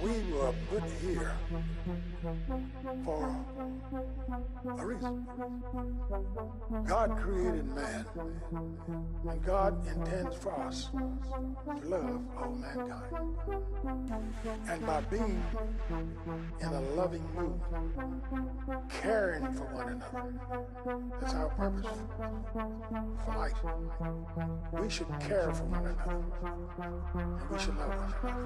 We were put here for a reason. God created man, and God intends for us to love all mankind. And by being in a loving mood, caring for one another, that's our purpose for life. We should care for one another, and we should love one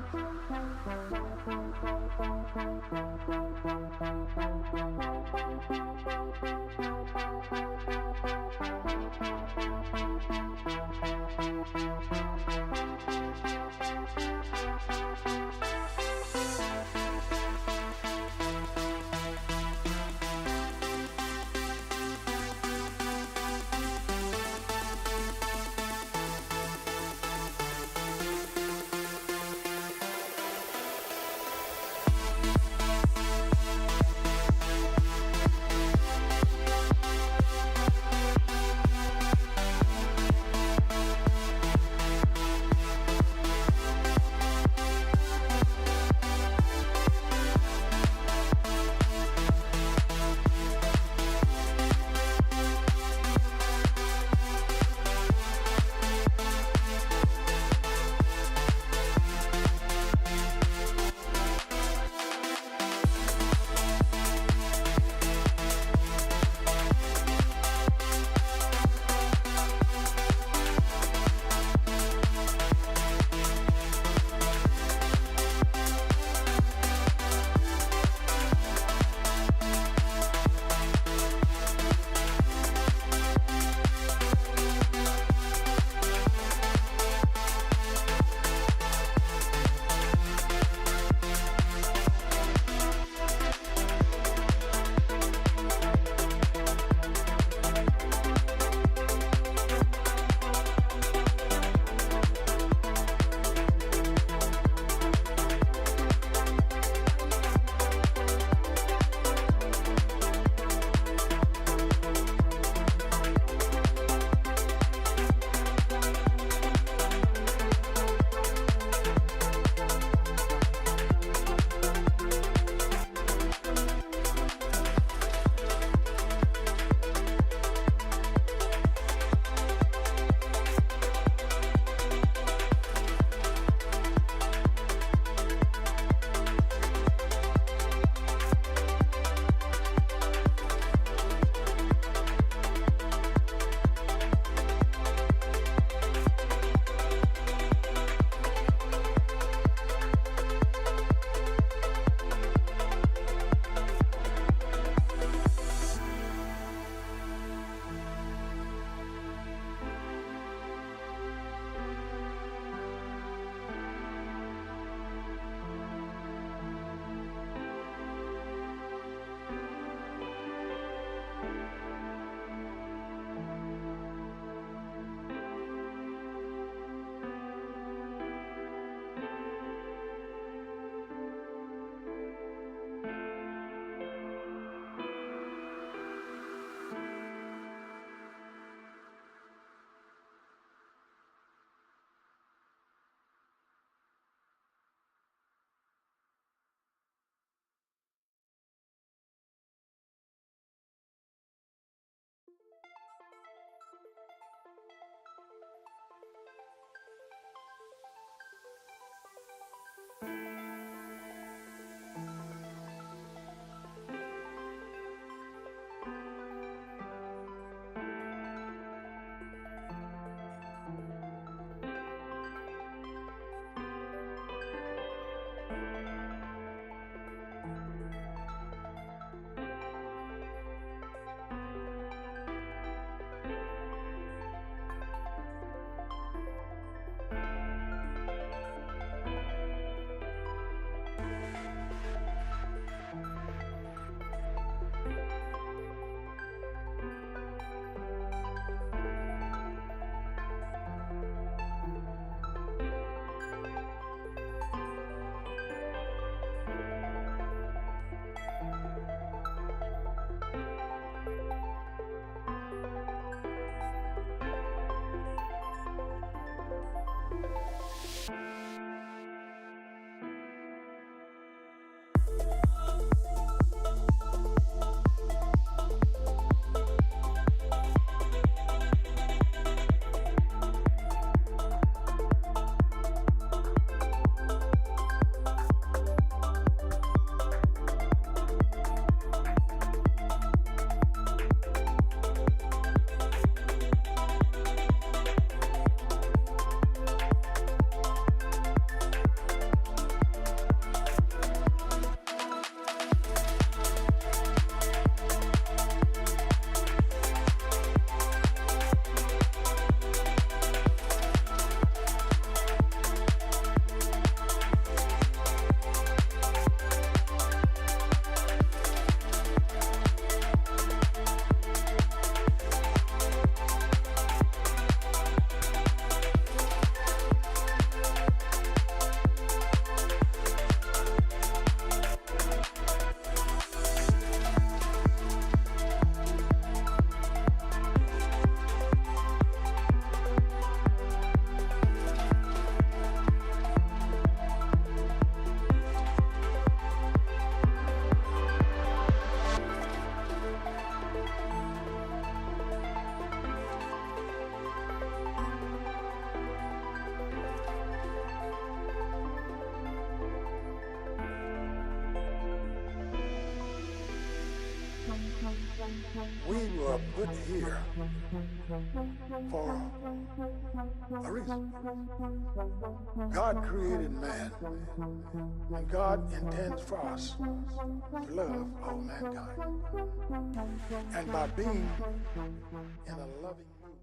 We were put here for a reason. God created man, and God intends for us to love all mankind. And by being in a loving mood,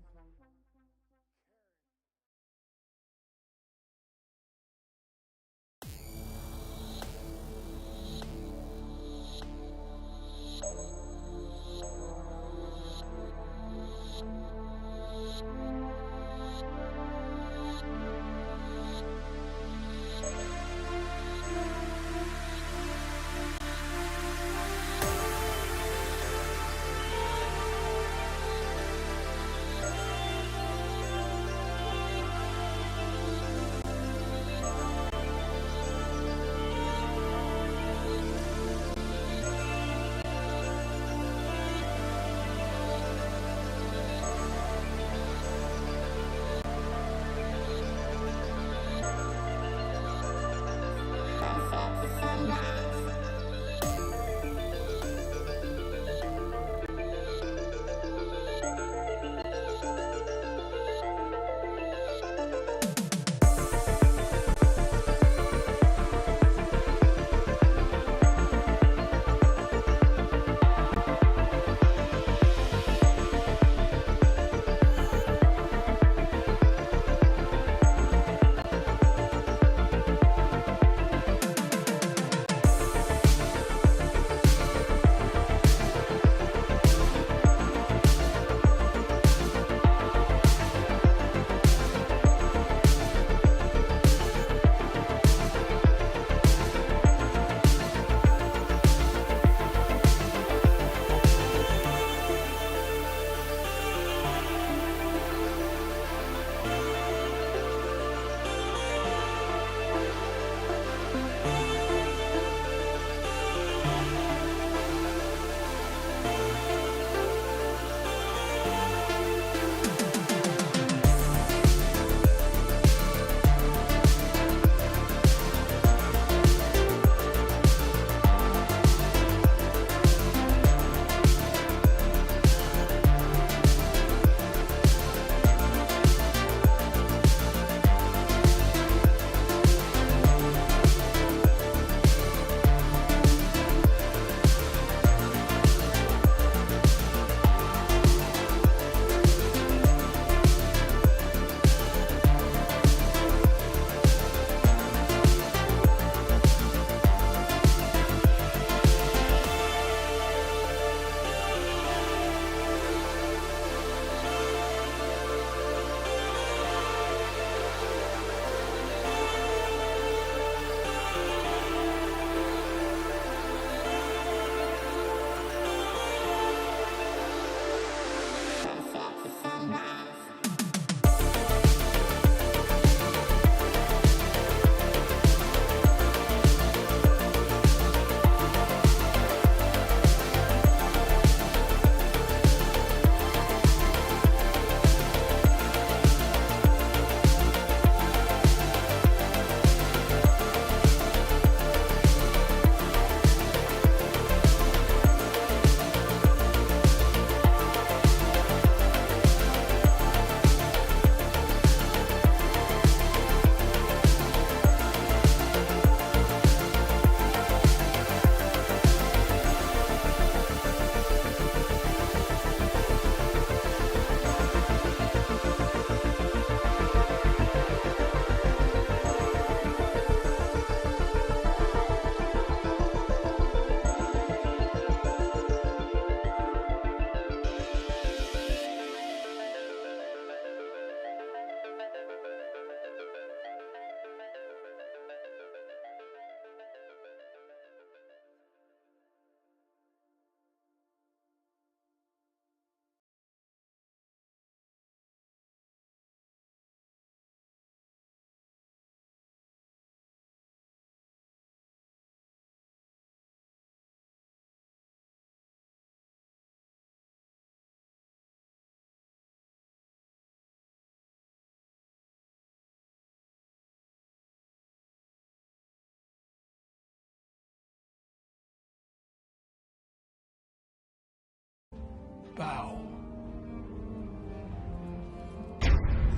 Bow.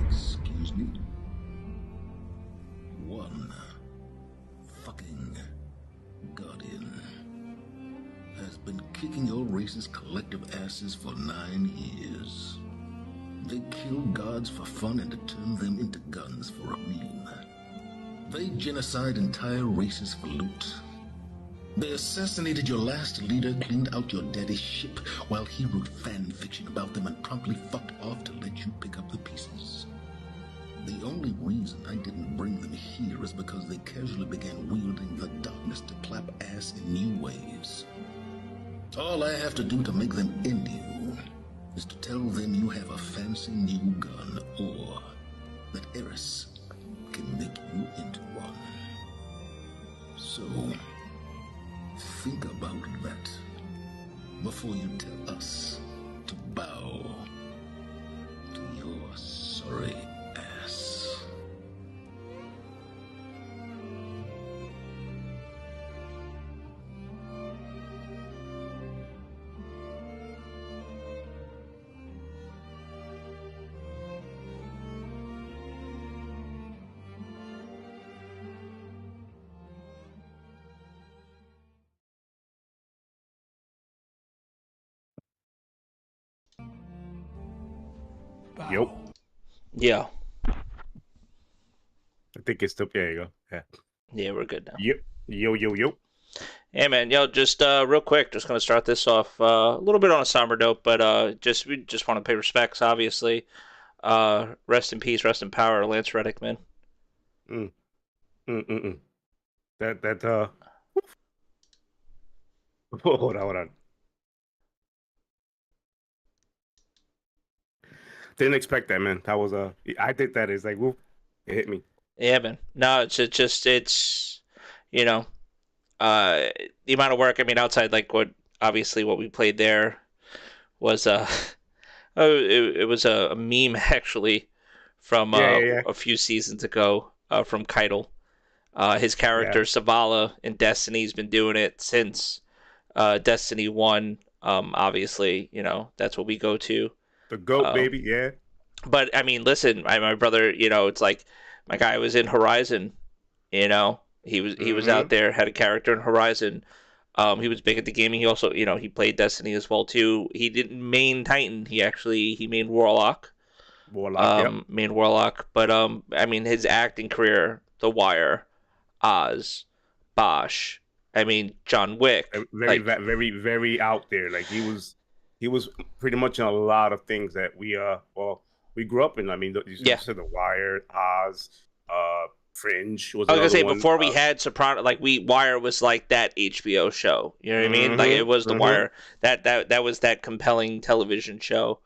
Excuse me? One fucking Guardian has been kicking your race's collective asses for 9 years. They kill gods for fun and to turn them into guns for a meme. They genocide entire races for loot. They assassinated your last leader, cleaned out your daddy's ship, while he wrote fan fiction about them and promptly fucked off to let you pick up the pieces. The only reason I didn't bring them here is because they casually began wielding the darkness to clap ass in new ways. All I have to do to make them end you is to tell them you have a fancy new gun, or that Eris can make you into one. So, think about that before you tell us to bow to your sorry ass. Bow. Yo. Yeah. I think it's still. There you go. Yeah. Yeah, we're good now. Yep. Yo. Hey man, just real quick, just gonna start this off a little bit on a somber note, but we just want to pay respects, obviously. Rest in peace, rest in power, Lance Reddick, man. That hold on. Didn't expect that, man. That was I did that. It's like, whoop, it hit me. Yeah, man. No, it's you know, the amount of work. I mean, outside like what we played there was it was a meme actually from a few seasons ago from Keitel. His character Savala in Destiny's been doing it since Destiny 1. Obviously, that's what we go to. The GOAT, baby, yeah. But I mean, listen, my brother, it's like my guy was in Horizon, he was out there, had a character in Horizon. He was big at the gaming. He also, he played Destiny as well too. He didn't main Titan. He mained Warlock. Main Warlock. But I mean, his acting career, The Wire, Oz, Bosch. I mean, John Wick. Very, very out there. Like he was pretty much in a lot of things that we grew up in. I mean, you said The Wire, Oz, Fringe was. I was gonna say before we had Soprano, like Wire was like that HBO show. You know what I mean? Like it was The Wire. That was that compelling television show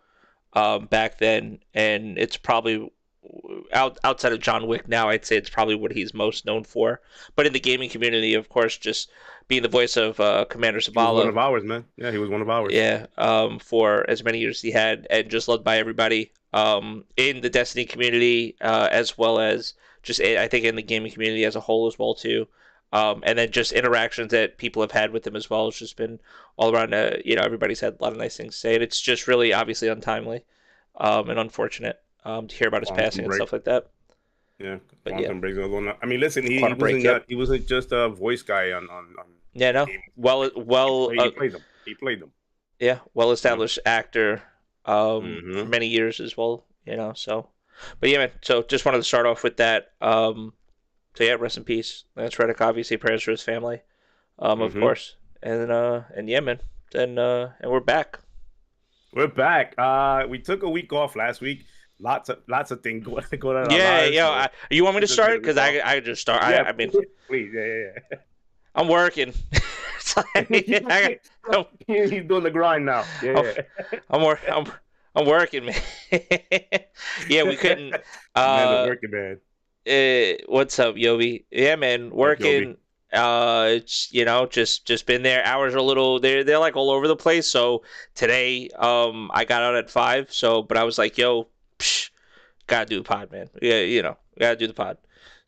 back then, and it's probably outside of John Wick now. I'd say it's probably what he's most known for. But in the gaming community, of course, just being the voice of Commander Zavala. He was one of ours, man. Yeah, he was one of ours. Yeah, for as many years as he had, and just loved by everybody in the Destiny community, as well as just I think in the gaming community as a whole as well too. And then just interactions that people have had with him as well. It's just been all around. Everybody's had a lot of nice things to say, and it's just really obviously untimely and unfortunate to hear about his passing and stuff like that. Yeah, but I mean, listen, he wasn't just a voice guy on. Yeah, no. He played them. Yeah, well-established actor for many years as well. So. But yeah, man. So just wanted to start off with that. So yeah, rest in peace, Lance Reddick. Obviously, prayers for his family, of course. And yeah, man. And we're back. We're back. We took a week off last week. Lots of things going on. In our lives, so you want me to start? Because I just start. Yeah, I mean, please. Yeah. I'm working. He's doing the grind now. Yeah. I'm working, man. Yeah, we couldn't. Working, man. What's up, Yobi? Yeah, man, working. Just been there. Hours are a little. They're like all over the place. So today, I got out at 5. But I was like, yo, gotta do the pod, man. Yeah, gotta do the pod.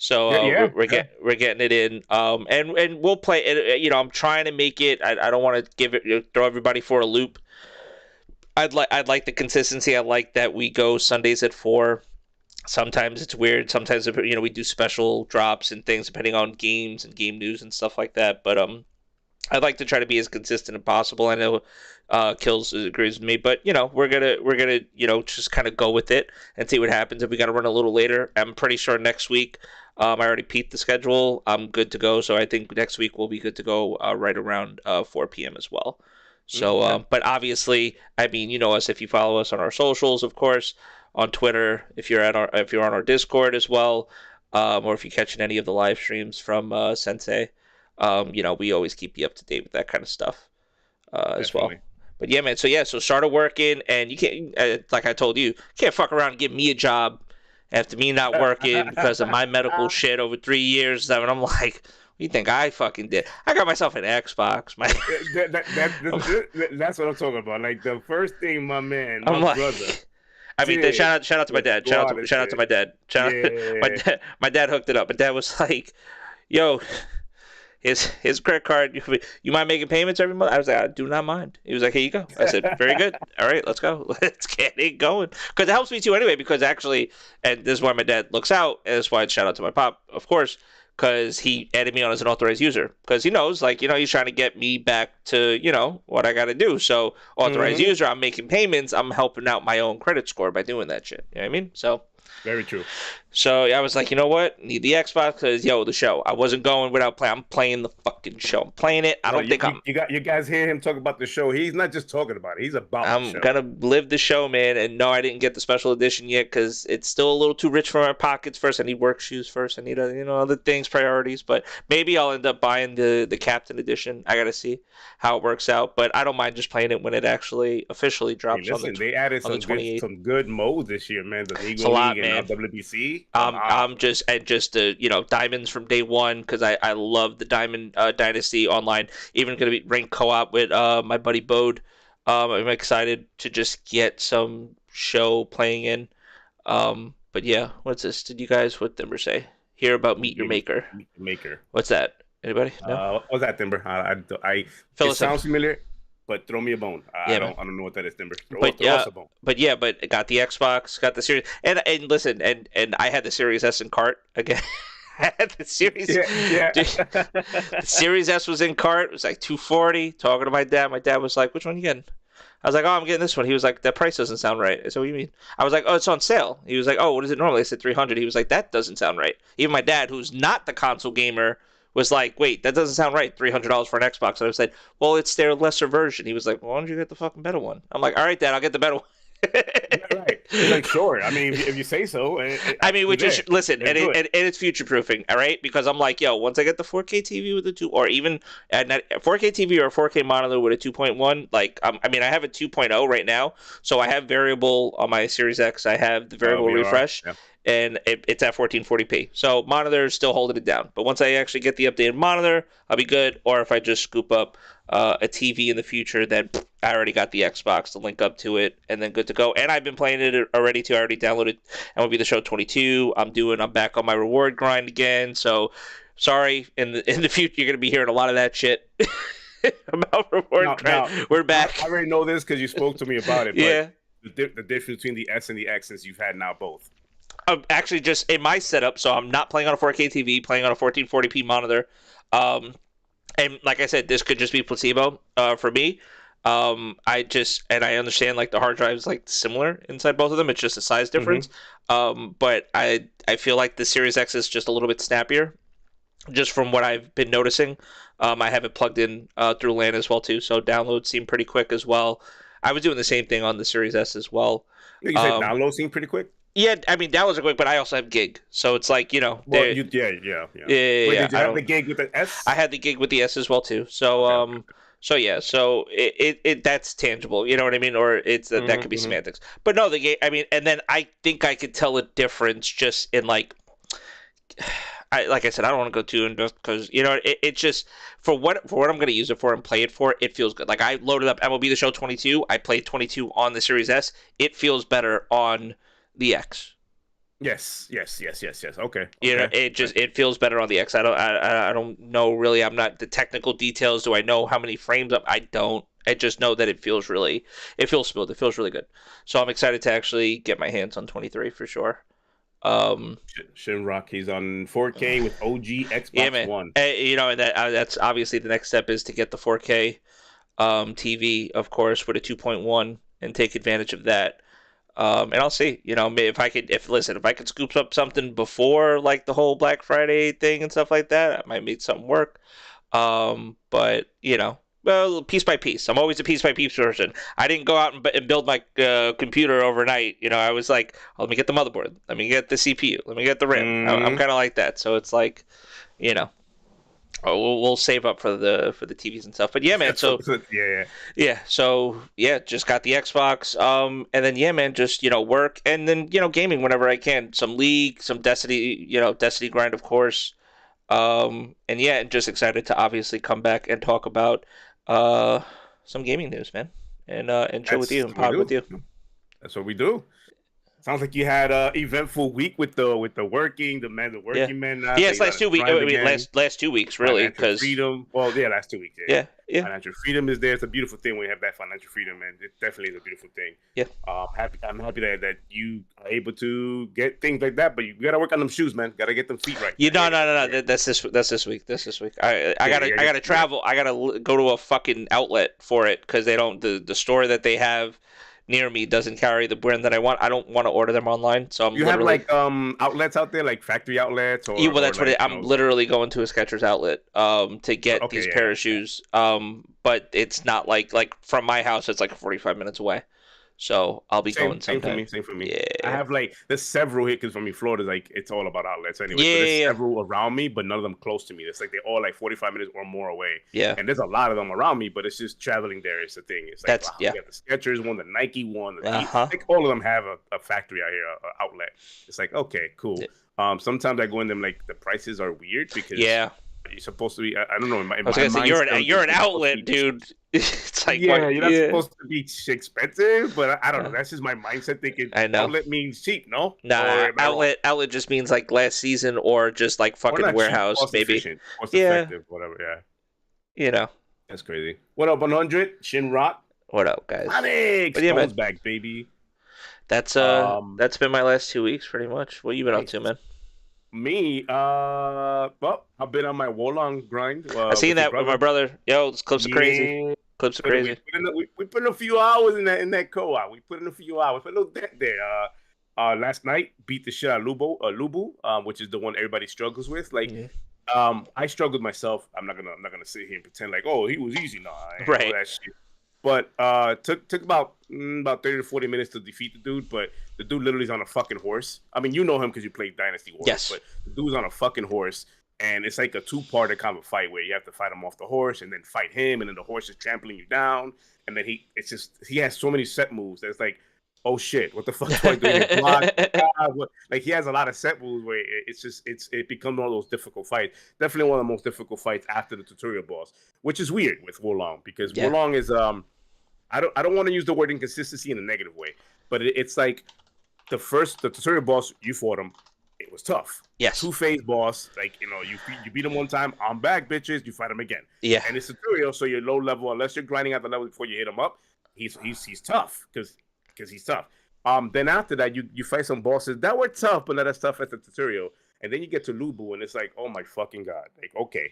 So we're getting it in. And we'll play it. I'm trying to make it. I don't want to throw everybody for a loop. I'd like the consistency. I like that we go Sundays at 4. Sometimes it's weird. Sometimes we do special drops and things depending on games and game news and stuff like that. But I'd like to try to be as consistent as possible. I know Kills agrees with me, but we're gonna just kind of go with it and see what happens. If we got to run a little later, I'm pretty sure next week. I already peeped the schedule. I'm good to go. So I think next week we'll be good to go right around 4 p.m. as well. So, but obviously, I mean, you know us if you follow us on our socials, of course, on Twitter, if you're on our Discord as well, or if you're catching any of the live streams from Sensei, we always keep you up to date with that kind of stuff as well. But yeah, man. So started working, and you can't, like I told you can't fuck around and give me a job after me not working because of my medical shit over 3 years. And I'm like, what do you think I fucking did? I got myself an Xbox. That's what I'm talking about. Like the first thing, my brother. I mean, shout out to my dad. Shout out to my dad. My dad hooked it up. My dad was like, "Yo, his credit card. You mind making payments every month?" I was like, "I do not mind." He was like, "Here you go." I said, "Very good. All right, let's go. Let's get it going." Because it helps me too anyway. Because actually, and this is why my dad looks out. And that's why shout out to my pop, of course. Because he added me on as an authorized user. Because he knows, he's trying to get me back to, what I got to do. So, authorized user, I'm making payments. I'm helping out my own credit score by doing that shit. You know what I mean? So, very true. So I was like, you know what? Need the Xbox because the show. I wasn't going without playing. I'm playing the fucking show. I'm playing it. I don't think I'm. You guys hear him talk about the show. He's not just talking about it. He's about the show. I'm gonna live the show, man. And no, I didn't get the special edition yet because it's still a little too rich for my pockets. First, I need work shoes. First, I need other things, priorities. But maybe I'll end up buying the Captain edition. I gotta see how it works out. But I don't mind just playing it when it actually officially drops. Hey, listen, they added some good modes this year, man. The League and WBC. I'm just diamonds from day one because I love the Diamond Dynasty online. Even gonna be ranked co-op with my buddy Bode. I'm excited to just get some show playing in. But yeah, what's this? Did you guys what Timber say? Hear about Meet Your Maker? Meet Your Maker. What's that? Anybody? No? What's that, Timber? It sounds familiar. But throw me a bone. I don't know what that is, Timber. Throw us a bone. But I got the Xbox, got the Series, and listen, and I had the Series S in cart again. I had the Series. Yeah. The Series S was in cart. It was like $240. Talking to my dad. My dad was like, "Which one are you getting?" I was like, "Oh, I'm getting this one." He was like, "That price doesn't sound right." I said, "What do you mean?" I was like, "Oh, it's on sale." He was like, "Oh, what is it normally?" I said, $300. He was like, "That doesn't sound right." Even my dad, who's not the console gamer, was like, "Wait, that doesn't sound right. $300 for an Xbox." And I said, "Well, it's their lesser version." He was like, "Well, why don't you get the fucking better one?" I'm like, "All right, Dad, I'll get the better one." Right. He's like, sure. I mean, if you say so. I mean, which is listen, and it's future proofing, all right? Because I'm like, yo, once I get the 4K TV with the 2, or even a 4K TV or a 4K monitor with a 2.1, I have a 2.0 right now, so I have variable on my Series X. I have the variable refresh. Yeah. And it's at 1440p. So monitor is still holding it down. But once I actually get the updated monitor, I'll be good. Or if I just scoop up a TV in the future, then I already got the Xbox to link up to it, and then good to go. And I've been playing it already too. I already downloaded MLB The Show 22. I'm back on my reward grind again. So sorry, in the future you're gonna be hearing a lot of that shit. About reward grind. We're back. I already know this because you spoke to me about it. But yeah. The difference between the S and the X is you've had now both. Actually, just in my setup, so I'm not playing on a 4K TV, playing on a 1440p monitor. And like I said, this could just be placebo for me. I understand like the hard drive is like similar inside both of them. It's just a size difference. But I feel like the Series X is just a little bit snappier, just from what I've been noticing. I have it plugged in through LAN as well too, so downloads seem pretty quick as well. I was doing the same thing on the Series S as well. You said downloads seem pretty quick? Yeah, I mean downloads are quick, but I also have gig, so it's like Well, Wait, did you have the gig with the S? I had the gig with the S as well too. So so it that's tangible. You know what I mean? Or it's that could be semantics. But no, the game. I mean, and then I think I could tell a difference just in like I said, I don't want to go too in depth because it just for what I'm going to use it for and play it for, it feels good. Like I loaded up MLB The Show 22. I played 22 on the Series S. It feels better on the X. Yes. Okay. It feels better on the X. I don't know really. I'm not the technical details. Do I know how many frames up? I don't. I just know that it feels smooth. It feels really good. So I'm excited to actually get my hands on 23 for sure. Shinrock, he's on 4K with OG Yeah, Xbox man. One. You know, and that's obviously the next step is to get the 4K TV, of course, with a 2.1 and take advantage of that. And I'll see, you know, if I could scoop up something before like the whole Black Friday thing and stuff like that, I might make something work. But you know, well, piece by piece. I'm always a piece by piece person. I didn't go out and build my computer overnight. You know, I was like, oh, let me get the motherboard, let me get the CPU, let me get the RAM. I'm Mm-hmm. kind of like that. So it's like, you know, we'll save up for the TVs and stuff. But yeah, man. So Yeah. so just got the Xbox. And then yeah, man, just work and then gaming whenever I can. Some League, some Destiny, Destiny grind, of course. And yeah, just excited to obviously come back and talk about uh some gaming news, man, and chill with you That's and what we pod with do. you. That's what we do. Sounds like you had a eventful week with the Yeah, working man now. yeah. So It's you got last to 2 weeks. grind again. Last 2 weeks, really, Financial because freedom. Well, yeah, last 2 weeks. Yeah. yeah, Financial freedom is there. It's a beautiful thing when you have that financial freedom, and it definitely is a beautiful thing. yeah. I'm happy that you are able to get things like that, but you gotta work on them shoes, man. Gotta get them feet right. You Man. no. That's this week. That's this week. I gotta Yeah. travel. I gotta go to a fucking outlet for it because they don't the store that they have near me doesn't carry the brand that I want. I don't want to order them online, so I'm You have literally. like outlets out there, like factory outlets, Yeah, well, or that's what like I'm literally going to a Skechers outlet to get Okay, these yeah. pair of shoes. But it's not like from my house. It's like 45 minutes away, so I'll be going Same for sometime. me. Same for me. I Yeah, have like there's several here because for me, Florida's like it's all about outlets anyways. But there's yeah, several around me, but none of them close to me. It's like they're all like 45 minutes or more away. yeah. And there's a lot of them around me, but it's just traveling there is the thing. It's like That's wow, yeah. we got the Skechers one, the Nike one, Uh-huh. like all of them have a factory out here, a outlet. It's like okay, cool. Sometimes I go in them like the prices are weird because Yeah. you're supposed to be. I don't know. In I was my gonna say mind, you're an outlet, dude. It's like yeah, what? you're not Yeah. supposed to be expensive, but I don't know. That's just my mindset thinking I know. outlet means cheap, no? Nah, Or am I wrong? outlet just means like last season or just like Or fucking not cheap, warehouse, cost maybe. efficient, cost Yeah, effective, whatever. Yeah, you know. that's crazy. What up, 100? Shinrock? What up, guys? Onyx! But yeah, man. Stone's back, baby. That's been my last 2 weeks pretty much. What you been up Nice. to, man? Me, well, I've been on my Wolong grind I seen with your that with my brother. Yo, those clips are crazy. Yeah. Clips are We crazy. we put in a few hours in that co-op. We put in a few hours. Put a little dent there. Last night beat the shit out of Lubu, which is the one everybody struggles with. Like, I struggled myself. I'm not gonna sit here and pretend like, oh, he was easy. No, I ain't Right. all that shit. But took about 30 to 40 minutes to defeat the dude. But the dude literally is on a fucking horse. I mean, you know him because you played Dynasty Wars. Yes. But the dude's on a fucking horse. And it's like a two-parter kind of fight where you have to fight him off the horse and then fight him, and then the horse is trampling you down. And then he has so many set moves that it's like, oh shit, what the fuck do I do? Block, like he has a lot of set moves where it becomes one of those difficult fights. Definitely one of the most difficult fights after the tutorial boss, which is weird with Wolong because Wolong is I don't want to use the word inconsistency in a negative way, but it's like the tutorial boss you fought him. It was tough. Yes. 2-phase boss. Like, you beat him one time. I'm back, bitches. You fight him again. Yeah. And it's tutorial, so you're low level. Unless you're grinding out the level before you hit him up, he's tough because he's tough. Then after that, you fight some bosses that were tough, but not as tough as the tutorial. And then you get to Lubu, and it's like, oh my fucking god. Like, okay.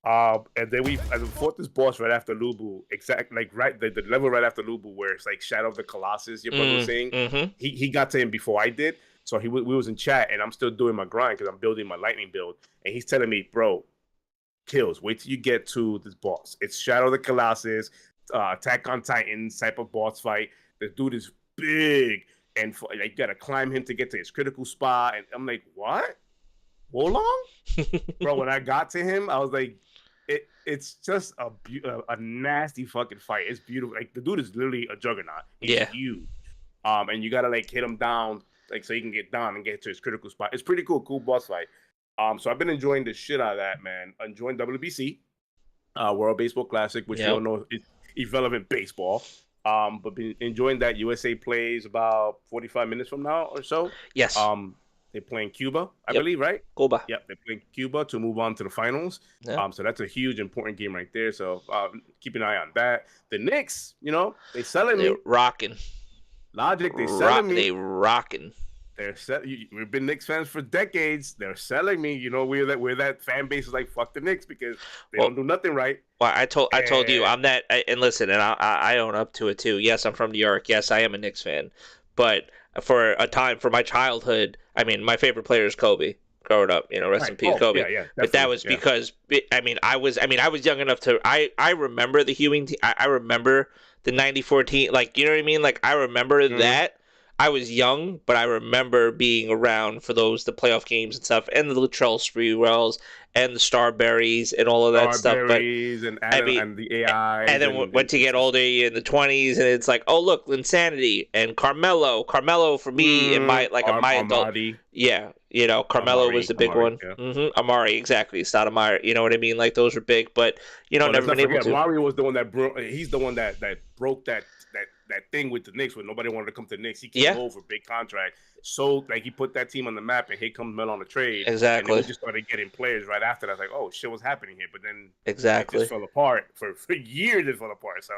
And then we fought this boss right after Lubu, the level right after Lubu, where it's like Shadow of the Colossus. Your brother was saying he got to him before I did. So we was in chat, and I'm still doing my grind because I'm building my lightning build. And he's telling me, bro, kills. Wait till you get to this boss. It's Shadow of the Colossus, Attack on Titan type of boss fight. The dude is big, and you gotta climb him to get to his critical spot. And I'm like, what? Wolong? Bro, when I got to him, I was like, it's just a nasty fucking fight. It's beautiful. Like the dude is literally a juggernaut. He's huge. And you gotta like hit him down. Like so he can get down and get to his critical spot. It's pretty cool boss fight. So I've been enjoying the shit out of that, man. Enjoying WBC, World Baseball Classic, which you don't know is irrelevant baseball. But been enjoying that. USA plays about 45 minutes from now or so. Yes. They're playing Cuba, I Yep. believe, right? Cuba. Yep, they're playing Cuba to move on to the finals. Yeah. So that's a huge, important game right there. So keep an eye on that. The Knicks, they selling They're me. rocking. Logic, they selling me. They rocking. We've been Knicks fans for decades. They're selling me. We're that fan base is like fuck the Knicks because they don't do nothing right. Well, I told you I'm that. And listen, and I own up to it too. Yes, I'm from New York. Yes, I am a Knicks fan. But for a time, for my childhood, I mean, my favorite player is Kobe. Growing up, rest in peace, Kobe. Yeah, but that was because I was young enough to I remember the Ewing team. I remember the '94 team. Like, you know what I mean? Like, I remember that. I was young, but I remember being around for the playoff games and stuff, and the Latrell Sprewells and the Starberries and all of that stuff. But and Adam, and the AI. And then when to get older in the 20s, and it's like, oh look, Insanity and Carmelo. Carmelo for me in my adult. Yeah, Carmelo was the big one. Yeah. Amari, exactly. Stoudemire. You know what I mean? Like, those were big, but never been able to. Amari was the one that broke. He's the one that broke that thing with the Knicks when nobody wanted to come to the Knicks. He came over, big contract. So, like, he put that team on the map, and here comes Mel on the trade. Exactly. And then we just started getting players right after that. Like, oh, shit, what's happening here? But then it just fell apart. For years, it fell apart. So,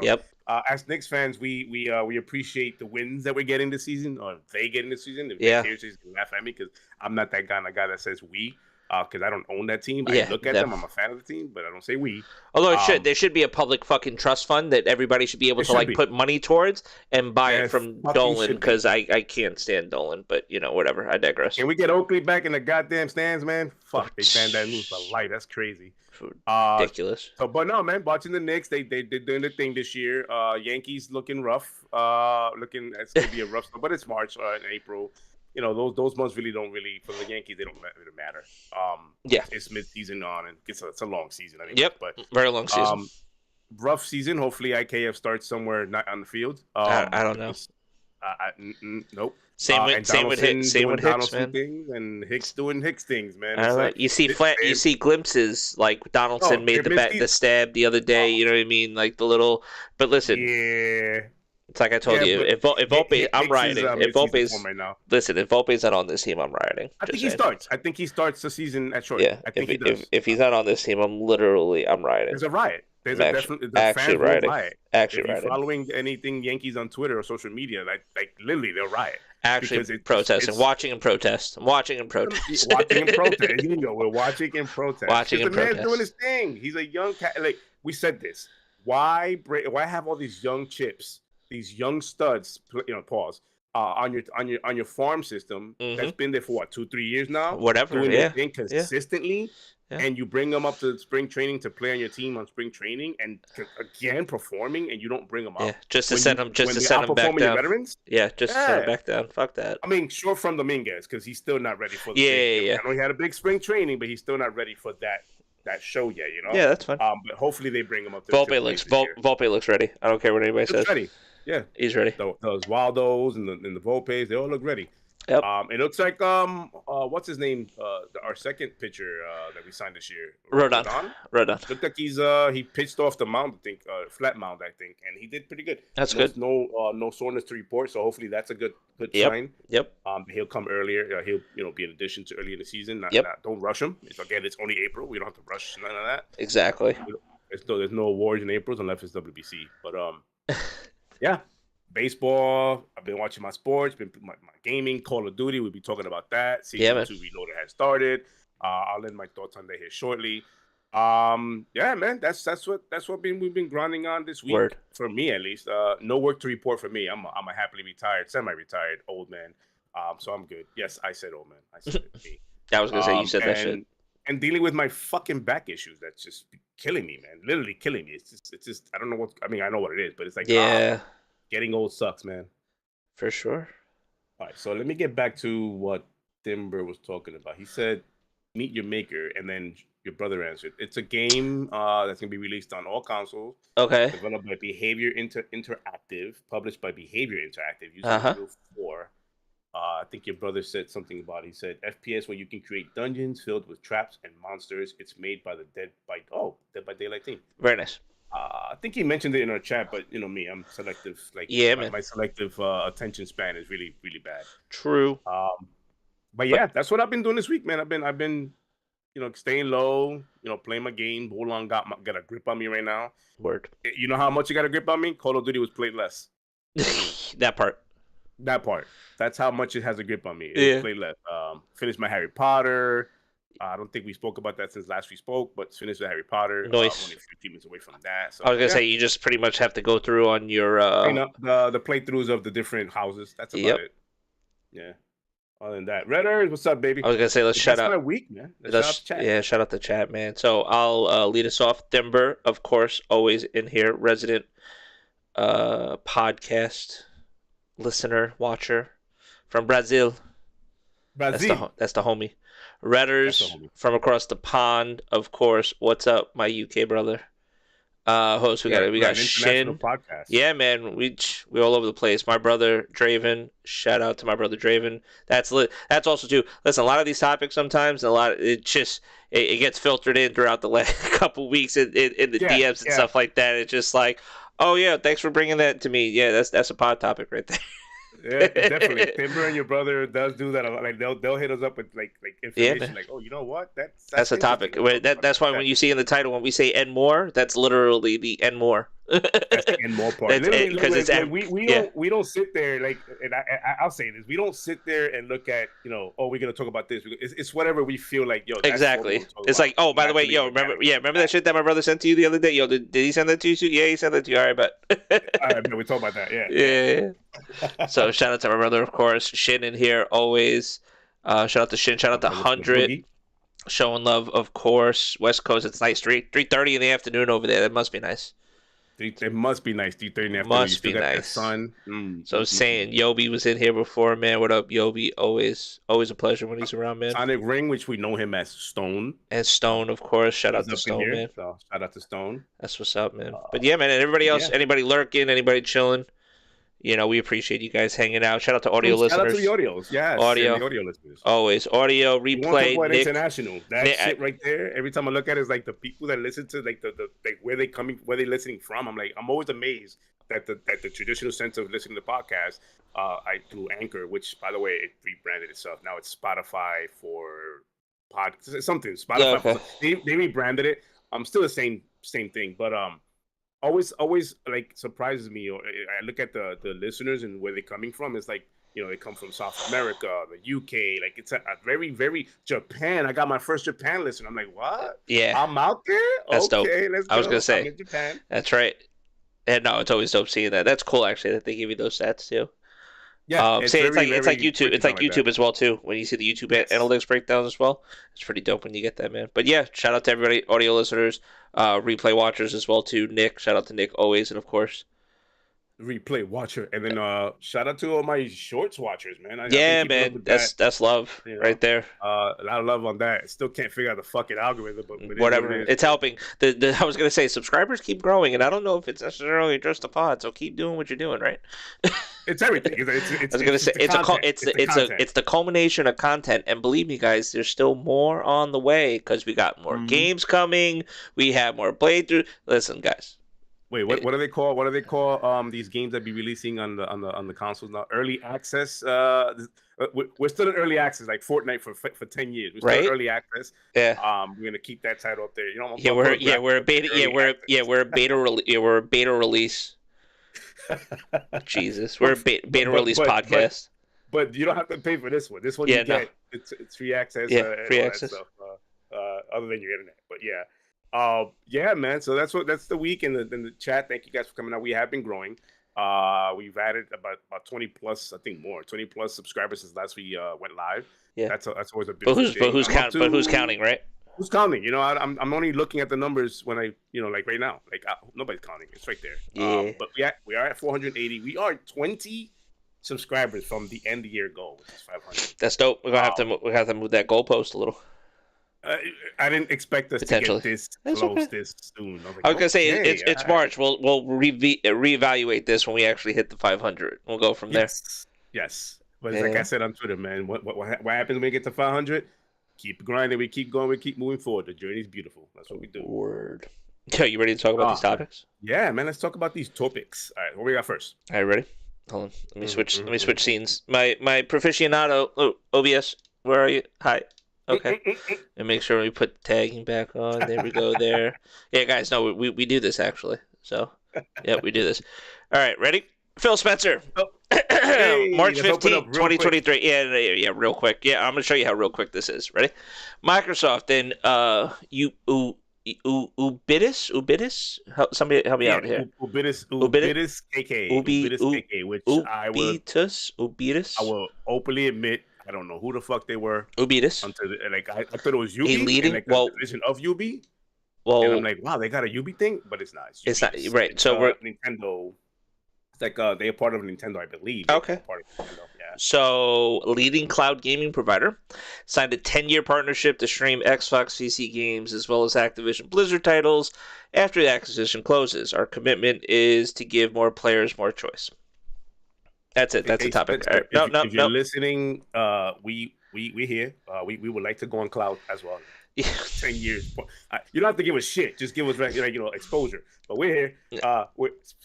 as Knicks fans, we appreciate the wins that we're getting this season, or they getting this season. If they seriously laugh at me, because I'm not that kind of guy that says we. Because I don't own that team. I look at them. I'm a fan of the team, but I don't say we. Although there should be a public fucking trust fund that everybody should be able to put money towards and buy it from Dolan, because I can't stand Dolan. But whatever. I digress. Can we get Oakley back in the goddamn stands, man? Fuck, they banned that news for light. That's crazy. Ridiculous. But no, man. Watching the Knicks, they're doing the thing this year. Yankees looking rough. It's gonna be a rough. But it's March and April. Those months really don't for the Yankees, they don't really matter. It's mid-season on, and it's a long season. Anyway, yep, but very long season. Rough season. Hopefully, IKF starts somewhere not on the field. I don't know. Nope. Same with Hicks, man. Things, and Hicks doing Hicks things, man. I don't know. You see glimpses, like Donaldson made the stab the other day. You know what I mean? Like the little. But listen. Yeah. It's like I told you, if Volpe, I'm riding. If Volpe's not on this team, I'm riding. I think he starts. I think he starts the season at short. Yeah, I think he does. If he's not on this team, I'm riding. There's a riot. There's actually riding. Actually if you're following anything Yankees on Twitter or social media, like literally they'll riot. Actually, protesting, watching and protest. I'm watching and protest. Watching and protest. We're watching and protest. Watching and protest. The man's doing his thing. He's a young cat. Like we said this. Why have all these young chips? These young studs, pause, on your farm system that's been there for what, 2-3 years now, doing their thing consistently, and you bring them up to spring training to play on your team on spring training, and again performing, and you don't bring them up, just to send them back down. Veterans, send them back down. Fuck that. I mean, short from Dominguez because he's still not ready for the I know he had a big spring training, but he's still not ready for that show yet. Yeah, that's fine. But hopefully they bring him up. Volpe looks ready. I don't care what anybody says. Ready. Yeah, he's ready. Those Waldos and the Volpes, they all look ready. Yep. It looks like what's his name? Our second pitcher that we signed this year, Rodon. Looked like he pitched off the mound, I think, flat mound, and he did pretty good. That's good. No soreness to report, so hopefully that's a good sign. Yep. He'll come earlier. He'll be an addition to early in the season. Don't rush him. It's only April. We don't have to rush none of that. Exactly. There's no awards in April unless it's WBC. But yeah, baseball. I've been watching my sports, my gaming, Call of Duty. We'll be talking about that. Season 2 Reloaded has started. I'll end my thoughts on that here shortly. Yeah, man, that's what we've been grinding on this week. Word. For me at least. No work to report for me. I'm a happily retired, semi-retired old man. So I'm good. Yes, I said old man. I said it. Me. I was gonna say you said that shit. And dealing with my fucking back issues, that's just killing me, man. Literally killing me. It's just I don't know what. I mean, I know what it is, but it's like getting old sucks, man. For sure. All right, so let me get back to what Timber was talking about. He said, "Meet your maker," and then your brother answered. It's a game that's gonna be released on all consoles. Okay. Developed by Behavior Interactive, published by Behavior Interactive, using Unreal 4. I think your brother said something about it. He said FPS where you can create dungeons filled with traps and monsters. It's made by the Dead by Daylight team. Very nice. I think he mentioned it in our chat, but me, I'm selective. Like, man. My selective attention span is really, really bad. True. But yeah, that's what I've been doing this week, man. I've been staying low, playing my game. Bolon got a grip on me right now. Word. You know how much you got a grip on me? Call of Duty was played less. That part. That's how much it has a grip on me. It was played less. Finished my Harry Potter. I don't think we spoke about that since last we spoke, but finished with Harry Potter. Nice. Only 15 minutes away from that. So I was gonna say you just pretty much have to go through on your the playthroughs of the different houses. That's about it. Yeah. Other than that, Redders, what's up, baby? I was gonna say let's shout out. That's my week, man. Shout out the chat, man. So I'll lead us off. Denver, of course, always in here, resident podcast listener, watcher from Brazil. That's the homie. Redders from across the pond, of course. What's up, my UK brother? Host, we got Shin. Podcast. Yeah, man, we all over the place. My brother Draven, shout out to my brother Draven. That's also too. Listen, a lot of these topics sometimes, it gets filtered in throughout the last couple weeks in the DMs and stuff like that. It's just like, oh yeah, thanks for bringing that to me. Yeah, that's a pod topic right there. Yeah, definitely. Timber and your brother does do that a lot. Like they'll hit us up with like information, like, oh, you know what? That's a topic. That's why when you see in the title when we say "and more," that's literally the "and more." That's the "and more" part. Because we don't sit there like, and I'll say this: we don't sit there and look at we're gonna talk about this. It's whatever we feel like. That's exactly. It's like, oh, by the way, remember that shit that my brother sent to you the other day? Did he send that to you too? Yeah, he sent that to you. All right, but all right, we talk about that. Yeah. So shout out to my brother, of course. Shin in here always. Shout out to Shin. Shout out to 100. Showing love, of course. West Coast, it's nice. 3:30 in the afternoon over there. That must be nice. It must be nice. 3:30 in the afternoon. Must be nice. Sun. So saying Yobi was in here before, man. What up, Yobi? Always a pleasure when he's around, man. Sonic Ring, which we know him as Stone. And Stone, of course. Shout out to Stone, here, man. So shout out to Stone. That's what's up, man. But yeah, man. And everybody else, anybody lurking, anybody chilling. We appreciate you guys hanging out. Shout out to audio listeners. Shout out to the audios. Yes, audio. The audio listeners. Always. Audio, replay, Nick. International. That shit right there, every time I look at it, is like the people that listen to like the where they listening from. I'm always amazed that the traditional sense of listening to podcasts, through Anchor, which, by the way, it rebranded itself. Now it's Spotify for something. Spotify. Yeah, okay. They rebranded it. Still the same thing, but always like surprises me. Or I look at the listeners and where they're coming from. It's like, they come from South America, the UK. Like it's a very, very Japan. I got my first Japan listener. I'm like, what? Yeah, I'm out there. That's dope. Let's go. I was gonna say, I'm in Japan. That's right. And no, it's always dope seeing that. That's cool, actually, that they give you those stats too. Yeah, it's like YouTube. It's like YouTube as well too. When you see the YouTube analytics breakdowns as well, it's pretty dope when you get that, man. But yeah, shout out to everybody, audio listeners, replay watchers as well too. Nick, shout out to Nick always, and of course, replay watcher, and then shout out to all my shorts watchers, man. Man, that's love right there. A lot of love on that. Still can't figure out the fucking algorithm, but whatever, it's helping. I was gonna say subscribers keep growing, and I don't know if it's necessarily just the pod. So keep doing what you're doing, right? It's everything. I was gonna say it's the culmination of content, and believe me, guys, there's still more on the way because we got more games coming. We have more playthrough. Listen, guys. Wait, what do they call? What do they call these games that be releasing on the consoles now? Early access. We're still in early access, like Fortnite for 10 years. We're still in early access. Yeah. We're gonna keep that title up there. We're a beta release. Jesus, we're a beta release podcast. But you don't have to pay for this one. This one you get. It's free access. Free access. Stuff, other than your internet, but yeah, man. So that's the week in the chat. Thank you guys for coming out. We have been growing. We've added about 20 plus, I think more, 20 plus subscribers since last we went live. Yeah, that's always a big thing. But who's counting, right? Who's counting? I'm only looking at the numbers when I, like right now, like nobody's counting. It's right there. Yeah. But we are at 480. We are 20 subscribers from the end of year goal, which is 500. That's dope. We're gonna have to move that goalpost a little. I didn't expect us to get this close this soon. I was gonna say it's March. We'll reevaluate this when we actually hit the 500. We'll go from there. Yes. But like I said on Twitter, man, what happens when we get to 500? Keep grinding. We keep going. We keep moving forward. The journey's beautiful. That's what we do. Word. Yeah, you ready to talk about these topics? Yeah, man. Let's talk about these topics. All right, what we got first? All right, ready? Hold on. Let me switch. Let me switch scenes. My proficicionado OBS Where are you? Hi. Okay. And make sure we put tagging back on. There we go there. Yeah, guys, no, we do this actually. So, yeah, we do this. All right, ready? Phil Spencer. Oh, hey, March let's open up 15th, real quick. 2023. Yeah, real quick. Yeah, I'm going to show you how real quick this is. Ready? Microsoft and Ubidus? Somebody help me out here. Ubidus KK, which I will openly admit I don't know who the fuck they were. Ubidus. Until like I thought it was Ubi, a leading and like a division of Ubi. Well, and I'm like, wow, they got a Ubi thing, but it's not. It's not right. It's, so we're Nintendo. It's like they're part of Nintendo, I believe. Okay. Part of Nintendo, yeah. So, leading cloud gaming provider signed a 10-year partnership to stream Xbox PC games as well as Activision Blizzard titles after the acquisition closes. Our commitment is to give more players more choice. That's it. That's the topic. If you're listening, we here. We would like to go on cloud as well. 10 years. You don't have to give us shit. Just give us exposure. But we're here.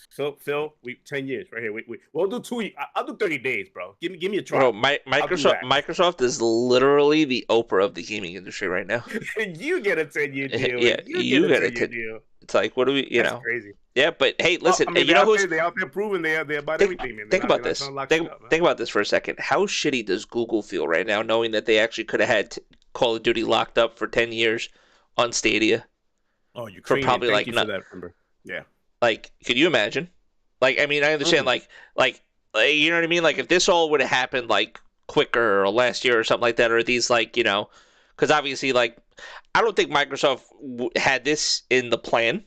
Phil, 10 years right here. We'll do 2. I'll do 30 days, bro. Give me a try. Bro, Microsoft is literally the Oprah of the gaming industry right now. You get a 10-year deal. Yeah, you get a 10-year deal. It's like, what do we? That's crazy. Yeah, but hey, listen. You know who's? They out there proving they're about everything. Man. Think about this. Think about this for a second. How shitty does Google feel right now, knowing that they actually could have had Call of Duty locked up for 10 years on Stadia? Oh, you for probably like not that number. Yeah. Like, could you imagine? Like, I mean, I understand. Like, you know what I mean? Like, if this all would have happened like quicker or last year or something like that, or these because obviously, like, I don't think Microsoft had this in the plan.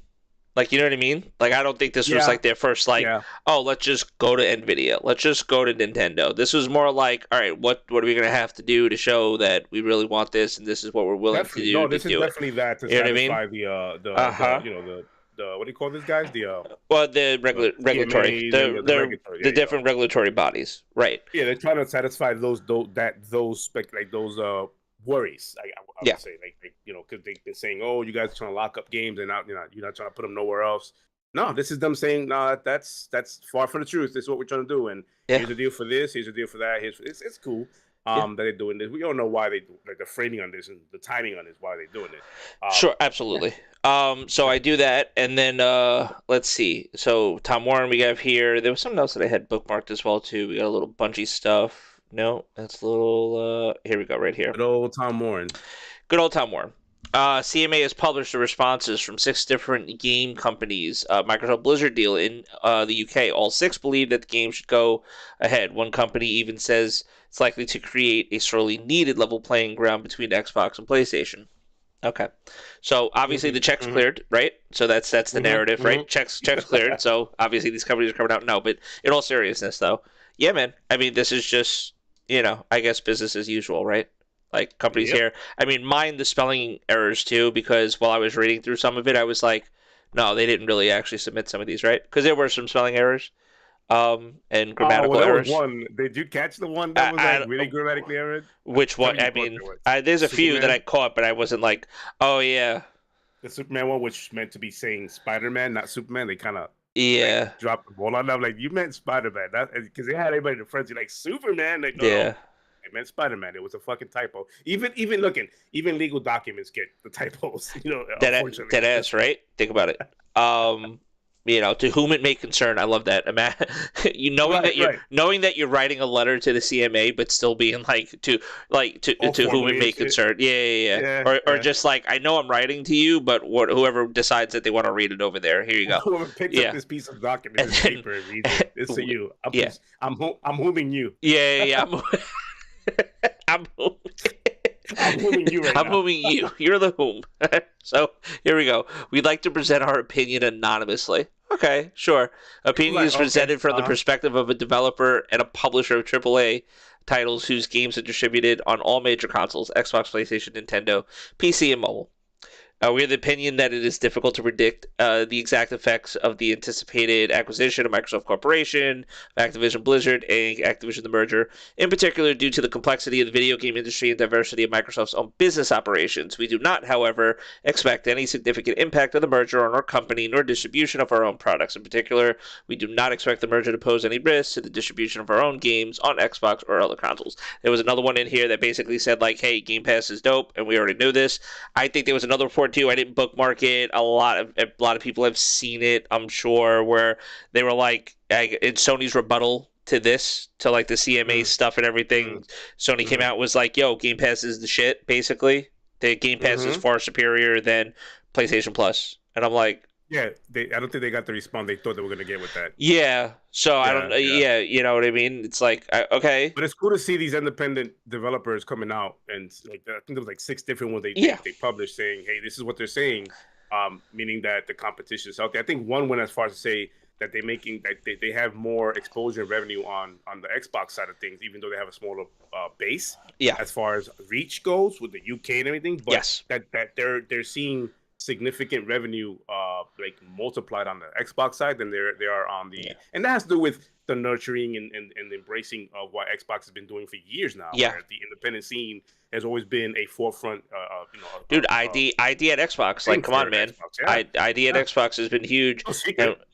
Like, you know what I mean? Like, I don't think this was like their first oh, let's just go to Nvidia. Let's just go to Nintendo. This was more like, all right, what are we going to have to do to show that we really want this and this is what we're willing to do? No, this is definitely that to satisfy I mean? the what do you call these guys? The regulatory, the different regulatory bodies, right? Yeah, they're trying to satisfy those worries. I would say, because they're saying, oh, you guys are trying to lock up games and you're not trying to put them nowhere else. No, this is them saying, no, that's far from the truth. This is what we're trying to do, and here's a deal for this, here's a deal for that. It's cool that they're doing this. We don't know why they do, like the framing on this and the timing on this, why they're doing it. Sure, absolutely. So I do that, and then let's see. So Tom Warren we have here. There was something else that I had bookmarked as well too. We got a little Bungie stuff. No, that's a little. Here we go, right here. Good old Tom Warren. CMA has published the responses from 6 different game companies' Microsoft Blizzard deal in the UK. All 6 believe that the game should go ahead. One company even says it's likely to create a sorely needed level playing ground between Xbox and PlayStation. Okay, so obviously the check's cleared, right? So that's the narrative, right? Checks cleared. So obviously these companies are coming out now. But in all seriousness, though, yeah, man. I mean, this is just I guess business as usual, right? Like companies here. I mean, mind the spelling errors too, because while I was reading through some of it, I was like, no, they didn't really actually submit some of these, right? Because there were some spelling errors, and grammatical errors. One. Did you catch the one that was really grammatically errored? Which one? I mean, there's a few that I caught, but I wasn't like, oh yeah. The Superman one, which meant to be saying Spider-Man, not Superman. They kind of dropped the ball on them. Like, you meant Spider-Man, because they had everybody in the frenzy like Superman. Like, no, it meant Spider-Man. It was a fucking typo. Even legal documents get the typos. Unfortunately. Dead ass, right? Think about it. To whom it may concern. I love that. Knowing that you're writing a letter to the CMA, but still being to whom it may concern. Or just like, I know I'm writing to you, but whoever decides that they want to read it over there, here you go. Whoever picks up this piece of document, this paper, and reads it, it's to you. I'm whoming you. I'm whoming you right now. I'm whoming you. You're the whom. So here we go. We'd like to present our opinion anonymously. Okay, sure. Opinion is presented from the perspective of a developer and a publisher of AAA titles whose games are distributed on all major consoles: Xbox, PlayStation, Nintendo, PC, and mobile. We are the opinion that it is difficult to predict the exact effects of the anticipated acquisition of Microsoft Corporation, Activision Blizzard, and Activision the merger, in particular due to the complexity of the video game industry and diversity of Microsoft's own business operations. We do not, however, expect any significant impact of the merger on our company nor distribution of our own products. In particular, we do not expect the merger to pose any risks to the distribution of our own games on Xbox or other consoles. There was another one in here that basically said, like, hey, Game Pass is dope, and we already knew this. I think there was another report too. I didn't bookmark it. A lot of people have seen it, I'm sure, where they were like, in Sony's rebuttal to this, to like the CMA stuff and everything, Sony came out was like, yo, Game Pass is the shit, basically. The Game Pass is far superior than PlayStation Plus. And I'm like, yeah, I don't think they got the response they thought they were going to get with that. Yeah, so I don't. Yeah, you know what I mean. It's like, okay, but it's cool to see these independent developers coming out, and like I think there was like 6 different ones they published saying, "Hey, this is what they're saying," meaning that the competition is out there. I think one went as far as to say that they have more exposure and revenue on the Xbox side of things, even though they have a smaller base. Yeah, as far as reach goes with the UK and everything. But yes, that they're seeing significant revenue like multiplied on the Xbox side than they are on the and that has to do with the nurturing and embracing of what Xbox has been doing for years now. Yeah, where the independent scene has always been a forefront. Dude, ID at Xbox, like, come on, man. Xbox, ID at Xbox has been huge,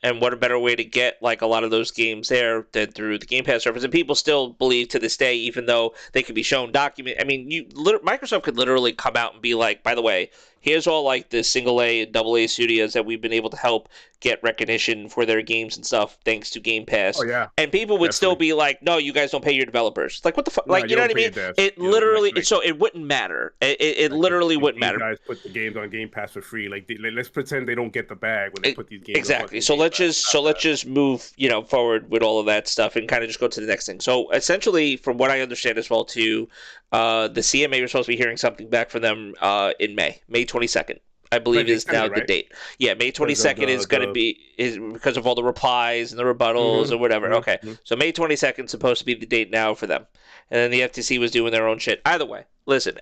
and what a better way to get like a lot of those games there than through the Game Pass service. And people still believe to this day, even though they could be shown document. I mean, Microsoft could literally come out and be like, by the way, here's all like the single A and double A studios that we've been able to help get recognition for their games and stuff thanks to Game Pass. Oh yeah, and people would still be like, no, you guys don't pay your developers. Like, what the fuck? Like, you know what I mean? It literally, so it wouldn't matter. It literally wouldn't matter. You guys put the games on Game Pass for free. Like, let's pretend they don't get the bag when they put these games. Exactly. So let's just move forward with all of that stuff and kind of just go to the next thing. So essentially, from what I understand as well, too, the CMA was supposed to be hearing something back from them in May 22nd. I believe is now the date. Yeah, May 22nd is going to be because of all the replies and the rebuttals or whatever. Okay, so May 22nd is supposed to be the date now for them, and then the FTC was doing their own shit. Either way, listen.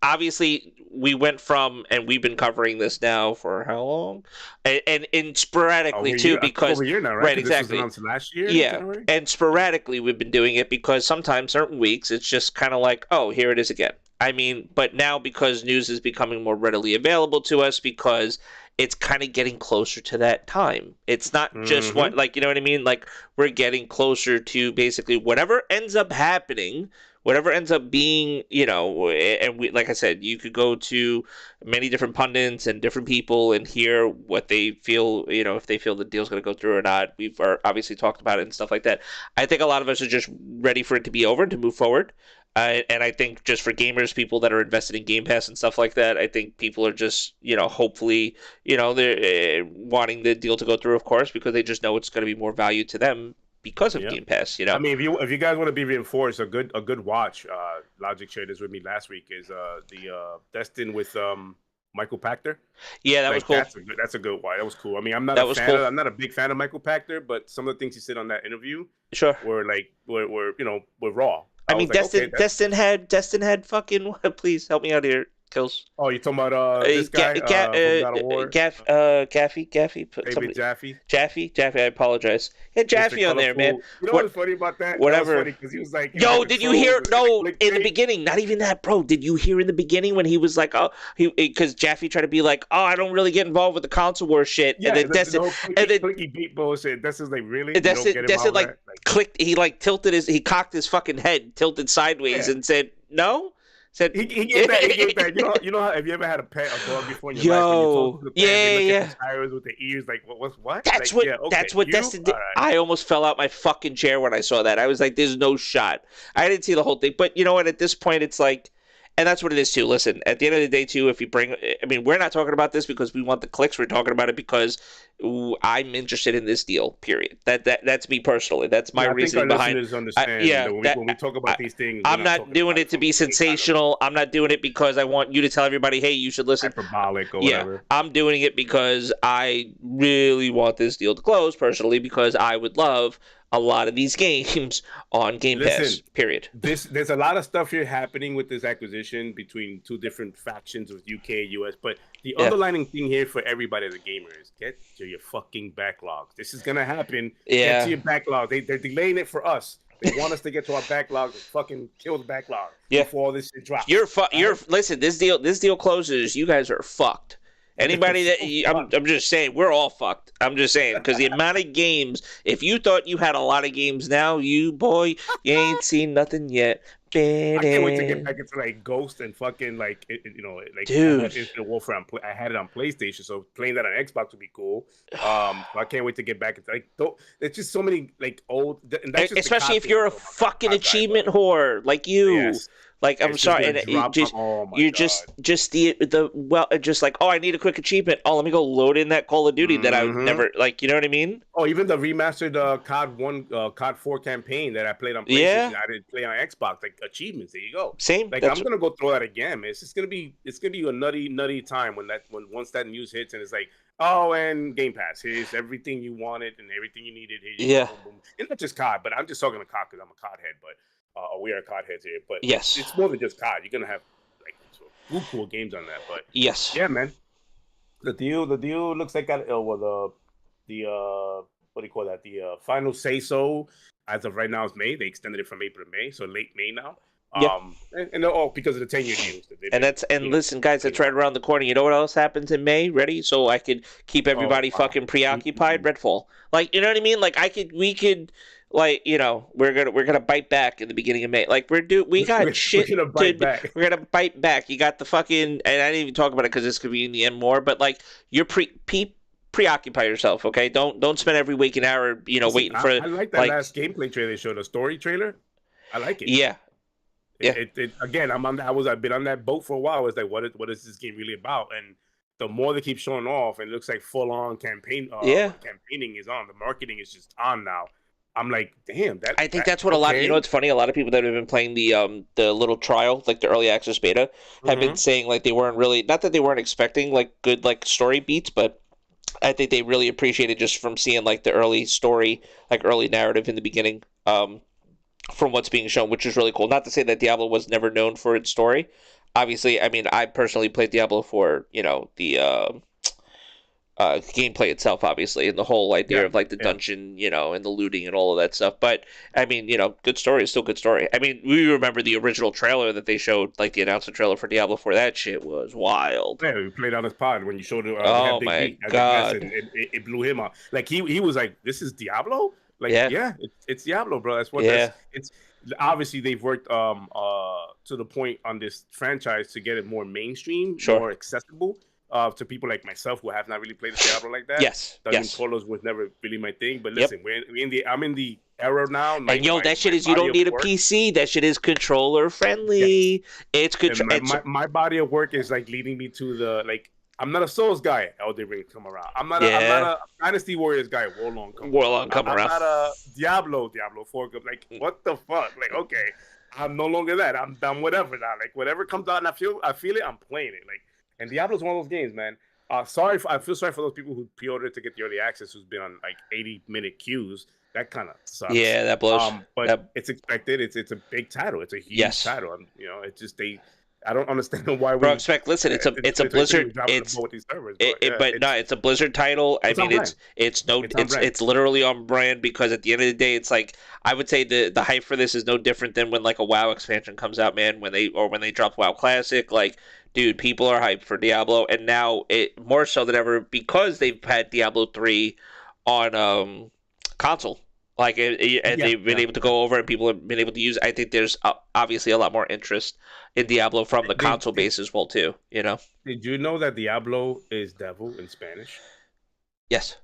Obviously, we went from, and we've been covering this now for how long, and sporadically too, because over a year now, right, exactly. This was announced last year, yeah, January? And sporadically we've been doing it because sometimes certain weeks it's just kind of like, oh, here it is again. I mean, but now because news is becoming more readily available to us, because it's kind of getting closer to that time. It's not just what, like, you know what I mean? Like, we're getting closer to basically whatever ends up happening, whatever ends up being, and we, like I said, you could go to many different pundits and different people and hear what they feel, if they feel the deal's going to go through or not. We've obviously talked about it and stuff like that. I think a lot of us are just ready for it to be over and to move forward. And I think just for gamers, people that are invested in Game Pass and stuff like that, I think people are just, hopefully, they're wanting the deal to go through, of course, because they just know it's going to be more value to them because of Game Pass. I mean, if you guys want to be reinforced, a good watch. Logic shared this with me last week. Is the Destin with Michael Pachter. Yeah, that was cool. That's a good watch. That was cool. I mean, I'm not a big fan of Michael Pachter, but some of the things he said on that interview, were raw. I mean, Destin had fucking. Please help me out here, Kills. Oh, you're talking about this guy from God of War? Gaffy. David Jaffe. Jaffe. I apologize. Yeah, Jaffe on there, man. You know what's funny about that? Whatever. That was funny because he was like, "Yo, did you hear? No, in the beginning, not even that, bro. Did you hear in the beginning when he was like, because Jaffe tried to be like, oh, I don't really get involved with the console war shit, yeah, and then Destin, and then clicky beat bullshit. Destin's like, really? Destin like clicked. He like he cocked his fucking head, tilted sideways, and said, no. Said he gave that. You know how, have you ever had a dog before in your life? When you talk to the pet, they look at the tires with the ears, like what? That's like, what. That's what Destin did. Right. I almost fell out my fucking chair when I saw that. I was like, "There's no shot." I didn't see the whole thing, but you know what? At this point, it's like. And that's what it is, too. Listen, at the end of the day, too, if you bring... I mean, we're not talking about this because we want the clicks. We're talking about it because I'm interested in this deal, period. That's me personally. That's my reasoning behind it. When we talk about these things... I'm not doing it to be sensational. I'm not doing it because I want you to tell everybody, hey, you should listen. Hyperbolic or whatever. I'm doing it because I really want this deal to close, personally, because I would love... a lot of these games on Game Pass, period. There's a lot of stuff here happening with this acquisition between two different factions of UK and US, but The Yeah. underlining thing here for everybody, the gamer, is get to your fucking backlogs. This is gonna happen. Get Yeah. to your backlog. They're delaying it for us. They want us to get to our backlog and fucking kill the backlog Yeah. before all this shit drops. You're listen. This deal closes. You guys are fucked. Anybody I'm just saying, we're all fucked. I'm just saying, because the amount of games. If you thought you had a lot of games now, you ain't seen nothing yet. I can't wait to get back into like Ghost and fucking like like dude. I had Infinite Warfare. I had it on PlayStation, so playing that on Xbox would be cool. I can't wait to get back into like. There's just so many like old, and that's just especially if you're a fucking achievement whore like you. Yes. Like I'm sorry, and just like, oh, I need a quick achievement. Oh, let me go load in that Call of Duty that I would never like. You know what I mean? Oh, even the remastered COD 4 campaign that I played on PlayStation, I didn't play on Xbox. Like achievements, there you go. Same. Like I'm gonna go throw that again, man. It's gonna be a nutty time when once that news hits and it's like, oh, and Game Pass, here's everything you wanted and everything you needed. Here, boom, boom. And not just COD, but I'm just talking to COD because I'm a COD head, but. We are COD heads here, but yes, it's more than just COD. You're gonna have like cool games on that, but yes, yeah, man. The deal looks like the what do you call that? The final say so as of right now is May. They extended it from April to May, so late May now. And all because of the 10-year deals. Listen, guys, that's right around the corner. You know what else happens in May? Ready? So I could keep everybody fucking preoccupied. Redfall, like you know what I mean? Like we could. Like, you know, we're gonna bite back in the beginning of May. Like we got shit. We're gonna bite back. You got the fucking, and I didn't even talk about it because this could be in the end more. But like, you're preoccupy yourself, okay? Don't spend every waking hour, waiting for. I like that last gameplay trailer they showed, a story trailer. I like it. Yeah. Again, I've been on that boat for a while. It's like, what is this game really about? And the more they keep showing off, and it looks like full on campaigning is on. The marketing is just on now. I'm like, damn. I think that's what a lot. It's funny. A lot of people that have been playing the little trial, like the early access beta, have been saying like they weren't really, not that they weren't expecting like good like story beats, but I think they really appreciated just from seeing like the early story, like early narrative in the beginning, from what's being shown, which is really cool. Not to say that Diablo was never known for its story. Obviously, I mean, I personally played Diablo for the gameplay itself, obviously, and the whole idea of like the dungeon, and the looting and all of that stuff. But I mean, good story is still good story. I mean, we remember the original trailer that they showed, like the announcement trailer for Diablo 4. That shit was wild. Yeah, we played on his pod when you showed it. Oh my god, it blew him up. Like he was like, "This is Diablo." Like, it's Diablo, bro. That's what. It's obviously they've worked to the point on this franchise to get it more mainstream, more accessible. To people like myself who have not really played the Diablo like that. Dungeon Crawlers was never really my thing. But listen, I'm in the era now. And that shit is, you don't need a PC. That shit is controller friendly. It's good. My body of work is like leading me to the like. I'm not a Souls guy. Elden Ring come around. I'm not a Dynasty Warriors guy. Warlong come around. I'm not a Diablo 4. Like what the fuck? Like okay, I'm no longer that. I'm done. Whatever now. Like whatever comes out and I feel it. I'm playing it. Like. And Diablo's one of those games, man. I feel sorry for those people who pre-ordered to get the early access, who's been on like 80-minute queues. That kind of sucks. Yeah, that blows. But it's expected. It's a big title. It's a huge title. And, it's just I don't understand why we. Bro, listen, it's a Blizzard. It's a Blizzard title. I mean, it's literally on brand because at the end of the day, it's like I would say the hype for this is no different than when like a WoW expansion comes out, man. When they drop WoW Classic, like. Dude, people are hyped for Diablo, and now it more so than ever because they've had Diablo 3 on console. Like, they've been able to go over, and people have been able to use. I think there's obviously a lot more interest in Diablo from the console base as well, too. Did you know that Diablo is devil in Spanish? Yes.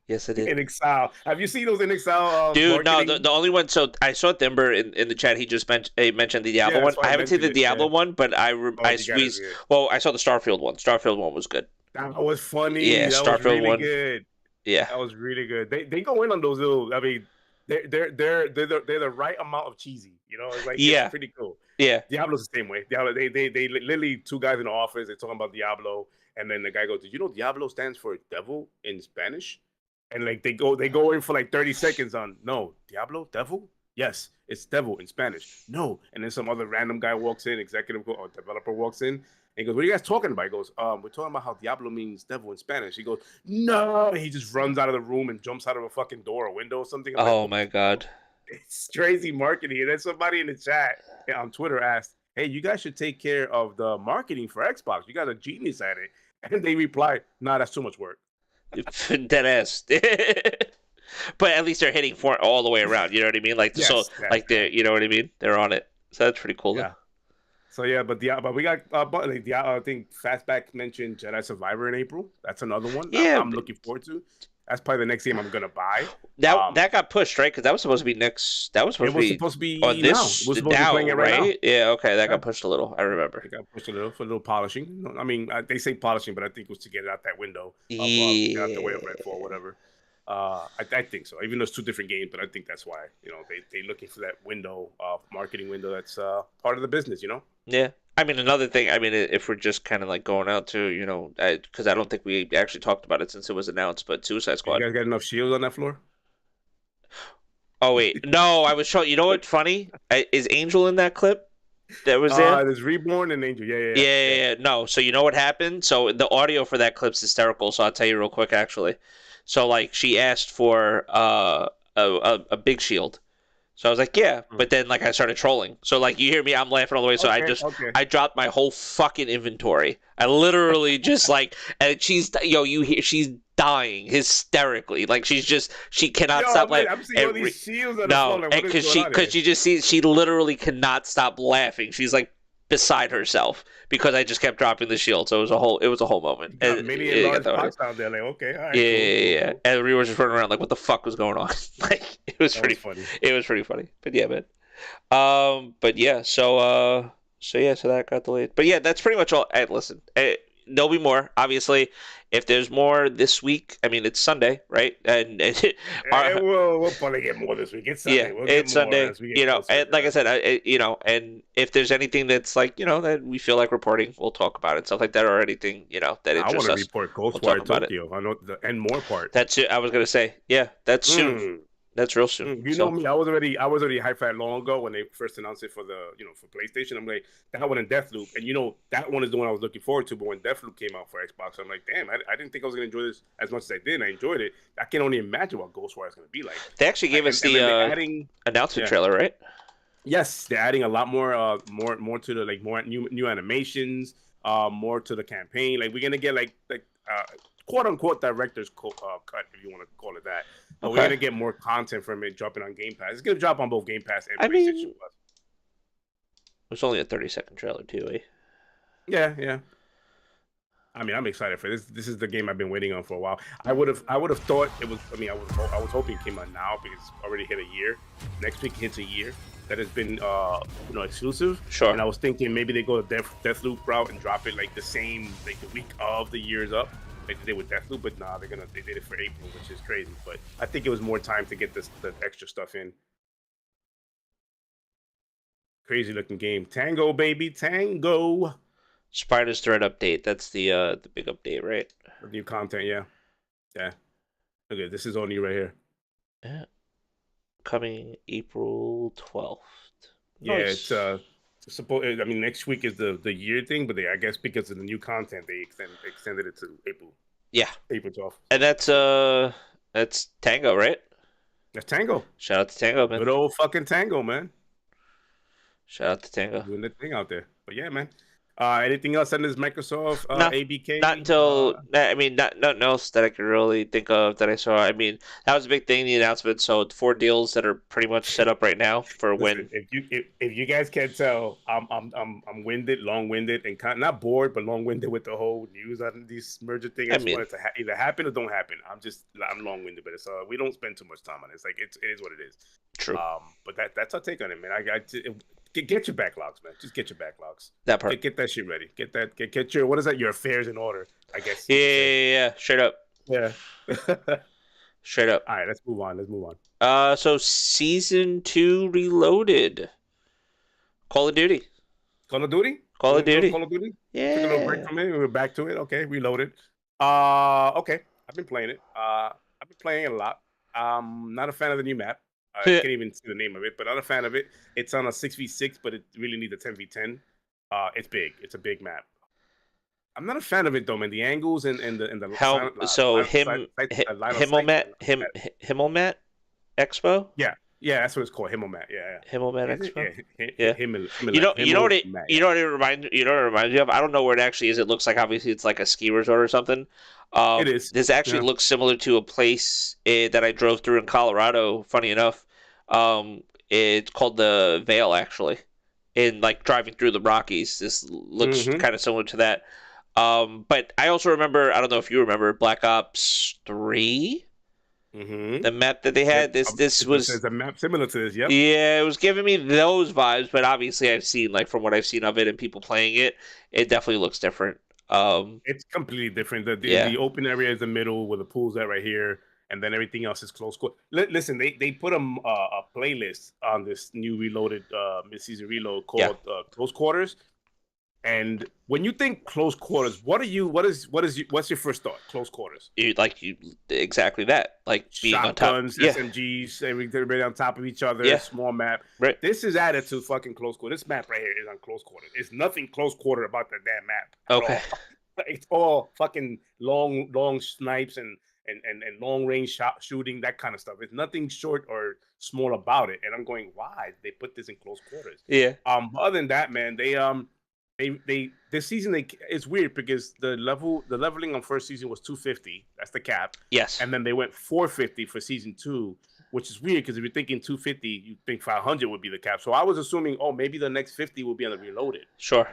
Yes, it is. In Exile. Have you seen those in Exile? Dude, marketing? No, the only one. So I saw Thimber in the chat. He just mentioned the Diablo one. I haven't seen the Diablo one, but I squeezed. Well, I saw the Starfield one. Starfield one was good. That was funny. Yeah, that Starfield was really one. Good. Yeah, that was really good. They go in on those little. I mean, they're the right amount of cheesy. It's like it's pretty cool. Yeah, Diablo's the same way. Diablo, they literally two guys in the office. They're talking about Diablo. And then the guy goes, "Did you know Diablo stands for devil in Spanish?" And like they go in for like 30 seconds on no Diablo devil. Yes, it's devil in Spanish. No, and then some other random guy walks in, executive or developer walks in, he goes, "What are you guys talking about?" He goes, "We're talking about how Diablo means devil in Spanish." He goes, "No!" And he just runs out of the room and jumps out of a fucking door or window or something. I'm like, Oh my god. it's crazy marketing. And then somebody in the chat on Twitter asked, "Hey, you guys should take care of the marketing for Xbox. You guys are genius at it." And they replied, "Nah, that's too much work." Dead ass. But at least they're hitting for it all the way around. You know what I mean? Like so, Yes, yeah, like they're, you know what I mean? They're on it. So that's pretty cool. yeah. So yeah, but we got I think Fastback mentioned Jedi Survivor in April. That's another one Yeah, I'm looking forward to. That's probably the next game I'm gonna buy. that got pushed, right? Because that was supposed to be next. That was It supposed to was be supposed to be on now. this We're supposed to be now, playing it right right? now. Yeah. Okay, that Yeah. got pushed a little. I remember. It got pushed a little for a little polishing. I mean, they say polishing, but I think it was to get it out that window of get out the way of Redfall or whatever. I think so. Even though it's two different games, but I think that's why they looking for that window, marketing window. That's part of the business, Yeah. I mean, another thing. I mean, if we're just kind of like going out to, because I don't think we actually talked about it since it was announced, but Suicide You Squad. guys got enough shields on that floor? Oh wait, no, I was showing. You know what's funny? Is Angel in that clip that was there? There's Reborn and Angel. Yeah. No, so you know what happened? So the audio for that clip's hysterical. So I'll tell you real quick, actually. So like she asked for a big shield. So I was like, yeah, but then like I started trolling. So like you hear me, I'm laughing all the way. So Okay. I dropped my whole fucking inventory. I literally just like, and you hear she's dying hysterically. Like she cannot stop Man, laughing. I'm seeing all these shields on the floor. Like, what is going on Because here? you just see she literally cannot stop laughing. She's like beside herself because I just kept dropping the shield. So it was a whole moment. You got mini and large pots out there. Like, okay, all right, yeah. cool. And we were just running around like, what the fuck was going on? Like, it was pretty funny. It was pretty funny. But yeah, man. But yeah, so that got delayed. But yeah, that's pretty much all. Hey, listen, there'll be more. Obviously, if there's more this week, I mean, it's Sunday, right? And We'll probably get more this week. It's Sunday. yeah, We'll get it's more Sunday. as we get closer, And like I said, and if there's anything that's like, that we feel like reporting, we'll talk about it, stuff like that, or anything, that I want interests to us. report We'll Ghostwire talk about it. Tokyo. I know the and more part. That's it. I was gonna say, yeah, that's soon. That's real soon. You know me, I was already hyped for that long ago when they first announced it for the for PlayStation. I'm like, that one in Deathloop, and that one is the one I was looking forward to. But when Deathloop came out for Xbox, I'm like, damn, I didn't think I was gonna enjoy this as much as I did. And I enjoyed it. I can only imagine what Ghostwire is gonna be like. They actually gave us the announcement trailer, right? Yes, they're adding a lot more, more to the more new animations, more to the campaign. Like we're gonna get like quote unquote director's cut, if you want to call it that. But we're gonna get more content from it dropping on Game Pass. It's gonna drop on both Game Pass and PlayStation Plus. It was only a 30-second trailer too, eh? Yeah. I mean, I'm excited for this. This is the game I've been waiting on for a while. I would have thought it was. I mean, I was hoping it came out now because it's already hit a year. Next week hits a year that has been exclusive. Sure. And I was thinking maybe they go the Deathloop route and drop it like the same the week of the year's up. Like they did with Deathloop, but nah, they did it for April, which is crazy. But I think it was more time to get the extra stuff in. Crazy looking game, Tango baby, Tango. Spider's Thread update. That's the big update, right? The new content, yeah. Okay, this is all new right here. Yeah. Coming April 12th. Yeah, nice. It's I mean, next week is the year thing, but I guess because of the new content, they extended it to April. Yeah, April 12th. And that's Tango, right? That's Tango. Shout out to Tango, man. Good old fucking Tango, man. Shout out to Tango. Doing the thing out there. But yeah, man. Anything else on this Microsoft ABK? Not until I mean, nothing else that I could really think of that I saw. I mean, that was a big thing, the announcement. So 4 deals that are pretty much set up right now for when. If you guys can't tell, I'm long-winded, and not bored, but long-winded with the whole news on these merger things. I just want it to either happen or don't happen. I'm long-winded, but so we don't spend too much time on it. It's like it is what it is. True. But that's our take on it, man. Get your backlogs, man. Just get your backlogs. That part. Get that shit ready. Get your what is that? Your affairs in order, I guess. Yeah. Straight up. Yeah. Straight up. All right, let's move on. So Season 2 Reloaded. Call of Duty. Call of Duty. Yeah. Took a little break from it. We were back to it. Okay, Reloaded. Okay. I've been playing it. I've been playing it a lot. Not a fan of the new map. I can't even see the name of it, but not a fan of it. It's on a 6v6, but it really needs a 10v10. It's big. It's a big map. I'm not a fan of it though, man. The angles and the How so Himmelmet Expo? Yeah, yeah, that's what it's called. Himmelmat. Yeah, Himmelmet yeah. Is it? Expo? Yeah. Yeah. You know what it reminds me of? I don't know where it actually is. It looks like obviously it's like a ski resort or something. It is. This actually Yeah. looks similar to a place that I drove through in Colorado. Funny enough, it's called the Vale actually. In like driving through the Rockies, this looks kind of similar to that. But I also remember, I don't know if you remember Black Ops 3, the map that they had. This was a map similar to this. Yep. Yeah, it was giving me those vibes, but obviously I've seen like from what I've seen of it and people playing it, it definitely looks different. It's completely different. Yeah. The open area is the middle where the pool's at right here, and then everything else is close. Listen, they put a playlist on this new reloaded mid-season reload called Close Quarters. And when you think close quarters, what's your first thought? Close quarters. Exactly that. Like being shotguns, on top. SMGs, everybody on top of each other, small map. Right. This is added to fucking close quarter. This map right here is on close quarter. There's nothing close quarter about the damn map. Okay. It's all fucking long snipes and long range shooting, that kind of stuff. It's nothing short or small about it. And I'm going, why they put this in close quarters? Yeah. Other than that, man, they this season it's weird because the leveling on first season was 250. That's the cap. Yes. And then they went 450 for season 2, which is weird because if you're thinking 250, you think 500 would be the cap. So I was assuming, maybe the next 50 will be on the reloaded. Sure.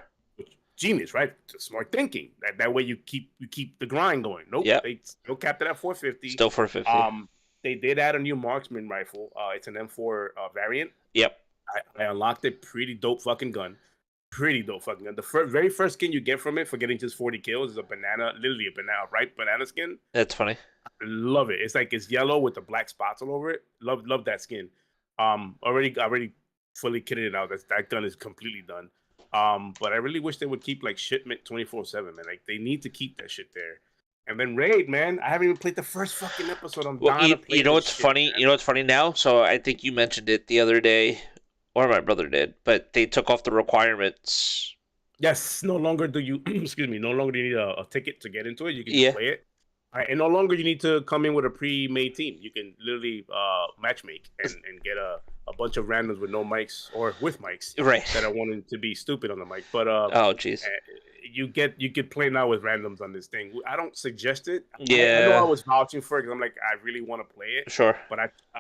Genius, right? Smart thinking. That way you keep the grind going. Nope. Yep. They still capped it at 450. Still 450. They did add a new marksman rifle. It's an M4 variant. Yep. I unlocked it. Pretty dope fucking gun. The very first skin you get from it for getting just 40 kills is literally a ripe banana skin. That's funny. I love it. It's yellow with the black spots all over it. Love that skin. Already fully kitted it out. That gun is completely done. But I really wish they would keep like shipment 24/7, man. Like they need to keep that shit there. And then Raid, man, I haven't even played the first fucking episode. You know what's funny? Man. You know what's funny now? So I think you mentioned it the other day. Or my brother did, but they took off the requirements. Yes, no longer do you no longer do you need a ticket to get into it. You can just play it. All right, and no longer you need to come in with a pre-made team. You can literally matchmake and get a bunch of randoms with no mics or with mics, right? That are wanting to be stupid on the mic. But oh jeez, you could play now with randoms on this thing. I don't suggest it. Yeah, I know I was vouching for it because I'm like, I really want to play it. Sure, but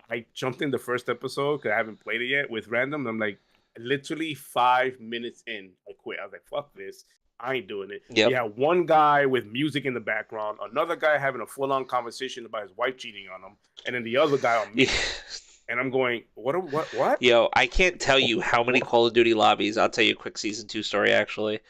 I jumped in the first episode because I haven't played it yet with random. I'm like, literally 5 minutes in, I quit. I was like, fuck this. I ain't doing it. Yep. You have one guy with music in the background, another guy having a full-on conversation about his wife cheating on him, and then the other guy on mute. And I'm going, what? Yo, I can't tell you how many Call of Duty lobbies. I'll tell you a quick season 2 story actually.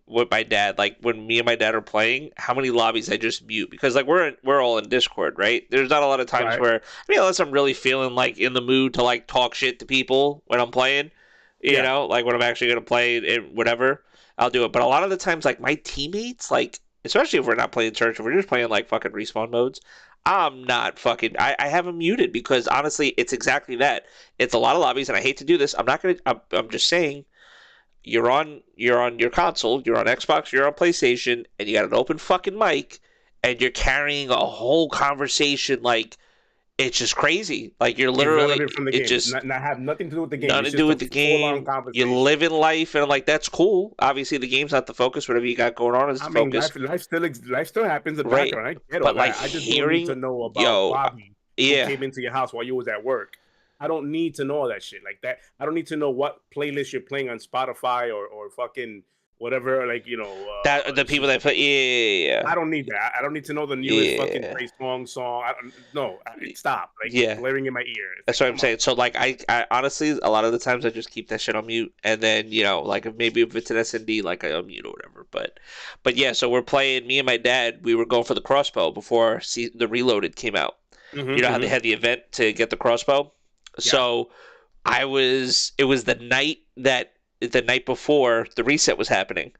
With my dad, like when me and my dad are playing, how many lobbies I just mute because like we're all in Discord, right? There's not a lot of times where unless I'm really feeling like in the mood to like talk shit to people when I'm playing, you know, like when I'm actually gonna play it, whatever, I'll do it. But a lot of the times, like my teammates, like especially if we're not playing church, if we're just playing like fucking respawn modes, I'm not fucking. I have them muted because honestly, it's exactly that. It's a lot of lobbies, and I hate to do this. I'm just saying. You're on your console, you're on Xbox, you're on PlayStation, and you got an open fucking mic, and you're carrying a whole conversation like it's just crazy. Like you're literally it just not have nothing to do with the game. Nothing to do with the game. You live in life, and I'm like that's cool. Obviously, the game's not the focus. Whatever you got going on is the focus. Life still happens in the background. I get but like I just hearing, need to know about Bobby who yeah, came into your house while you was at work. I don't need to know all that shit like that. I don't need to know what playlist you're playing on Spotify or fucking whatever. Like that the people that play. Yeah. I don't need that. I don't need to know the newest fucking Trey song. Stop. Like blaring in my ear. That's what I'm saying. So like I honestly a lot of the times I just keep that shit on mute, and then like if it's an SND, like I unmute or whatever. But yeah, so we're playing. Me and my dad, we were going for the crossbow before the Reloaded came out. You know how they had the event to get the crossbow. Yeah. So it was the night before the reset was happening,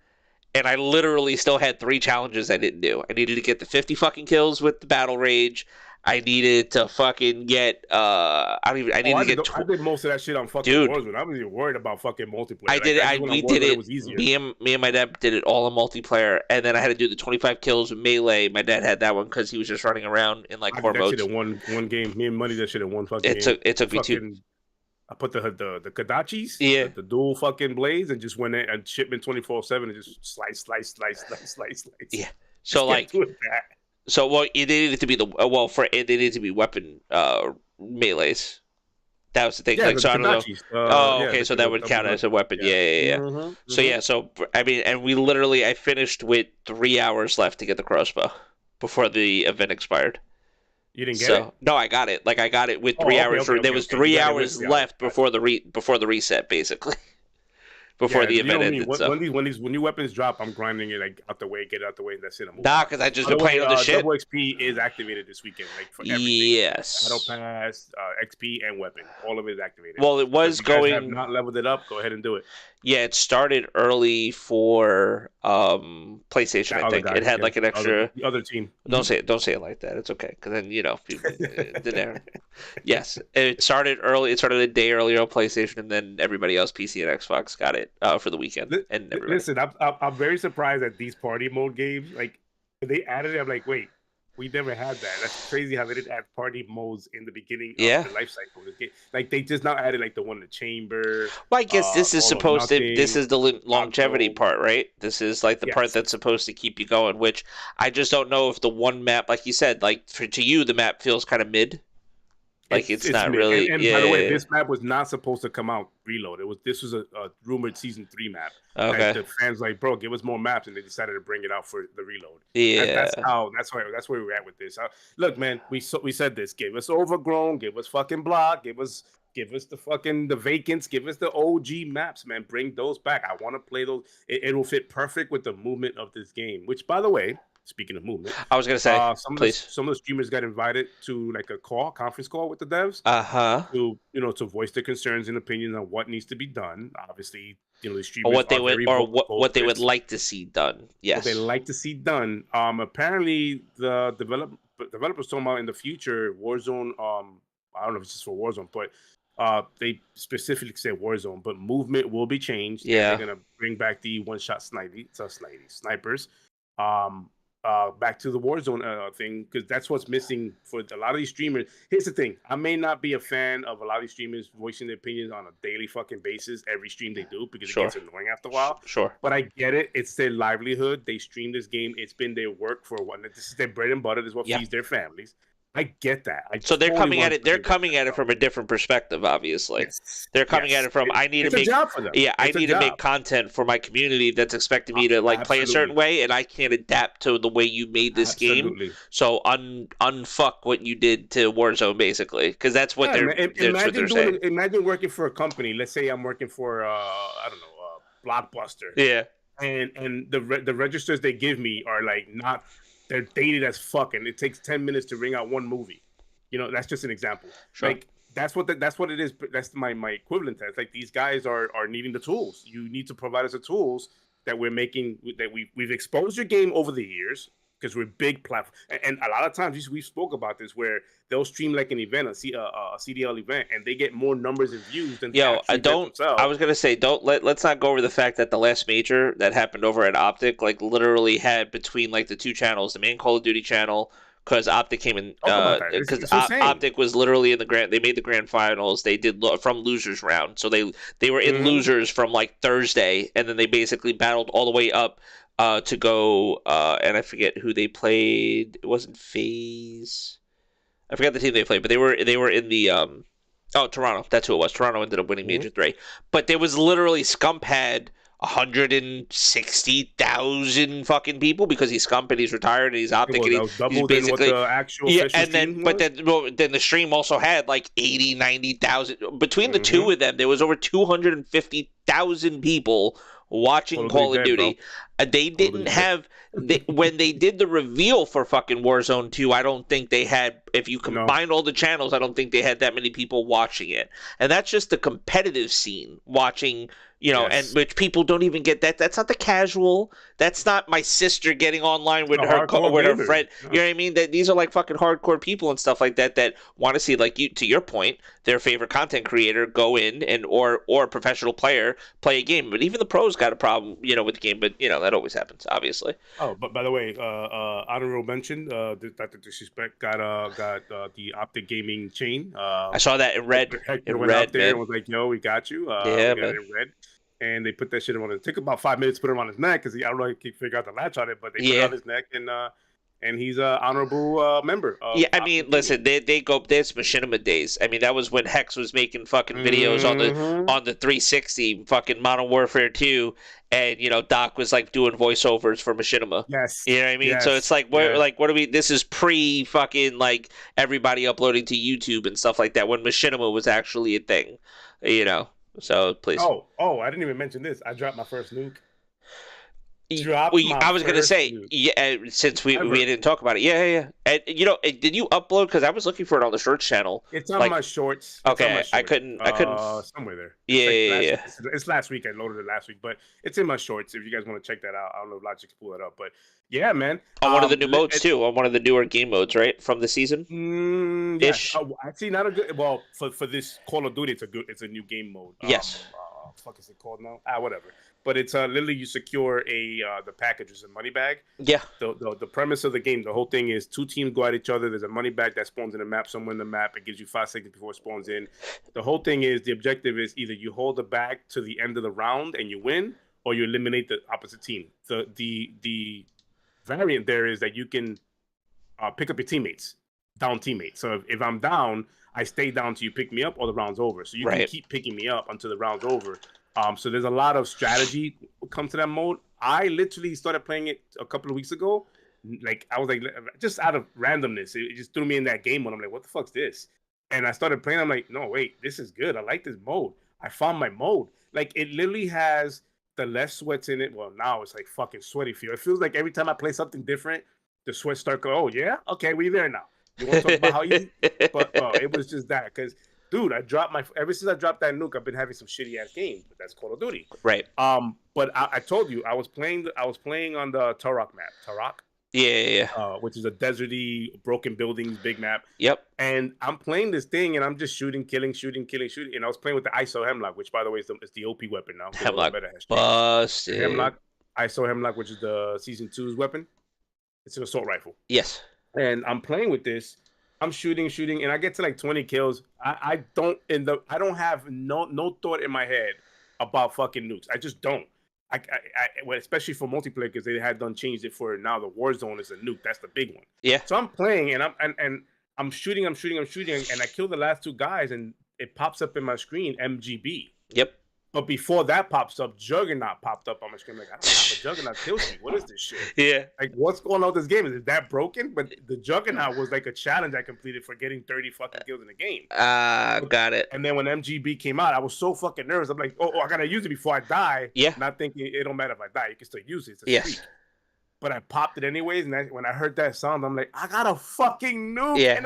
and I literally still had 3 challenges I didn't do. I needed to get the 50 fucking kills with the battle rage. I needed to fucking get I needed to get I did most of that shit on fucking dude. Warzone. I wasn't even worried about fucking multiplayer. I did it. We did it. It was easier. Me and my dad did it all in multiplayer, and then I had to do the 25 kills with melee. My dad had that one because he was just running around in like core modes. That shit in one game. Me and Money that shit in one fucking game. It took me two. I put the Kadachis, yeah, the dual fucking blades, and just went in and shipment 24/7 and just slice. Yeah. So like, so well, they needed to be they needed to be weapon melees. That was the thing. Yeah, like, so I don't know. Okay, so that would count as a weapon. Yeah. Mm-hmm, so yeah, so I mean, and I finished with 3 hours left to get the crossbow before the event expired. You didn't get it? No, I got it. Like I got it with 3 hours. There was 3 hours left before the reset, basically. Before the event ended. When new weapons drop, I'm grinding it like out the way, get it out the way, and that's it. Nah, because I just been playing other shit. Double XP is activated this weekend, like for everything. Yes. Battle Pass, XP, and weapon. All of it is activated. Well, it was going. If you guys have not leveled it up, go ahead and do it. Yeah, it started early for PlayStation. I think it had like an extra. The other team. Don't say it like that. It's okay, because then people Yes, it started early. It started a day earlier on PlayStation, and then everybody else, PC and Xbox, got it for the weekend. And listen, I'm very surprised at these party mode games. Like they added it, I'm like, wait. We never had that. That's crazy how they didn't add party modes in the beginning of the life cycle of this game. Like they just now added like the one in the chamber. Well, I guess this is supposed to. This is the longevity part, right? This is like the part that's supposed to keep you going. Which I just don't know if the one map, like you said, like to you, the map feels kind of mid. Like it's not mid. Really. And by the way, this map was not supposed to come out reload. This was a rumored season 3 map. Okay. The fans like, bro, give us more maps, and they decided to bring it out for the reload. Yeah. That's where we're at with this. Look, man, we said this. Give us overgrown. Give us fucking block. Give us the vacants. Give us the OG maps, man. Bring those back. I want to play those. It will fit perfect with the movement of this game. Which, by the way. Speaking of movement, I was gonna say, some of the streamers got invited to like a conference call with the devs. To voice their concerns and opinions on what needs to be done. Obviously, the streamers what they would like to see done. Yes, what they like to see done. Apparently, the developers talking about in the future Warzone. I don't know if it's just for Warzone, but they specifically said Warzone, but movement will be changed. Yeah, they're gonna bring back the one-shot snipers. Back to the Warzone thing, because that's what's missing for a lot of these streamers. Here's the thing. I may not be a fan of a lot of these streamers voicing their opinions on a daily fucking basis, every stream they do, because it gets annoying after a while. Sure. But I get it. It's their livelihood. They stream this game. It's been their work for what? This is their bread and butter. This is what feeds their families. I get that. So they're coming at it. They're coming at it from a different perspective. Obviously, they're coming at it from I need to make. Job for them. Yeah, I need to make content for my community that's expecting me to like play a certain way, and I can't adapt to the way you made this game. So unfuck what you did to Warzone, basically, because that's what they're saying. Imagine working for a company. Let's say I'm working for I don't know, Blockbuster. Yeah, and the registers they give me are like not. They're dated as fuck, and it takes 10 minutes to ring out one movie. That's just an example. Sure. Like that's what it is. That's my equivalent to it. It's like these guys are needing the tools. You need to provide us the tools that we're making. That we've exposed your game over the years because we're big platform. And a lot of times we spoke about this where they'll stream like an event, a CDL event, and they get more numbers and views than I was gonna say let's not go over the fact that the last major that happened over at Optic like literally had between like the two channels, the main Call of Duty channel, because Optic came in because Optic was literally in the grand. They made the grand finals. They did from losers round, so they were in losers from like Thursday, and then they basically battled all the way up to go. And I forget who they played. It wasn't FaZe. I forgot the team they played, but they were in the Toronto. That's who it was. Toronto ended up winning Major 3. But there was literally Scump had 160,000 fucking people because he's Scump and he's retired and he's Optic and he's basically the actual and then then the stream also had like 80,000-90,000 between the two of them. There was over 250,000 people watching Call of Duty. They didn't have when they did the reveal for fucking Warzone 2. I don't think they had. If you combine all the channels, I don't think they had that many people watching it. And that's just the competitive scene watching You know, and Yes. which people don't even get that. That's not the casual. That's not my sister getting online with The her hardcore with her gamer. friend. Yeah. You know what I mean? That these are like fucking hardcore people and stuff like that that want to see, like, you, to your point, their favorite content creator go in and or a professional player play a game. But even the pros got a problem, you know, with the game. But you know that always happens, obviously. Oh, but by the way, honorable mention, Dr. Disrespect got the Optic Gaming chain. I saw that in red. Hector In went out red, there and man. was like, "Yo, we got you. Yeah, We got it man. in red." And they put that shit on. It took about 5 minutes to put it on his neck because I don't know if he figured out the latch on it, but they put it Yeah. on his neck, and he's a honorable member. Of Yeah, I Optic mean, Gaming. listen, they go. There's machinima days. I mean, that was when Hex was making fucking videos on the 360, fucking Modern Warfare 2, and you know Doc was like doing voiceovers for machinima. Yes, You know what I mean? So it's yes, like, yes. what are we? This is pre fucking like everybody uploading to YouTube and stuff like that when machinima was actually a thing. You know, so please. Oh, I didn't even mention this. I dropped my first nuke. Well, I was gonna say, nuke. yeah. Since we Ever. didn't talk about it, yeah. And you know, did you upload? Because I was looking for it on the shorts channel. It's on Like, my shorts. It's on okay, my I shorts. couldn't. Somewhere there. Yeah. It's last week. I loaded it last week, but it's in my shorts. If you guys want to check that out, I don't know if Logic's pull it up, but yeah, man. On one of the new modes too. On one of the newer game modes, right, from the season. Yes. Actually, not a good. Well, for this Call of Duty, it's a new game mode. Yes. Fuck is it called now? Whatever. But it's literally you secure the packages and money bag. Yeah. The premise of the game, the whole thing is two teams go at each other. There's a money bag that spawns in the map, somewhere in the map. It gives you 5 seconds before it spawns in. The whole thing is the objective is either you hold the bag to the end of the round and you win, or you eliminate the opposite team. The variant there is that you can pick up your teammates, down teammates. So if I'm down, I stay down till you pick me up, or the round's over. So you can keep picking me up until the round's over. So there's a lot of strategy when it comes to that mode. I literally started playing it a couple of weeks ago. Like I was like, just out of randomness, it just threw me in that game mode. I'm like, what the fuck's this? And I started playing. I'm like, no, wait, this is good. I like this mode. I found my mode. Like it literally has the less sweats in it. Well, now it's like fucking sweaty feel. It feels like every time I play something different, the sweat start going. Oh yeah, okay, we there now. You want to talk about how you? But it was just that because. Dude, ever since I dropped that nuke, I've been having some shitty ass games, but that's Call of Duty. Right. But I told you I was playing on the Turok map. Turok? Yeah. Which is a deserty, broken buildings, big map. Yep. And I'm playing this thing and I'm just shooting. And I was playing with the ISO Hemlock, which by the way is the OP weapon now. Hemlock busted. Hemlock, ISO Hemlock, which is the season 2's weapon. It's an assault rifle. Yes. And I'm playing with this. I'm shooting, and I get to like 20 kills. I don't have no thought in my head about fucking nukes. I just don't. Well, especially for multiplayer because they had done changed it for now. The Warzone is a nuke. That's the big one. Yeah. So I'm playing and I'm shooting, and I kill the last 2 guys, and it pops up in my screen MGB. Yep. But before that pops up, Juggernaut popped up on my screen. Like, I don't know how the Juggernaut kills me. What is this shit? Yeah. Like, what's going on with this game? Is it that broken? But the Juggernaut was like a challenge I completed for getting 30 fucking kills in the game. Got it. And then when MGB came out, I was so fucking nervous. I'm like, oh, I gotta use it before I die. Yeah. Not thinking it don't matter if I die. You can still use it. It's a Yes. streak. But I popped it anyways, and when I heard that sound, I'm like, I got a fucking nuke, Yeah. and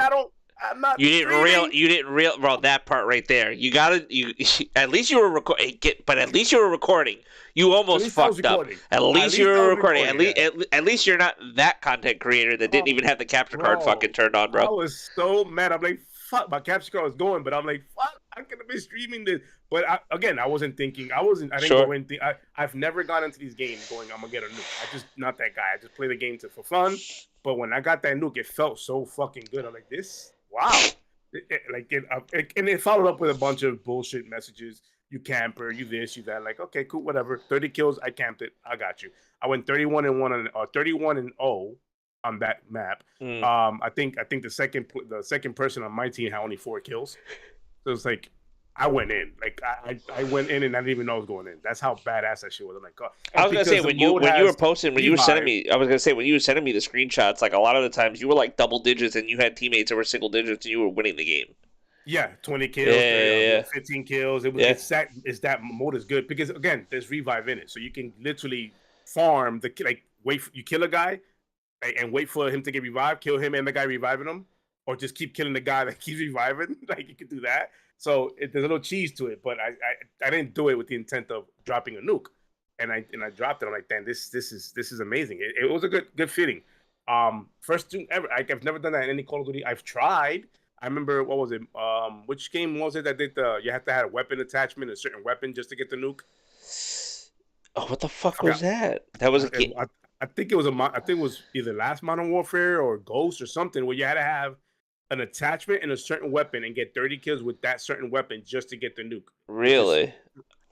I'm not. You didn't real. Well, that part right there. You at least you were recording. But at least you were recording. You almost fucked up. At least you were recording. At least you're not that content creator that didn't even have the capture card fucking turned on, bro. I was so mad. I'm like, fuck. My capture card was going, but I'm like, fuck. I could have been streaming this. But I wasn't thinking. I didn't go in. I've never gone into these games going, I'm gonna get a nuke. I just not that guy. I just play the game for fun. But when I got that nuke, it felt so fucking good. I'm like, this. Wow. And it followed up with a bunch of bullshit messages. You camper, you this, you that. Like, okay, cool, whatever. 30 kills, I camped it. I got you. I went 31-1 or 31-0 on that map. I think the second person on my team had only 4 kills. So it's like I went in. Like I went in and I didn't even know I was going in. That's how badass that shit was. I'm like, God. I was gonna say when you were sending me the screenshots, like a lot of the times you were like double digits and you had teammates that were single digits and you were winning the game. Yeah, 20 kills, 15 kills. It's that mode is good because again, there's revive in it, so you can literally farm you kill a guy and wait for him to get revived, kill him and the guy reviving him, or just keep killing the guy that keeps reviving. Like you could do that. So there's a little cheese to it, but I didn't do it with the intent of dropping a nuke, and I dropped it. I'm like, damn, this is amazing. It was a good feeling. First thing ever. I've never done that in any Call of Duty. I've tried. I remember, what was it? Which game was it that did you have to have a weapon attachment, a certain weapon just to get the nuke? Oh, what the fuck was that? That was a game. I think it was I think it was either Last Modern Warfare or Ghost or something, where you had to have an attachment and a certain weapon and get 30 kills with that certain weapon just to get the nuke. Really?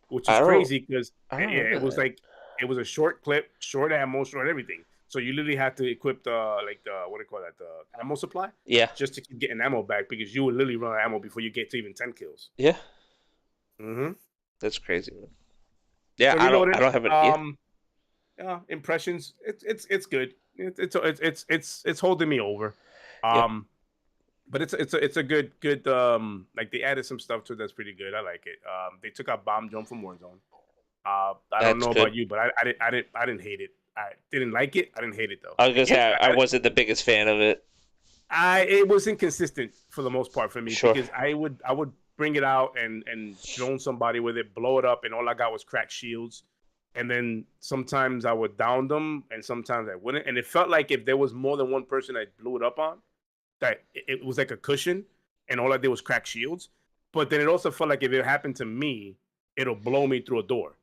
Which is crazy because it was like it was a short clip, short ammo, short everything. So you literally had to equip the what do you call that, the ammo supply? Yeah. Just to keep getting ammo back, because you would literally run out of ammo before you get to even 10 kills. Yeah. Mm-hmm. That's crazy, man. Yeah, So I don't have it. Impressions. It's good. It's holding me over. But it's a good like they added some stuff to it that's pretty good. I like it. They took out Bomb Jump from Warzone. I don't know about you, but I didn't hate it. I didn't like it. I didn't hate it though. I was gonna say I wasn't the biggest fan of it. It was inconsistent for the most part for me, sure. because I would bring it out and drone somebody with it, blow it up, and all I got was cracked shields. And then sometimes I would down them, and sometimes I wouldn't. And it felt like if there was more than one person I blew it up on, that it was like a cushion, and all I did was crack shields. But then it also felt like if it happened to me, it'll blow me through a door.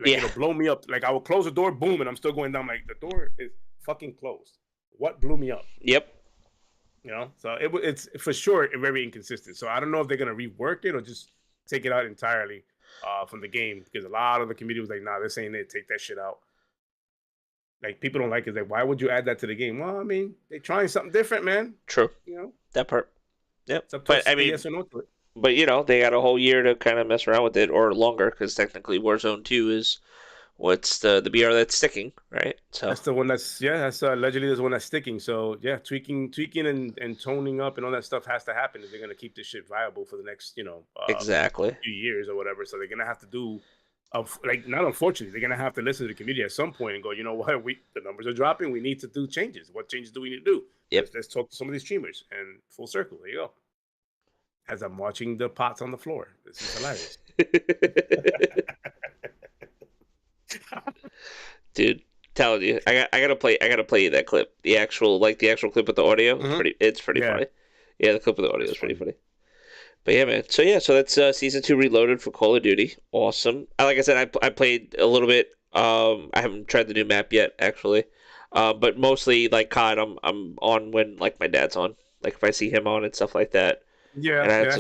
Like it'll blow me up. Like I will close the door, boom, and I'm still going down. Like the door is fucking closed. What blew me up? Yep. You know, so it's for sure very inconsistent. So I don't know if they're gonna rework it or just take it out entirely from the game, because a lot of the community was like, "Nah, this ain't it. Take that shit out." Like people don't like it. Like, why would you add that to the game? Well, I mean, they're trying something different, man. True. You know that part. Yep. But I mean, yes or no to it. But you know, they got a whole year to kind of mess around with it, or longer, because technically Warzone 2 is what's the BR that's sticking, right? So that's the one that's allegedly the one that's sticking. So yeah, tweaking and toning up and all that stuff has to happen if they're gonna keep this shit viable for the next exactly few years or whatever. So they're gonna have to do not unfortunately, they're gonna have to listen to the community at some point and go, you know what, the numbers are dropping. We need to do changes. What changes do we need to do? Yep. Let's talk to some of these streamers, and full circle. There you go. As I'm watching the pots on the floor, this is hilarious. Dude, telling you, I gotta play you that clip. The actual clip with the audio. Mm-hmm. It's pretty funny. Yeah, the clip with the audio is pretty funny. But yeah, man. So that's season 2 Reloaded for Call of Duty. Awesome. Like I said, I played a little bit. I haven't tried the new map yet, actually. But mostly like COD, I'm on when like my dad's on. Like if I see him on and stuff like that. Yeah,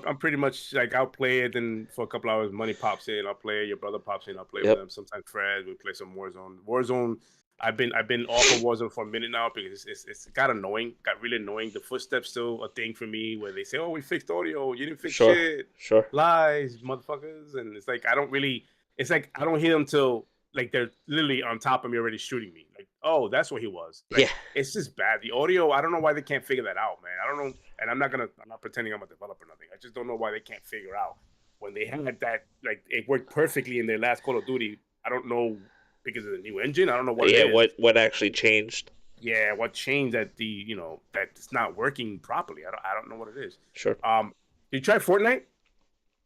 I'm pretty much like I'll play it, and for a couple hours, money pops in, I'll play it. Your brother pops in, I'll play with them. Sometimes Fred, we play some Warzone. Warzone, I've been off of Warzone for a minute now because it's got really annoying. The footsteps still a thing for me, where they say, "Oh, we fixed audio, you didn't fix shit, lies, motherfuckers," and it's like I don't hear them till like they're literally on top of me already shooting me. Like, oh, that's what he was. Like, it's just bad. The audio, I don't know why they can't figure that out, man. I don't know. And I'm not pretending I'm a developer or nothing. I just don't know why they can't figure out when they had that, like, it worked perfectly in their last Call of Duty. I don't know, because of the new engine. I don't know what it is. What actually changed. Yeah, what changed that that it's not working properly. I don't know what it is. Sure. Did you try Fortnite?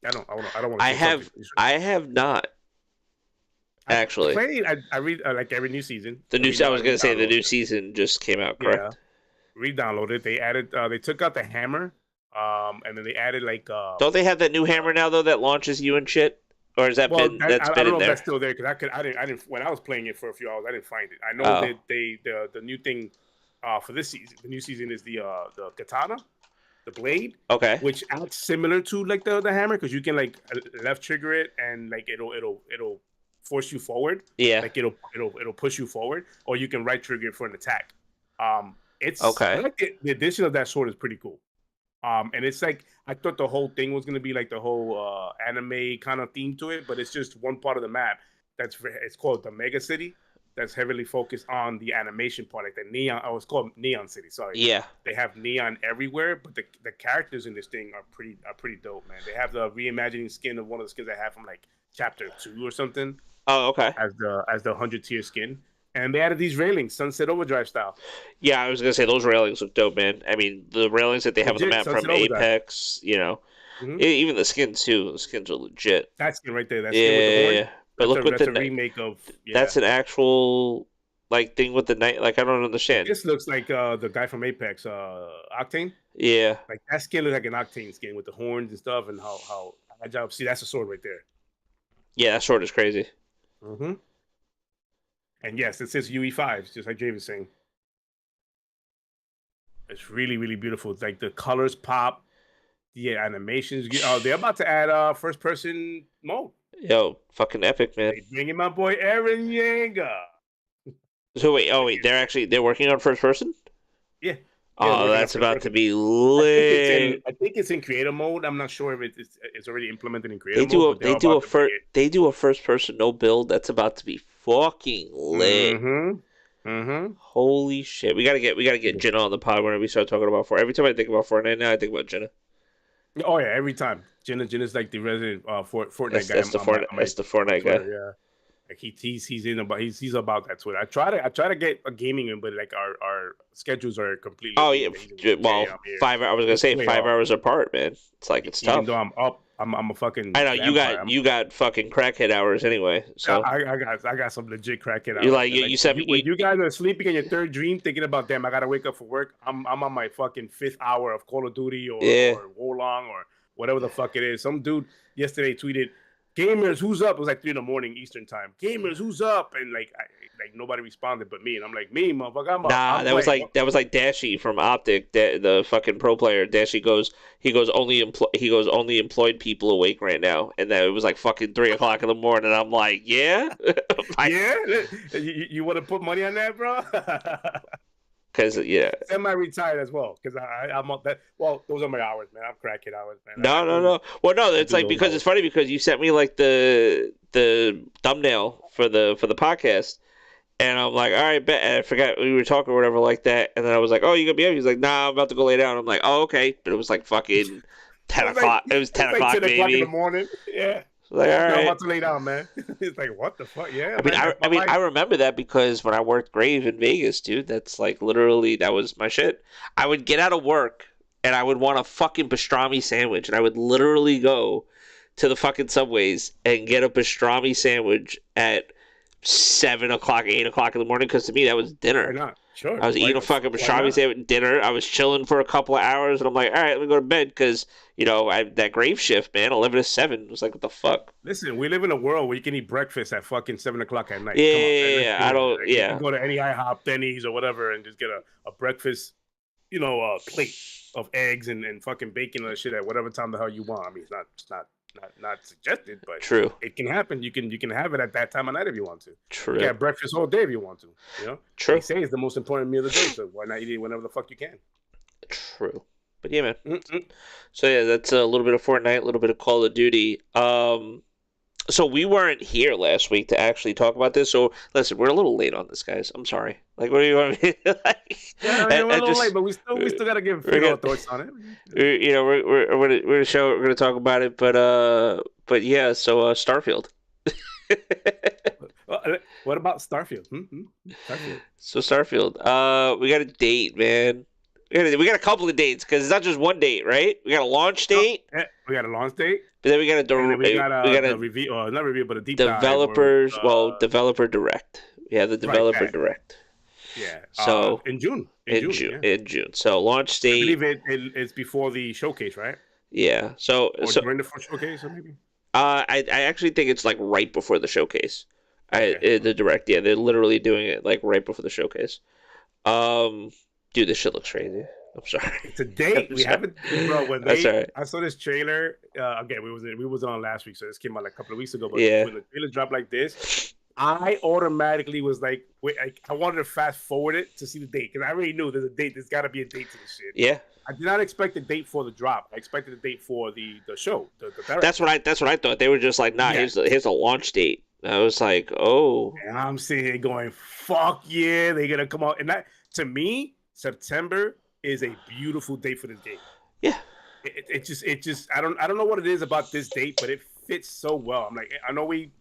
I don't want to. I have not. Actually, I read like every new season. I was gonna say the new season just came out, correct? Yeah. Re-downloaded. They added. They took out the hammer. And then they added like. Don't they have that new hammer now though that launches you and shit? Or has that been? That's been in there. I don't know if that's still there, because I didn't. When I was playing it for a few hours, I didn't find it. I know that the new thing, for this season, the new season is the katana, the blade. Okay. Which acts similar to like the hammer, because you can like left trigger it and like it'll force you forward. Yeah. Like it'll push you forward, or you can right trigger it for an attack. It's okay. I like the addition of that sword is pretty cool. And it's like I thought the whole thing was gonna be like the whole anime kind of theme to it, but it's just one part of the map it's called the Mega City. That's heavily focused on the animation part, like the neon. Oh, it's called Neon City. Sorry. Yeah. They have neon everywhere, but the characters in this thing are pretty dope, man. They have the reimagining skin of one of the skins I have from like chapter 2 or something. Oh, okay. As the 100 tier skin. And they added these railings, Sunset Overdrive style. Yeah, I was gonna say those railings look dope, man. I mean, the railings that they have on the Legit map Sunset from Overdrive. Apex, Mm-hmm. even the skins too. The skins are legit. That skin right there, that skin with the horn. Yeah, but look what That's a remake of that's an actual like thing with the night. Like I don't understand. This looks like the guy from Apex, Octane. Yeah, Like that skin looks like an Octane skin with the horns and stuff, and how agile. See, that's a sword right there. yeah, that sword is crazy. Mm-hmm. And yes, it says UE5, just like Jay was saying. It's really, really beautiful. It's like the colors pop, the animations. They're about to add first person mode. Yo, fucking epic, man. They bringing my boy Eren Yeager. So wait, they're working on first person? Yeah. Oh, that's about to be lit. I think it's in creative mode. I'm not sure if it's already implemented in creative mode. They do a first person no build. That's about to be fucking lit. Holy shit! We gotta get Jenna on the pod whenever we start talking about Fortnite. Every time I think about Fortnite now, I think about Jenna. Oh yeah, every time. Jenna's like the resident Fortnite guy. That's the Fortnite guy. Yeah. Like he's about that Twitter. I try to get a gaming in, but like our schedules are completely. Oh yeah, well, 5 hours. I was gonna say 5 hours apart, man. It's like it's tough. Even though I'm up, I'm a fucking. I know you got fucking crackhead hours anyway. So I got some legit crackhead hours. You you said when you guys are sleeping in your third dream, thinking about damn, I gotta wake up for work. I'm on my fucking 5th hour of Call of Duty or Wolong or whatever the fuck it is. Some dude yesterday tweeted, "Gamers, who's up?" It was like 3 a.m. Eastern time. "Gamers, who's up?" And like nobody responded but me. And I'm like, me, motherfucker. That was like Dashy from Optic, the fucking pro player. Dashy goes only employed people awake right now, and then it was like fucking 3 o'clock in the morning. I'm like, yeah, yeah. You want to put money on that, bro? Because semi-retired as well. Because I'm on that. Well, those are my hours, man. I'm cracking hours, man. No. Well, no, it's like because it's funny because you sent me like the thumbnail for the podcast, and I'm like, all right, bet. And I forgot we were talking or whatever like that, and then I was like, oh, you gonna be up? He's like, nah, I'm about to go lay down. I'm like, oh, okay, but it was like fucking 10 o'clock. It was 10 o'clock, 10 o'clock in the morning. Yeah. Like, all right. I'm about to lay down, man. It's like, what the fuck? Yeah. I remember that because when I worked Grave in Vegas, dude, that's like literally that was my shit. I would get out of work and I would want a fucking pastrami sandwich, and I would literally go to the fucking Subways and get a pastrami sandwich at 7 o'clock, 8 o'clock in the morning, because to me that was dinner. Why not? Sure. I was eating a fucking pastrami sandwich dinner. I was chilling for a couple of hours, and I'm like, all right, let me go to bed, because that Grave shift, man, 11 to 7 was like, what the fuck? Listen, we live in a world where you can eat breakfast at fucking 7 o'clock at night. Yeah, I don't. You can go to any IHOP, Denny's, or whatever, and just get a breakfast, plate of eggs and fucking bacon and shit at whatever time the hell you want. I mean, it's not suggested, but true, it can happen. You can have it at that time of night if you want to. True, you can have breakfast all day if you want to. True. They say it's the most important meal of the day, so why not eat it whenever the fuck you can? True, but yeah, man. So yeah, that's a little bit of Fortnite, a little bit of Call of Duty. So we weren't here last week to actually talk about this. So listen, we're a little late on this, guys. I'm sorry. Like, what do you want me to like? Yeah, we're a little late, but we still gotta give our thoughts on it. We're gonna talk about it, but yeah. So Starfield. What about Starfield? Starfield. So Starfield. We got a date, man. We got a couple of dates because it's not just one date, right? We got a launch date. Yeah, we got a launch date. But then we got a review, or not review, but a deep developers. Developer direct. Yeah, the developer direct. Yeah. So in June. In June. So launch date. I believe it's before the showcase, right? Yeah. So during the first showcase, or maybe. I actually think it's like right before the showcase. The direct. Yeah, they're literally doing it like right before the showcase. Dude, this shit looks crazy. I'm sorry. It's a date. We haven't, bro. When right. I saw this trailer again. We was on last week, so this came out like a couple of weeks ago. But yeah, when the trailer dropped like this, I automatically was like, wait, I wanted to fast forward it to see the date because I already knew there's a date. There's got to be a date to this shit. Yeah. I did not expect a date for the drop. I expected a date for the show. That's what I thought. They were just like, nah, here's a launch date. I was like, oh. And I'm sitting here going, fuck yeah, they're gonna come out. And that, to me, September is a beautiful date for this game. Yeah. It just I don't know what it is about this date, but it fits so well. I'm like, I know we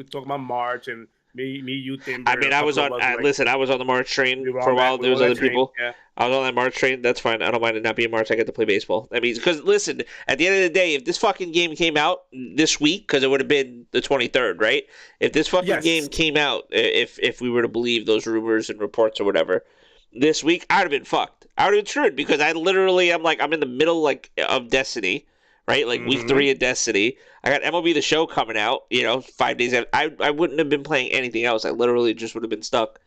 talk about March and Me, you, Timber, I mean, a I was couple of on. us. Like, Listen, I was on the March we train were for a on while. that. We There were was on that other train. people. Yeah. I was on that March train. That's fine. I don't mind it not being March. I get to play baseball. That means because listen, at the end of the day, if this fucking game came out this week, because it would have been the 23rd, right? If this fucking Yes. game came out, if we were to believe those rumors and reports or whatever, this week I'd have been fucked. I would have been screwed because I literally I'm in the middle like of Destiny, right? Like week Mm-hmm. 3 of Destiny. I got MLB The Show coming out. 5 days. I wouldn't have been playing anything else. I literally just would have been stuck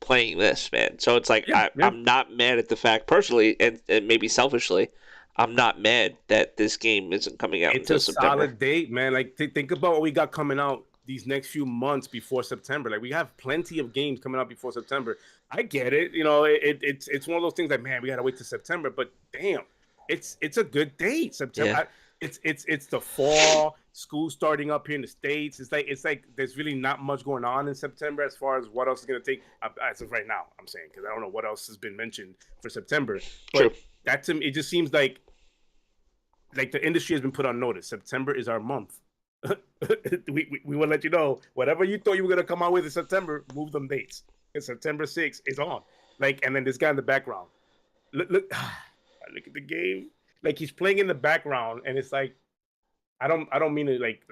playing this, man. So it's like Yeah. Yeah. I'm not mad at the fact personally, and maybe selfishly, I'm not mad that this game isn't coming out It's until a September. solid date, man. Like think about what we got coming out these next few months before September. Like we have plenty of games coming out before September. I get it. It's one of those things like, man, we gotta wait till September. But damn, it's a good date. September. Yeah. It's the fall. School starting up here in the States. It's like there's really not much going on in September as far as what else is gonna take as of right now. I'm saying because I don't know what else has been mentioned for September. But True. that to me, it just seems like the industry has been put on notice. September is our month. we will let you know whatever you thought you were gonna come out with in September. Move them dates. It's September 6th is on. And then this guy in the background. Look, look at the game. Like he's playing in the background, and it's like I don't mean to like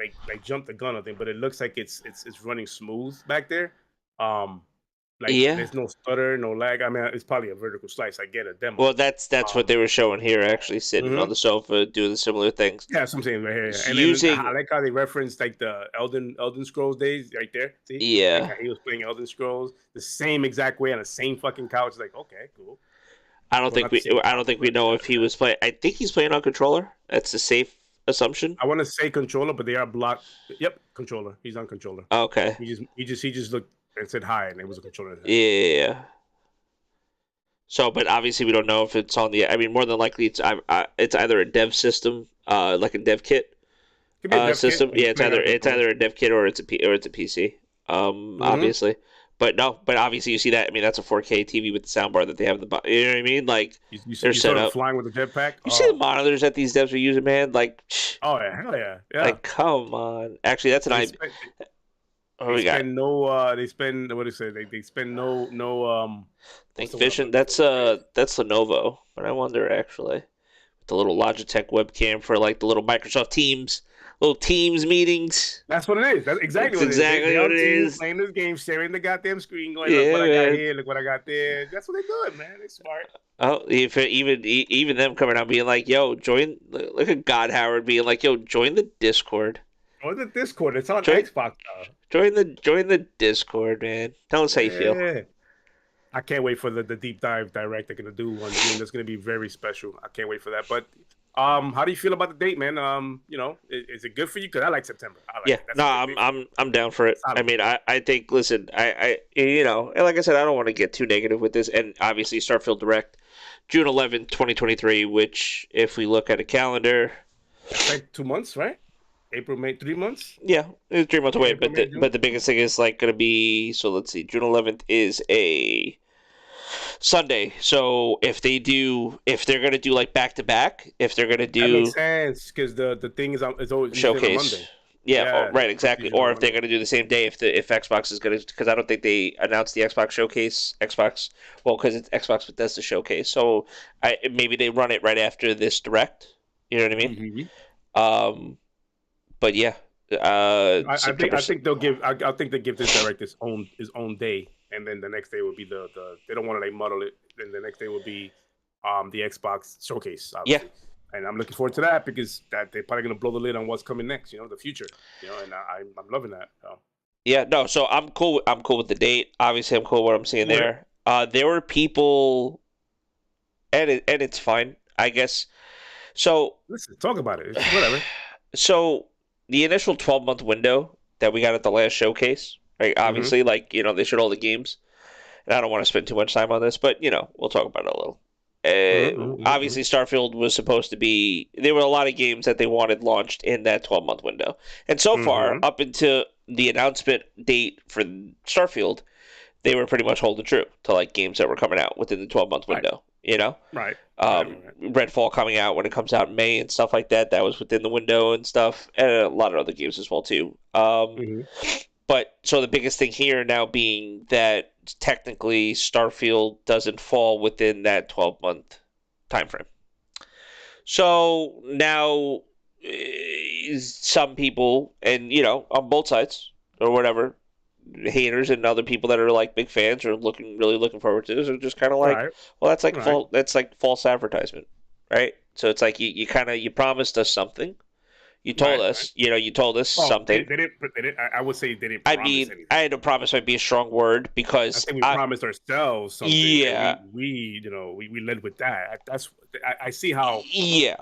jump the gun or thing, but it looks like it's running smooth back there. Yeah. There's no stutter, no lag. I mean, it's probably a vertical slice. I get a demo. Well, that's what they were showing here, actually sitting on the sofa doing similar things. Yeah, that's what I'm saying right here. And Using then I like how they referenced like the Elden Scrolls days right there. See, Yeah. like how he was playing Elden Scrolls the same exact way on the same fucking couch. Like, okay, cool. I don't think we know if he was playing. I think he's playing on controller. That's a safe assumption. I want to say controller, but they are blocked. Yep, controller. He's on controller. Okay. He just looked and said hi, and it was a controller. Yeah. So, but obviously we don't know if it's on the. I mean, more than likely it's either a dev system, like a dev kit Could be a dev system. kit. Yeah, it's either a dev kit or it's a PC. Obviously, but obviously you see that. I mean, that's a 4K TV with the soundbar that they have in the. You know what I mean? Like they're set up flying with the jetpack. You see the monitors that these devs are using, man? Like, oh yeah, hell yeah, yeah. Like, come on. Actually, that's an They spend no. They spend what do you say? They spend no. Think Vision. That's Lenovo, but I wonder actually, with the little Logitech webcam for like the little Microsoft Teams, little Teams meetings. That's what it is. That's exactly what it is. Playing this game, sharing the goddamn screen, going, look what I got here, look what I got there. That's what they're doing, man. They're smart. Oh, even them coming out being like, "Yo, join." Look at God Howard being like, "Yo, join the Discord." Join the Discord. It's on Xbox now. Join the Discord, man. Tell us how you feel. I can't wait for the deep dive direct they're gonna do on June. That's gonna be very special. I can't wait for that. But how do you feel about the date, man? Is it good for you? Because I like September. I'm down for it. I mean, I think. Listen, I and like I said, I don't want to get too negative with this. And obviously, Starfield Direct, June 11th, 2023. Which, if we look at a calendar, it's like 2 months, right? April, May, 3 months. Yeah, it's 3 months away. But the biggest thing is like going to be. So let's see, June 11th is a Sunday. So if they're gonna do like back to back, if they're gonna do, that makes sense because the thing is always showcase. Monday. Yeah, right, exactly. Or if they're gonna do the same day, if Xbox is gonna, because I don't think they announced the Xbox showcase. Because it's Xbox Bethesda showcase. So maybe they run it right after this direct. You know what I mean? Mm-hmm. But yeah, I think they'll give. I think they give this direct his own day, and then the next day will be the they don't want to like muddle it. Then the next day will be the Xbox showcase. Obviously. Yeah, and I'm looking forward to that because that they're probably gonna blow the lid on what's coming next. The future. And I'm loving that. So. Yeah, no. So I'm cool. I'm cool with the date. Obviously, I'm cool with what I'm seeing there. There were people, and it's fine, I guess. So listen, talk about it. It's whatever. So. The initial 12-month window that we got at the last showcase, right? Obviously, they showed all the games. And I don't want to spend too much time on this, but, we'll talk about it a little. Obviously, Starfield was supposed to be... There were a lot of games that they wanted launched in that 12-month window. And so far, up until the announcement date for Starfield, they were pretty much holding true to, like, games that were coming out within the 12-month window. Right. Redfall coming out when it comes out in May and stuff like that. That was within the window and stuff, and a lot of other games as well too. But But so the biggest thing here now being that technically Starfield doesn't fall within that 12-month time frame. So now some people, and on both sides or whatever, haters and other people that are like big fans or really looking forward to this are just kind of like, Right. well, that's like Right. that's like false advertisement, right? So it's like you promised us something. You told us, you told us something. They didn't. I would say they didn't I promise mean, anything. I had to promise might be a strong word I because think we promised ourselves something. Yeah. And we led with that. I see how. yeah.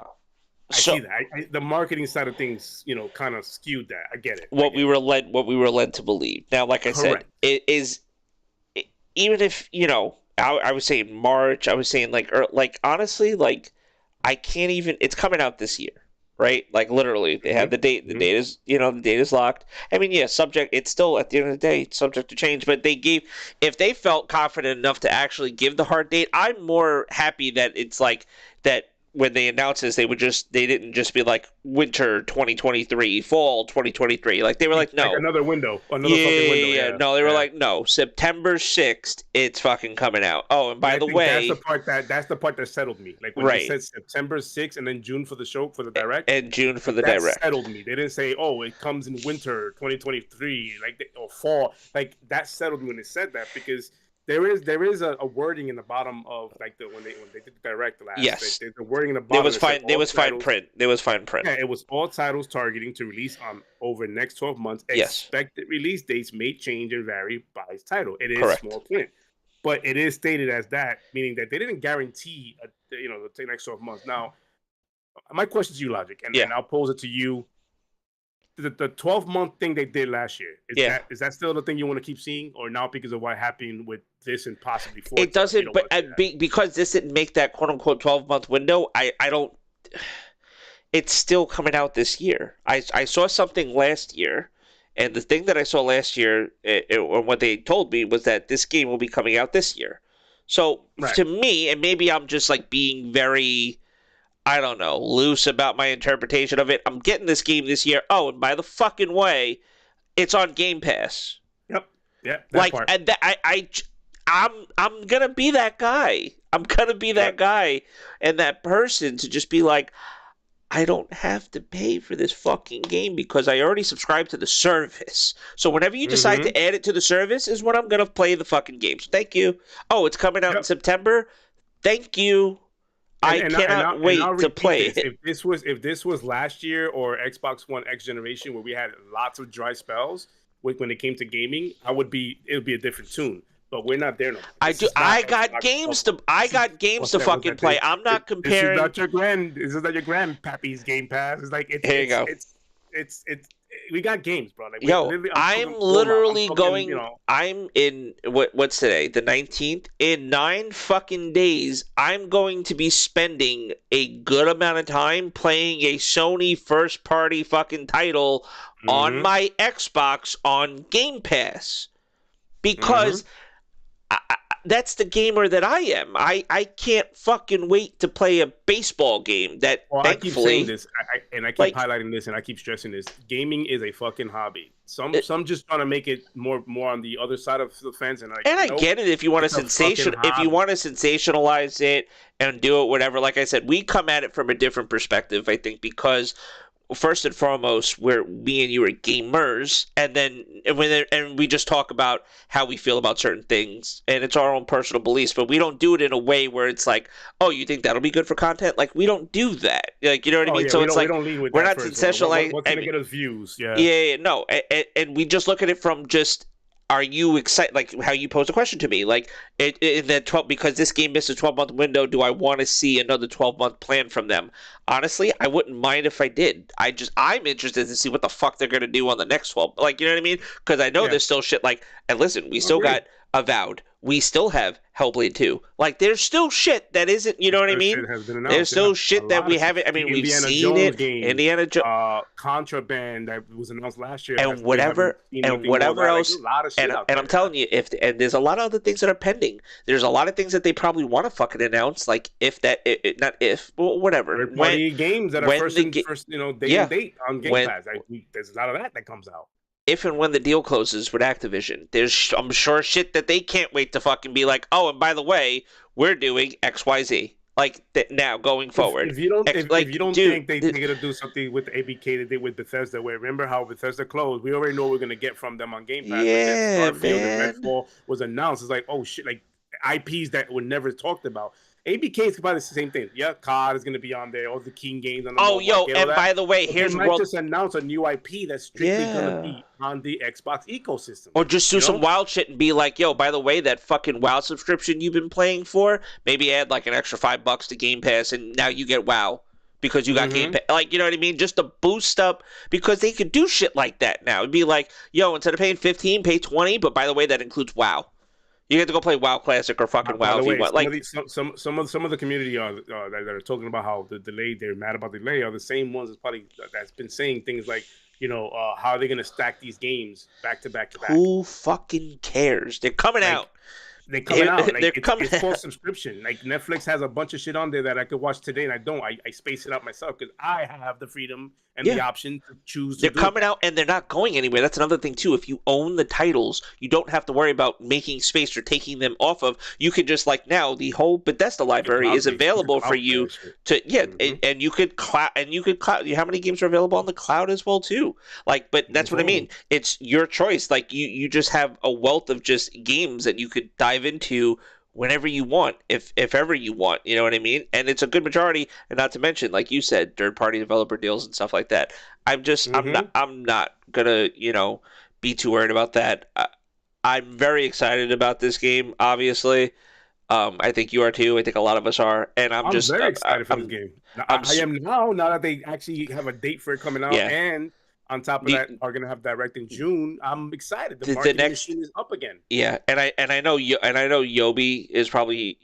I see that. The marketing side of things, kind of skewed that. I get it. What we were led to believe. Now, like I said, it is even if I was saying March, I was saying like honestly, like I can't even. It's coming out this year, right? Like literally, they have the date. The date is the date is locked. I mean, yeah, subject. It's still at the end of the day subject to change. But if they felt confident enough to actually give the hard date, I'm more happy that it's like that. When they announced this, they didn't just be like winter 2023, fall 2023. Like they were like, no, like another window, fucking window. Yeah. No, they were like, no, September 6th, it's fucking coming out. Oh, and by the way, that's the part that settled me. Like when they said September 6th and then June for the show for the direct, and June for the that direct settled me. They didn't say, oh, it comes in winter 2023, or fall. Like that settled me when they said that because. There is a wording in the bottom of like when they did the direct last. Yes, the wording in the bottom. There was fine print. Yeah, it was all titles targeting to release over the next 12 months. Yes. Expected release dates may change and vary by its title. It is Correct. Small print, but it is stated as that, meaning that they didn't guarantee the next 12 months. Now, my question to you, Logic, and I'll pose it to you. The 12-month thing they did last year, is that still the thing you want to keep seeing, or now because of what happened with this and possibly Forza, it doesn't? But because this didn't make that quote unquote 12-month window, I don't. It's still coming out this year. I saw something last year, and the thing that I saw last year, or what they told me was that this game will be coming out this year. So to me, and maybe I'm just like being very. I don't know, loose about my interpretation of it. I'm getting this game this year. Oh, and by the fucking way, it's on Game Pass. Yep. Yeah. Like, and I'm gonna be that guy. I'm gonna be that guy and that person to just be like, I don't have to pay for this fucking game because I already subscribed to the service. So whenever you decide to add it to the service is when I'm gonna play the fucking game. So thank you. Oh, it's coming out in September. Thank you. I cannot wait to play it. If this was last year or Xbox One X generation where we had lots of dry spells when it came to gaming, it would be a different tune. But we're not there no more. I got games to fucking play. I'm not comparing. This is not your grandpappy's Game Pass. It's like here you go. It's we got games, bro. Like, I'm in what's today? The 19th. In 9 fucking days, I'm going to be spending a good amount of time playing a Sony first party fucking title on my Xbox on Game Pass. Because that's the gamer that I am. I can't fucking wait to play a baseball game. Thankfully, I keep saying this, and I keep highlighting this, and I keep stressing this. Gaming is a fucking hobby. Some just trying to make it more on the other side of the fence, and I get it if you want to sensationalize it and do it whatever. Like I said, we come at it from a different perspective. I think because. First and foremost, me and you are gamers, and then we just talk about how we feel about certain things, and it's our own personal beliefs. But we don't do it in a way where it's like, oh, you think that'll be good for content? Like we don't do that. Like you know what I mean? Yeah, so it's like we're not sensationalizing. What's gonna get us views? Yeah. Yeah, no, and we just look at it from just. Are you excited? Like how you posed a question to me, like in that 12 because this game missed a 12-month window. Do I want to see another 12-month plan from them? Honestly, I wouldn't mind if I did. I'm interested to see what the fuck they're gonna do on the next 12. Like you know what I mean? Because I know there's still shit. Like and listen, we still got Avowed. We still have Hellblade 2. Like there's still shit that isn't. You know what I mean? There's still shit that we haven't. I mean, we've seen it. Indiana Jones, Contraband that was announced last year, and whatever else. And I'm telling you, and there's a lot of other things that are pending. There's a lot of things that they probably want to fucking announce, like whatever. Third-party games that are first day and date on Game Pass. There's a lot of that comes out. if and when the deal closes with Activision, I'm sure shit that they can't wait to fucking be like, oh, and by the way, we're doing XYZ. Like now going forward. If you don't if you don't dude, think they're gonna do something with the ABK they did with Bethesda, where remember how Bethesda closed, we already know what we're gonna get from them on Game Pass. Like that yeah, Starfield and man. Redfall was announced. It's like, oh shit, like IPs that were never talked about. ABK is about the same thing. Yeah, COD is gonna be on there. All the King games on the Oh, mobile, yo, and by the way, but here's they might just announce a new IP that's strictly gonna be on the Xbox ecosystem. Or just do some wild shit and be like, yo, by the way, that fucking WoW subscription you've been playing for, maybe add like an extra $5 to Game Pass, and now you get WoW because you got Game Pass. Like, you know what I mean? Just to boost up, because they could do shit like that now. It'd be like, yo, instead of paying 15, pay 20, but by the way, that includes WoW. You get to go play WoW Classic or fucking WoW if you want. Like some of the community that are talking about how the delay, they're mad about the delay, are the same ones that's been saying things like, how are they gonna stack these games back to back to back? Who fucking cares? They're coming out. They're coming out. Like, it's called out. Subscription. Like Netflix has a bunch of shit on there that I could watch today, and I don't. I space it out myself because I have the freedom and the option to choose. They're coming out and they're not going anywhere. That's another thing too. If you own the titles, you don't have to worry about making space or taking them off of. You can just like now the whole Bethesda library is available for you to and you could cloud How many games are available on the cloud as well too? Like, but that's what I mean. It's your choice. Like you just have a wealth of just games that you could dive into whenever you want, if ever you want, you know what I mean? And it's a good majority, and not to mention, like you said, third-party developer deals and stuff like that. I'm not gonna, be too worried about that. I'm very excited about this game, obviously. I think you are too. I think a lot of us are, and I'm just very excited for this game. I am now that they actually have a date for it coming out, and on top of that, are going to have direct in June. I'm excited. The marketing machine is up again. Yeah, and I know Yobi is probably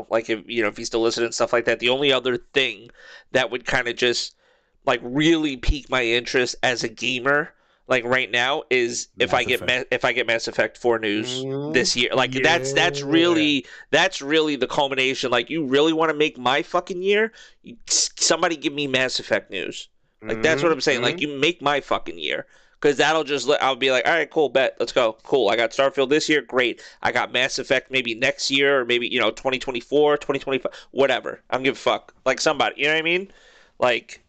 like if he's still listening and stuff like that. The only other thing that would kind of just like really pique my interest as a gamer like right now is if I get Mass Effect 4 news this year. Like that's really the culmination. Like you really want to make my fucking year? Somebody give me Mass Effect news. Like, that's what I'm saying. Like, you make my fucking year. Because that'll I'll be like, all right, cool, bet. Let's go. Cool. I got Starfield this year. Great. I got Mass Effect maybe next year or maybe, 2024, 2025, whatever. I don't give a fuck. Like, somebody. You know what I mean? Like,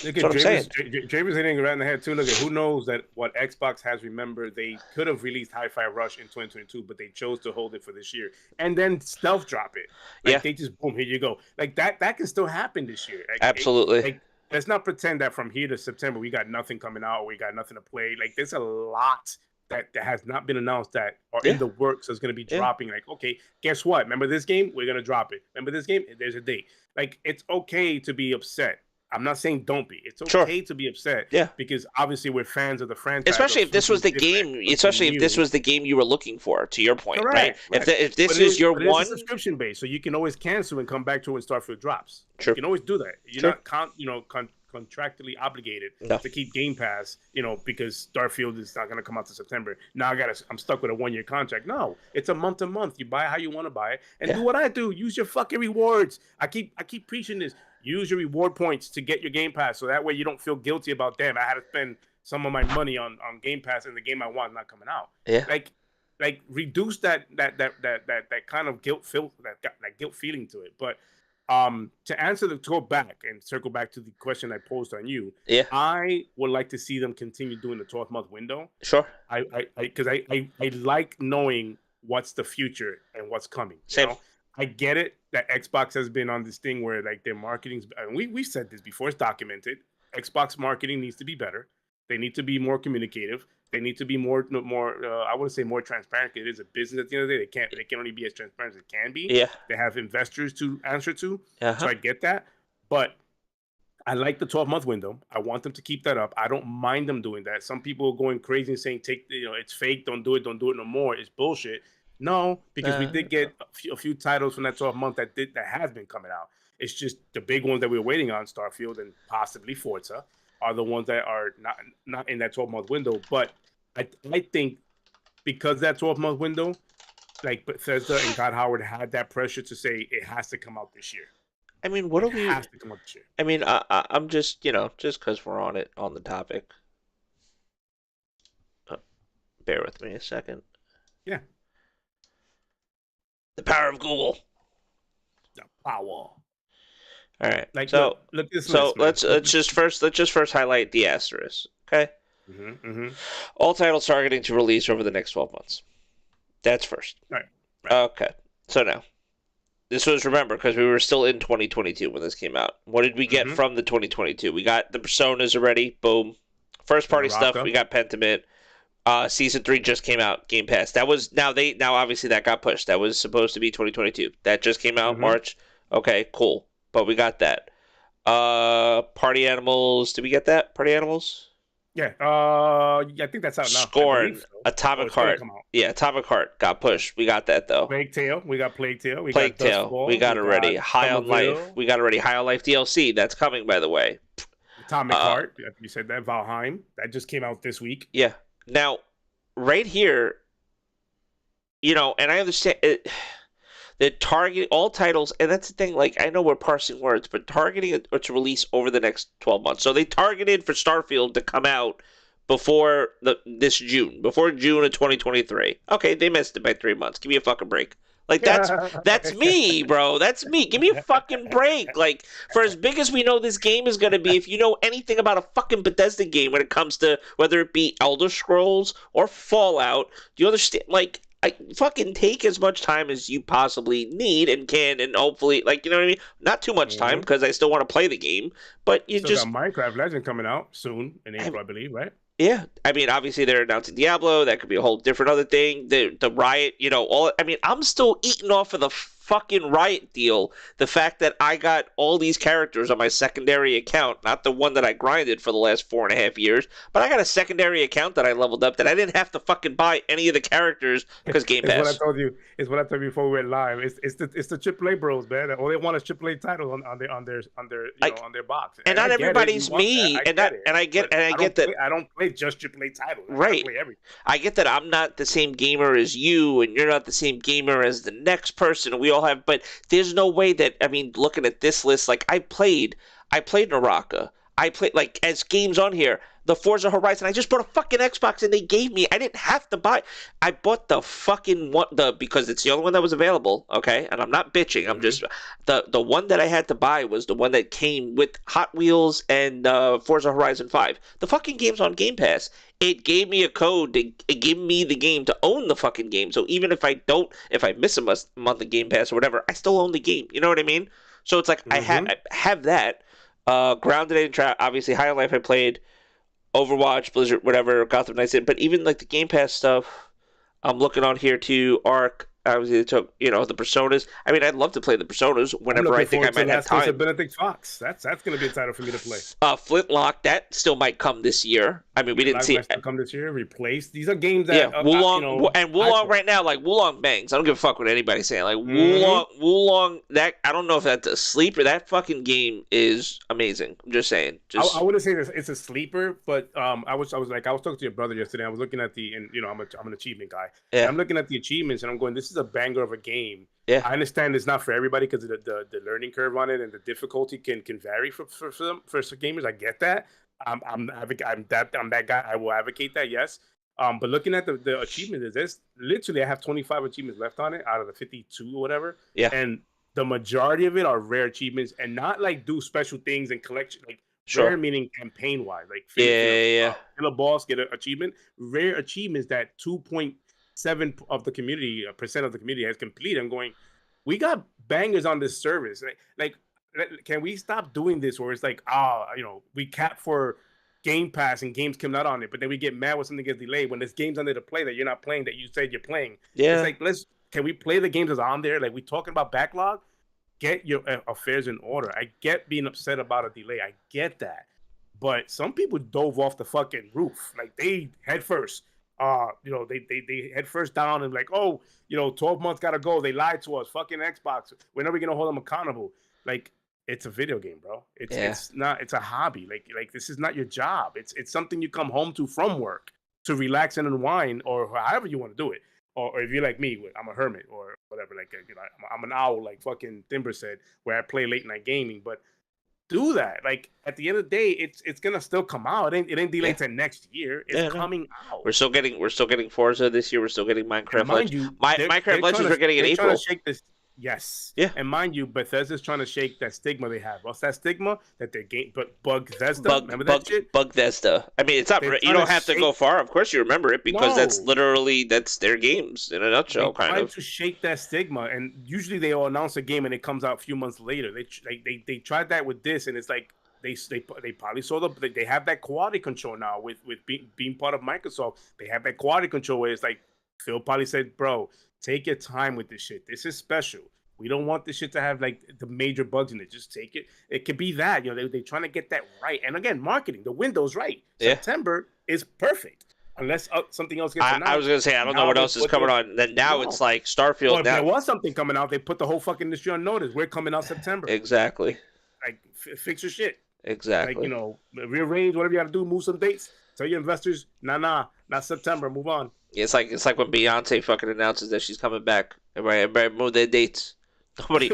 that's what I'm saying. James hitting around the head, too. Look at who knows that what Xbox has. Remember, they could have released Hi-Fi Rush in 2022, but they chose to hold it for this year. And then stealth drop it. Like, they just, boom, here you go. Like, that can still happen this year. Like, absolutely. Let's not pretend that from here to September we got nothing coming out or we got nothing to play. Like there's a lot that has not been announced that are in the works that's going to be dropping. Like, okay, guess what? Remember this game? We're going to drop it. Remember this game? There's a date. Like, it's okay to be upset. I'm not saying don't be. It's okay to be upset. Yeah. Because obviously we're fans of the franchise. Especially if this was the game. Especially if this was the game you were looking for. To your point, right? If this is your one subscription base, so you can always cancel and come back to when Starfield drops. Sure. You can always do that. You're not contractually obligated to keep Game Pass. Because Starfield is not going to come out to September. Now I'm stuck with a 1-year contract. No, it's a month to month. You buy how you want to buy it, and do what I do. Use your fucking rewards. I keep preaching this. Use your reward points to get your Game Pass, so that way you don't feel guilty about, damn, I had to spend some of my money on Game Pass and the game I want not coming out. Yeah. Like reduce that kind of guilt feeling to it. But to go back and circle back to the question I posed on you, I would like to see them continue doing the 12-month window. Sure. Because I like knowing what's the future and what's coming. Same. I get it that Xbox has been on this thing where like their marketing's, and we said this before, it's documented. Xbox marketing needs to be better. They need to be more communicative. They need to be more I wouldn't say more transparent. It is a business at the end of the day. They can only be as transparent as it can be. Yeah. They have investors to answer to. So I get that. But I like the 12-month window. I want them to keep that up. I don't mind them doing that. Some people are going crazy and saying, it's fake, don't do it no more. It's bullshit. No, because we did get a few titles from that 12-month that has been coming out. It's just the big ones that we were waiting on, Starfield and possibly Forza, are the ones that are not in that 12-month window. But I think because that 12-month window, like Bethesda and God Howard had that pressure to say it has to come out this year. I mean, it has to come out this year. I mean, I'm just, just because we're on the topic. Bear with me a second. Yeah. The power of Google. The power. All right. Like, So look at this so list, man. let's just first highlight the asterisk. Okay. All titles targeting to release over the next 12 months. That's first. Right. Okay. So now, this was, remember, because we were still in 2022 when this came out. What did we get from the 2022? We got the Personas already. Boom. First party stuff. We got Pentiment. Season 3 just came out. Game Pass. That was now obviously that got pushed. That was supposed to be 2022. That just came out March. Okay, cool. But we got that. Party Animals. Did we get that? Party Animals? Yeah, I think that's out now. Scorn, so. Atomic Heart. Yeah, Atomic Heart got pushed. We got that though. Plague Tale, we got Plague Tale. Plague Tale, we got already. High on Life, we got already. High on Life DLC, that's coming, by the way. Atomic Heart, you said that. Valheim, that just came out this week. Yeah. Now, right here, and I understand it. That target all titles, and that's the thing, like, I know we're parsing words, but targeting it to release over the next 12 months. So they targeted for Starfield to come out before this June, before June of 2023. Okay, they missed it by 3 months. Give me a fucking break. Like, that's me, bro. That's me. Give me a fucking break. Like, for as big as we know this game is going to be, if you know anything about a fucking Bethesda game when it comes to whether it be Elder Scrolls or Fallout, do you understand? Like, I fucking take as much time as you possibly need and can, and hopefully, like, you know what I mean? Not too much time, because I still want to play the game, but you still got Minecraft Legend coming out soon in April, I believe, right? Yeah, I mean, obviously they're announcing Diablo. That could be a whole different other thing. The Riot, all. I mean, I'm still eating off of the fucking Riot deal. The fact that I got all these characters on my secondary account, not the one that I grinded for the last 4.5 years, but I got a secondary account that I leveled up that I didn't have to fucking buy any of the characters because Game Pass. It's what I told you. It's what I told you before we went live. It's the AAA bros, man. All they want is AAA titles on their box. And not everybody's me. I get that. I don't play just AAA titles. Right. I get that I'm not the same gamer as you, and you're not the same gamer as the next person. We all have, but there's no way that, I mean, looking at this list, like I played Naraka. I played, like, as games on here, the Forza Horizon. I just bought a fucking Xbox and they gave me. I didn't have to buy. I bought the fucking one, because it's the only one that was available. Okay, and I'm not bitching. I'm just the one that I had to buy was the one that came with Hot Wheels and Forza Horizon 5. The fucking game's on Game Pass. It gave me a code to give me the game to own the fucking game. So even if I miss a month of Game Pass or whatever, I still own the game. You know what I mean? So it's like I have that. Grounded and Trap, obviously High on Life I played. Overwatch, Blizzard, whatever, Gotham Knights, but even like the Game Pass stuff, I'm looking on here too. Arc, obviously they took, the Personas. I mean, I'd love to play the Personas whenever I think I might have time. Benedict Fox. That's going to be a title for me to play. Flintlock, that still might come this year. I mean, we didn't see it come this year. Replace. These are games that Wulong right now, like Wulong bangs. I don't give a fuck what anybody's saying. Like Wulong, that I don't know if that's a sleeper. That fucking game is amazing. I'm just saying. I wouldn't say it's a sleeper, but I was talking to your brother yesterday. I was looking at I'm an achievement guy. Yeah. I'm looking at the achievements and I'm going, this is a banger of a game. Yeah. I understand it's not for everybody because the learning curve on it and the difficulty can vary for some gamers. I get that. I'm that guy. I will advocate that. Yes. But looking at the achievement, there's literally I have 25 achievements left on it out of the 52 or whatever. Yeah. And the majority of it are rare achievements and not like do special things and collection. Like sure. Rare meaning campaign wise. Like kill a boss, get an achievement. Rare achievements that 2.7% of the community has completed. I'm going, we got bangers on this service. Like can we stop doing this where it's like, we cap for Game Pass and games come out on it, but then we get mad when something gets delayed when there's games on there to play that you're not playing that you said you're playing. Yeah. It's like, can we play the games that's on there? Like we talking about backlog? Get your affairs in order. I get being upset about a delay. I get that. But some people dove off the fucking roof. Like they head first. They head first down and like, 12 months gotta go. They lied to us. Fucking Xbox. When are we gonna hold them accountable? Like, it's a video game, bro. It's not. It's a hobby. Like this is not your job. It's something you come home to from work to relax and unwind, or however you want to do it. Or if you're like me, I'm a hermit or whatever. Like I'm an owl, like fucking Timber said, where I play late night gaming. But do that. Like at the end of the day, it's gonna still come out. It ain't delayed to next year. It's coming out. We're still getting Forza this year. We're still getting Minecraft. And mind you, Minecraft Legends we're getting in April. Trying to shake this. Yes. Yeah. And mind you, Bethesda's trying to shake that stigma they have. What's that stigma? That they're Bethesda. Remember that shit? Bethesda. I mean, it's not. You don't have to go far. Of course, you remember it because that's their games in a nutshell, kind of. To shake that stigma, and usually they will announce a game and it comes out a few months later. They tried that with this, and it's like they probably saw they have that quality control now with being part of Microsoft. They have that quality control where it's like Phil probably said, "Bro, take your time with this shit. This is special. We don't want this shit to have like the major bugs in it. Just take it. It could be that, you know, they're trying to get that right. And again, marketing, the window's right. Yeah. September is perfect. Unless something else gets announced. I was going to say, I don't know what else is coming on. Then now it's like Starfield. Well, if there was something coming out, they put the whole fucking industry on notice. We're coming out September. Exactly. Like, fix your shit. Exactly. Like, you know, rearrange, whatever you got to do, move some dates. Tell your investors, nah, not September, move on. It's like when Beyonce fucking announces that she's coming back. Everybody move their dates. Nobody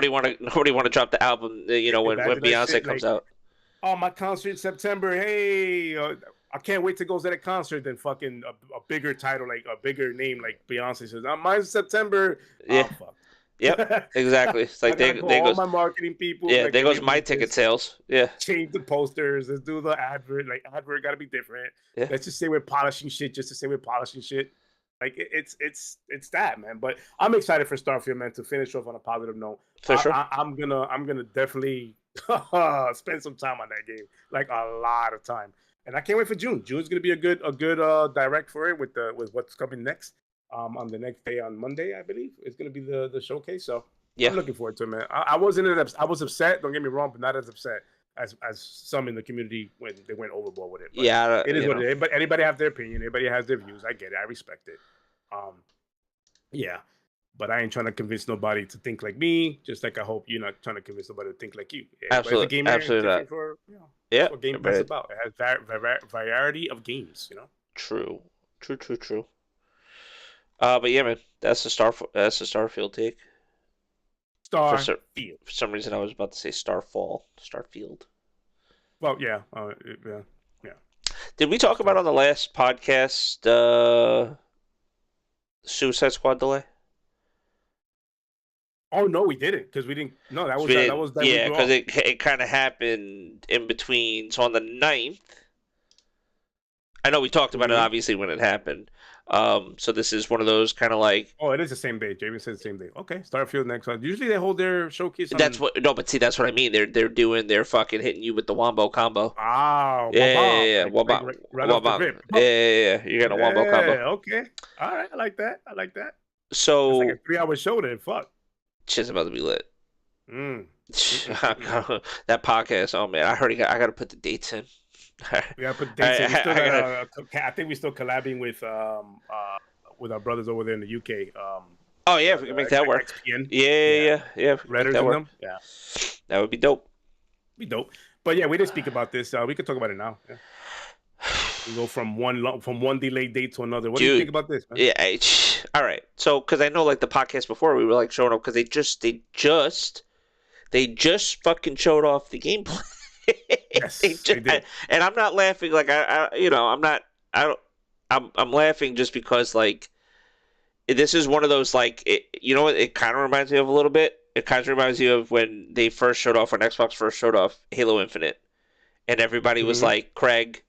want to drop the album. You know, when Beyonce comes out. Oh, my concert in September. Hey, I can't wait to go to that concert. Then fucking a bigger title, like a bigger name, like Beyonce says. Mine's September. Yeah. Oh, fuck. Yep, exactly. It's like they goes my marketing people. Yeah, like, there goes my ticket sales. Yeah, change the posters. Let's do the advert. Like advert got to be different. Yeah. Let's just say we're polishing shit. Just to say we're polishing shit. Like it's that, man. But I'm excited for Starfield, man. To finish off on a positive note, for sure. I'm gonna definitely spend some time on that game, like a lot of time. And I can't wait for June. June's gonna be a good direct for it with what's coming next. On the next day on Monday, I believe it's gonna be the showcase. So yeah, I'm looking forward to it, man. I was upset. Don't get me wrong, but not as upset as some in the community when they went overboard with it. But yeah, it is what it is. But anybody have their opinion. Everybody has their views. I get it. I respect it. Yeah. But I ain't trying to convince nobody to think like me. Just like I hope you're not trying to convince nobody to think like you. Absolutely, absolutely not. Yeah, that's what Game Pass is about. It has variety of games. You know. True. But yeah, man, that's the Starfield take. Starfield. For some reason, I was about to say Starfield. Well, yeah, yeah. Did we talk about on the last podcast Suicide Squad delay? Oh no, we didn't because we didn't. No, that was because it kind of happened in between. So on the 9th, I know we talked about it obviously when it happened. So this is one of those kind of like. Oh, it is the same day. Jamie said the same day. Okay, Starfield next one. Usually they hold their showcase. That's what I mean. They're fucking hitting you with the Wombo combo. Wow. Yeah. Wombo. Right off the rip. Yeah. You're getting a Wombo combo. Okay. All right. I like that. So. It's like a 3-hour show then. Fuck. Shit's about to be lit. That podcast. Oh man, I got to put the dates in. We gotta put dates in. I think we're still collabing with our brothers over there in the UK. Oh yeah, if we can make that work. XPN. Yeah. Redders and them. Yeah, that would be dope. But yeah, we didn't speak about this. We can talk about it now. Yeah. We go from one delayed date to another. What do you think about this, man? Yeah. All right. So, because I know like the podcast before, we were like showing up because they just fucking showed off the gameplay. Yes, they did. And I'm not laughing like I'm laughing just because like this is one of those like it kind of reminds me of a little bit. It kind of reminds you of when they first showed off when Xbox first showed off Halo Infinite, and everybody was like Craig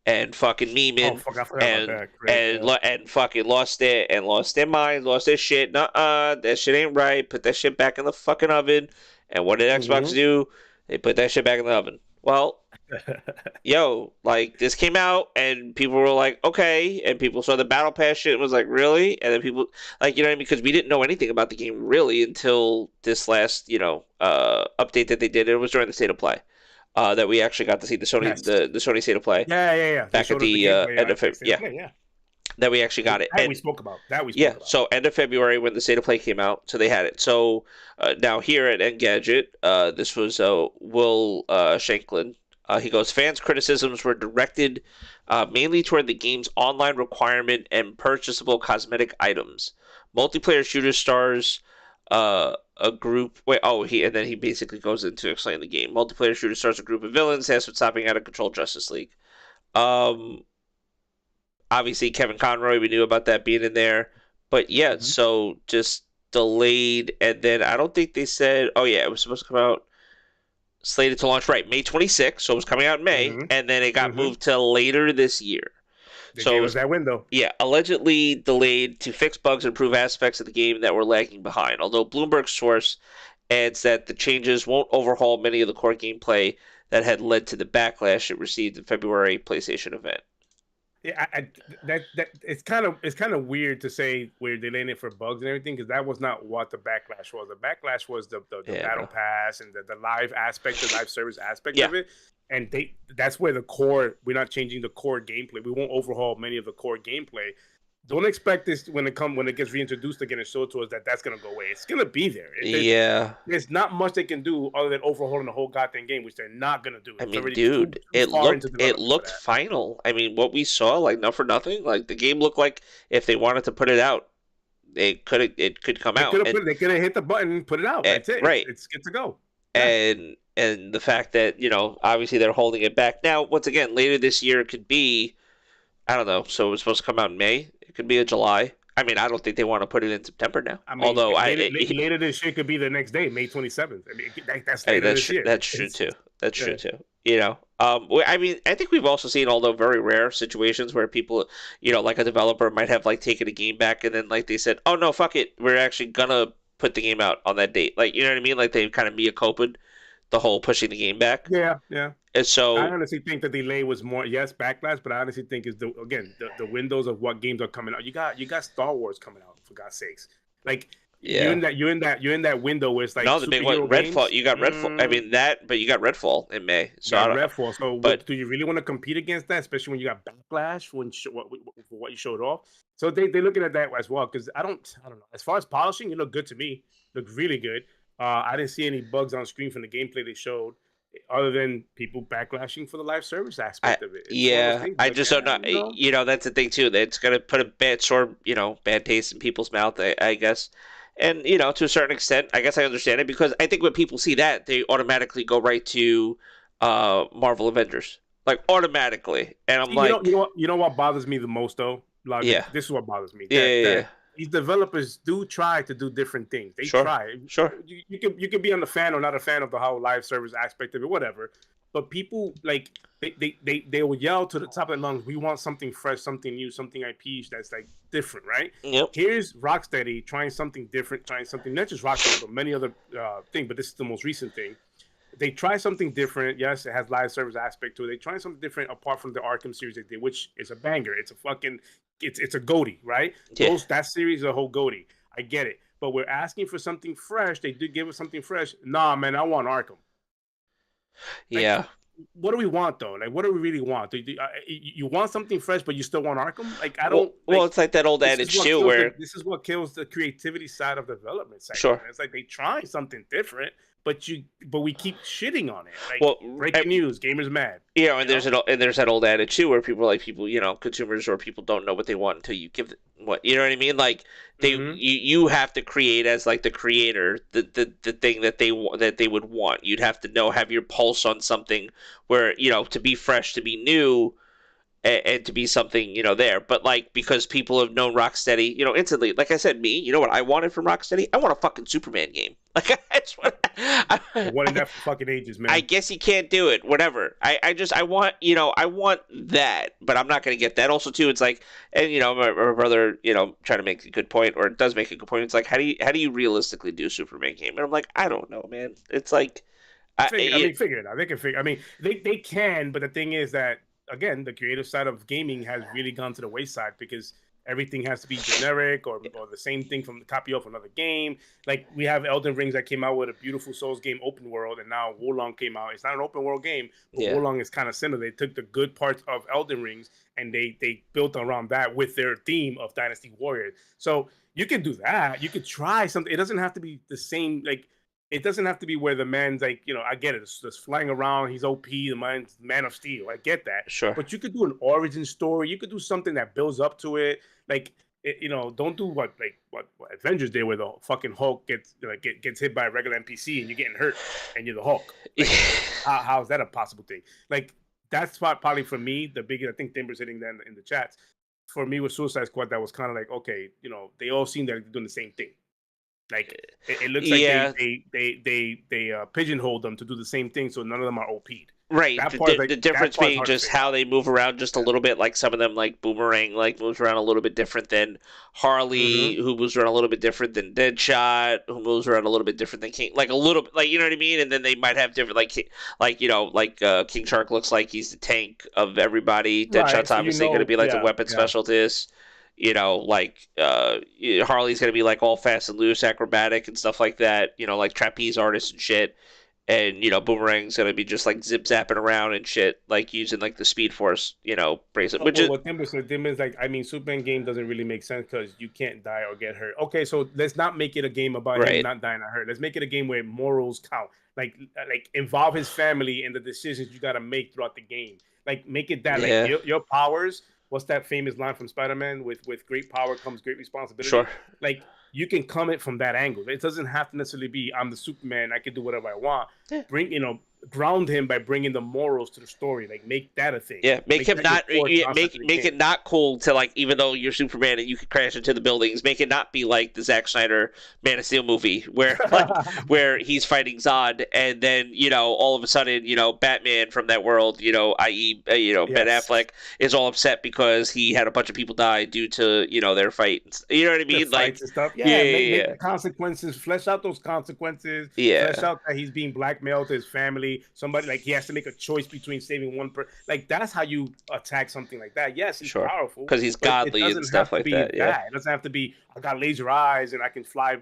and fucking memeing and fucking lost their minds, lost their shit. That shit ain't right. Put that shit back in the fucking oven. And what did Xbox do? They put that shit back in the oven. Well, like this came out and people were like, okay, and people saw the Battle Pass shit and was like, really? And then people like, you know what I mean? Because we didn't know anything about the game really until this last, update that they did. It was during the State of Play. That we actually got to see the Sony the Sony State of Play. Yeah. Back at the end of February. Yeah. That we actually got it. That we spoke about. So end of February when the State of Play came out, so they had it. So now here at Engadget, this was Will Shanklin. He goes, fans' criticisms were directed mainly toward the game's online requirement and purchasable cosmetic items. Multiplayer shooter stars a group. Wait, oh, and then he basically goes into explaining the game. Multiplayer shooter starts a group of villains, has with stopping out of control Justice League. Um, Obviously Kevin Conroy, we knew about that being in there, but yeah, Mhm. so just delayed, and then I don't think they said. Oh yeah, it was supposed to come out slated to launch right May 26th, so it was coming out in May, Mhm. and then it got Mhm. moved to later this year. They So it gave us was, that window. yeah, allegedly delayed to fix bugs and improve aspects of the game that were lagging behind. Although Bloomberg's source adds that the changes won't overhaul many of the core gameplay that had led to the backlash it received in February PlayStation event. Yeah, that it's kind of weird to say we're delaying it for bugs and everything because that was not what the backlash was. The backlash was the Yeah, battle no. pass and the live aspect, the live service aspect Yeah, of it, and that's where the core. We're not changing the core gameplay. We won't overhaul many of the core gameplay. Don't expect this when it gets reintroduced again and showed to us that's gonna go away. It's gonna be there. yeah. There's not much they can do other than overhauling the whole goddamn game, which they're not gonna do. I It's mean, already too dude, too far into it development for looked that. final. I mean, what we saw, like, not for nothing, like the game looked like if they wanted to put it out, it could come out, They could have hit the button and put it out. That's it. right, It's good to go. Yeah. and the fact that obviously they're holding it back now. Once again, later this year it could be, I don't know. So it was supposed to come out in May. It could be a July. I mean, I don't think they want to put it in September now. I mean, Although later this year could be the next day, May 27th. I mean, that's later this year. That's true It's, too. That's yeah. true too. I mean, I think we've also seen, although very rare, situations where people, like a developer might have like taken a game back and then like they said, "Oh no, fuck it, we're actually gonna put the game out on that date." Like, you know what I mean? Like they kind of mea culpa'd the whole pushing the game back. Yeah, yeah. And I so, honestly think the delay was more backlash, but I honestly think is the windows of what games are coming out. You got Star Wars coming out for God's sakes. Like you're yeah. in that window where it's like No, the big one, superhero Redfall. games. You got Redfall. I mean that, but you got Redfall in May. You So I got don't. Redfall. So But what do you really want to compete against that, especially when you got backlash for what you showed off? So they're looking at that as well because I don't know. As far as polishing, it looked good to me. Looked really good. I didn't see any bugs on screen from the gameplay they showed, other than people backlashing for the live service I aspect of it. It's one of those yeah, things I like, just don't know. That's the thing too. That it's gonna put a bad taste in people's mouth. I guess, and to a certain extent, I guess I understand it because I think when people see that, they automatically go right to Marvel Avengers, like automatically, and I'm like, You know what bothers me the most though? yeah, This is what bothers me. yeah, yeah, yeah. That these developers do try to do different things. They Sure, try. sure, You could be on the fan or not a fan of the whole live service aspect of it, whatever. But people like they will yell to the top of their lungs, "We want something fresh, something new, something IP that's like different, right?" yep, Here's Rocksteady trying something different, trying something not just Rocksteady, but many other things. But this is the most recent thing. They try something different. Yes, it has live service aspect to it. They try something different apart from the Arkham series they did, which is a banger. It's a goatee, right? yeah, That series is a whole goatee. I get it. But we're asking for something fresh. They did give us something fresh. Nah, man, I want Arkham. Like, yeah. what do we want though? Like, what do we really want? You want something fresh, but you still want Arkham? Like, I don't Well, like. it's like that old adage too, where This is what kills the creativity side of development side. sure. It's like they try something different, but we keep shitting on it. Like Well, breaking news, gamers mad. and there's that old adage too, where consumers or people don't know what they want until you give what you know what I mean. Like you have to create as like the creator the thing that they would want. You'd have to have your pulse on something where to be fresh, to be new, and to be something there. But like because people have known Rocksteady, instantly. Like I said, you know what I wanted from Rocksteady? I want a fucking Superman game. Like that's what What in that fucking ages, man? I guess he can't do it. Whatever. I want I want that, but I'm not gonna get that. Also, too, it's like, and my brother, trying to make a good point, or it does make a good point. It's like, how do you realistically do a Superman game? And I'm like, I don't know, man. It's like, figure it out. They can figure. I mean, they can, but the thing is that again, the creative side of gaming has really gone to the wayside because everything has to be generic or the same thing from the copy of another game. Like we have Elden Rings that came out with a beautiful Souls game open world, and now Wolong came out. It's not an open world game, but Yeah. Wolong is kind of similar. They took the good parts of Elden Rings and they built around that with their theme of Dynasty Warriors. So you could do that. You could try something. It doesn't have to be the same. Like it doesn't have to be where the man's like, I get it. It's just flying around. He's OP. The man's Man of Steel. I get that. Sure. But you could do an origin story. You could do something that builds up to it. Like don't do what Avengers did, where the fucking Hulk gets hit by a regular NPC and you're getting hurt and you're the Hulk. Like, how is that a possible thing? Like, that's probably for me the biggest. I think Timber's hitting that in the chats. For me with Suicide Squad, that was kind of like, okay, they all seem that they're doing the same thing. Like, it looks like they pigeonholed them to do the same thing, so none of them are OP'd. Right. The difference being just how they move around just a little bit. Like some of them, like Boomerang, like moves around a little bit different than Harley, who moves around a little bit different than Deadshot, who moves around a little bit different than King. Like a little bit, like, you know what I mean. And then they might have different, King Shark looks like he's the tank of everybody. Deadshot's obviously going to be like the weapon specialist. Harley's going to be like all fast and loose, acrobatic and stuff like that. Like trapeze artist and shit. And, Boomerang's going to be just, like, zip-zapping around and shit, like, using, like, the Speed Force, bracelet. What Timber's like, I mean, Superman game doesn't really make sense because you can't die or get hurt. Okay, so let's not make it a game about him not dying or hurt. Let's make it a game where morals count. Like involve his family in the decisions you got to make throughout the game. Like, make it that, like, your powers... What's that famous line from Spider-Man? With great power comes great responsibility. Sure. Like, you can come it from that angle. It doesn't have to necessarily be, I'm the Superman, I can do whatever I want. Yeah. Ground him by bringing the morals to the story. Like, make that a thing. Yeah, make him not make it not cool to, like, even though you're Superman and you can crash into the buildings, make it not be like the Zack Snyder Man of Steel movie where where he's fighting Zod and then all of a sudden Batman from that world i.e. Ben Affleck is all upset because he had a bunch of people die due to their fight. You know what I mean? Like stuff. Make the consequences. Flesh out those consequences. Yeah. Flesh out that he's being blackmailed to his family. Somebody, like, he has to make a choice between saving one person. Like, that's how you attack something like that. Yes, he's powerful because he's godly and stuff like that. Yeah, it doesn't have to be, I got laser eyes and I can fly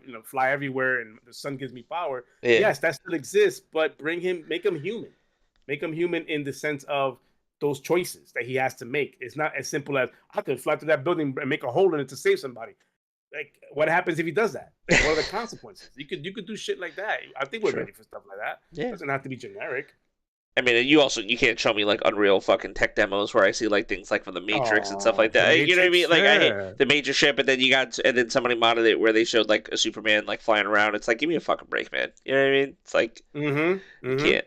everywhere and the sun gives me power. Yeah. Yes, that still exists, but make him human. Make him human in the sense of those choices that he has to make. It's not as simple as, I could fly through that building and make a hole in it to save somebody. Like, what happens if he does that? What are the consequences? You could do shit like that. I think we're ready for stuff like that. Yeah. It doesn't have to be generic. I mean, you can't show me like Unreal fucking tech demos where I see like things like from the Matrix and stuff like that. You know what I mean? Like, I hate the major shit, but then then somebody modded it where they showed like a Superman like flying around. It's like, give me a fucking break, man. You know what I mean? It's like, you can't.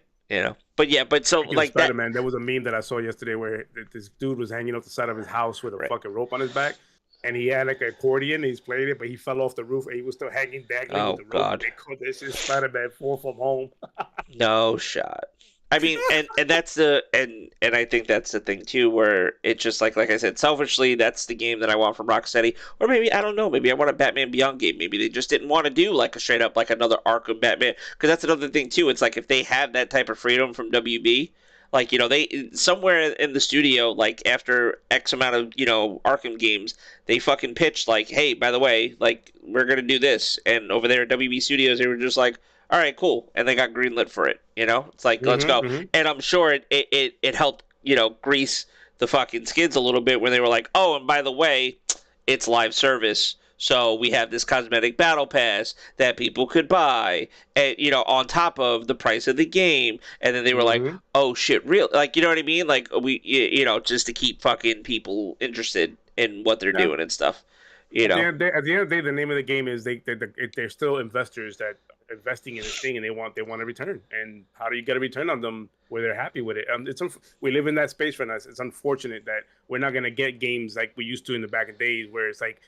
But so like Spider-Man, there was a meme that I saw yesterday where this dude was hanging off the side of his house with a fucking rope on his back. And he had like an accordion, and he's playing it, but he fell off the roof, and he was still hanging dangling with the rope. God! They called this shit Spider-Man 4 from home. No shot. I mean, and that's and I think that's the thing too, where it's just like I said, selfishly, that's the game that I want from Rocksteady, or maybe I don't know, maybe I want a Batman Beyond game. Maybe they just didn't want to do like a straight up like another Arkham Batman, because that's another thing too. It's like if they have that type of freedom from WB. Like, they somewhere in the studio, like after X amount of, Arkham games, they fucking pitched like, hey, by the way, like, we're going to do this. And over there at WB Studios, they were just like, all right, cool. And they got greenlit for it. It's like, let's go. And I'm sure it helped, grease the fucking skids a little bit when they were like, oh, and by the way, it's live service. So we have this cosmetic battle pass that people could buy, and on top of the price of the game. And then they were like, "Oh shit, real?" Like, you know what I mean? Like, we, just to keep fucking people interested in what they're doing and stuff. At the end of the day, the name of the game is they're still investors that are investing in this thing, and they want a return. And how do you get a return on them where they're happy with it? We live in that space right now. It's unfortunate that we're not gonna get games like we used to in the back in days, where it's like.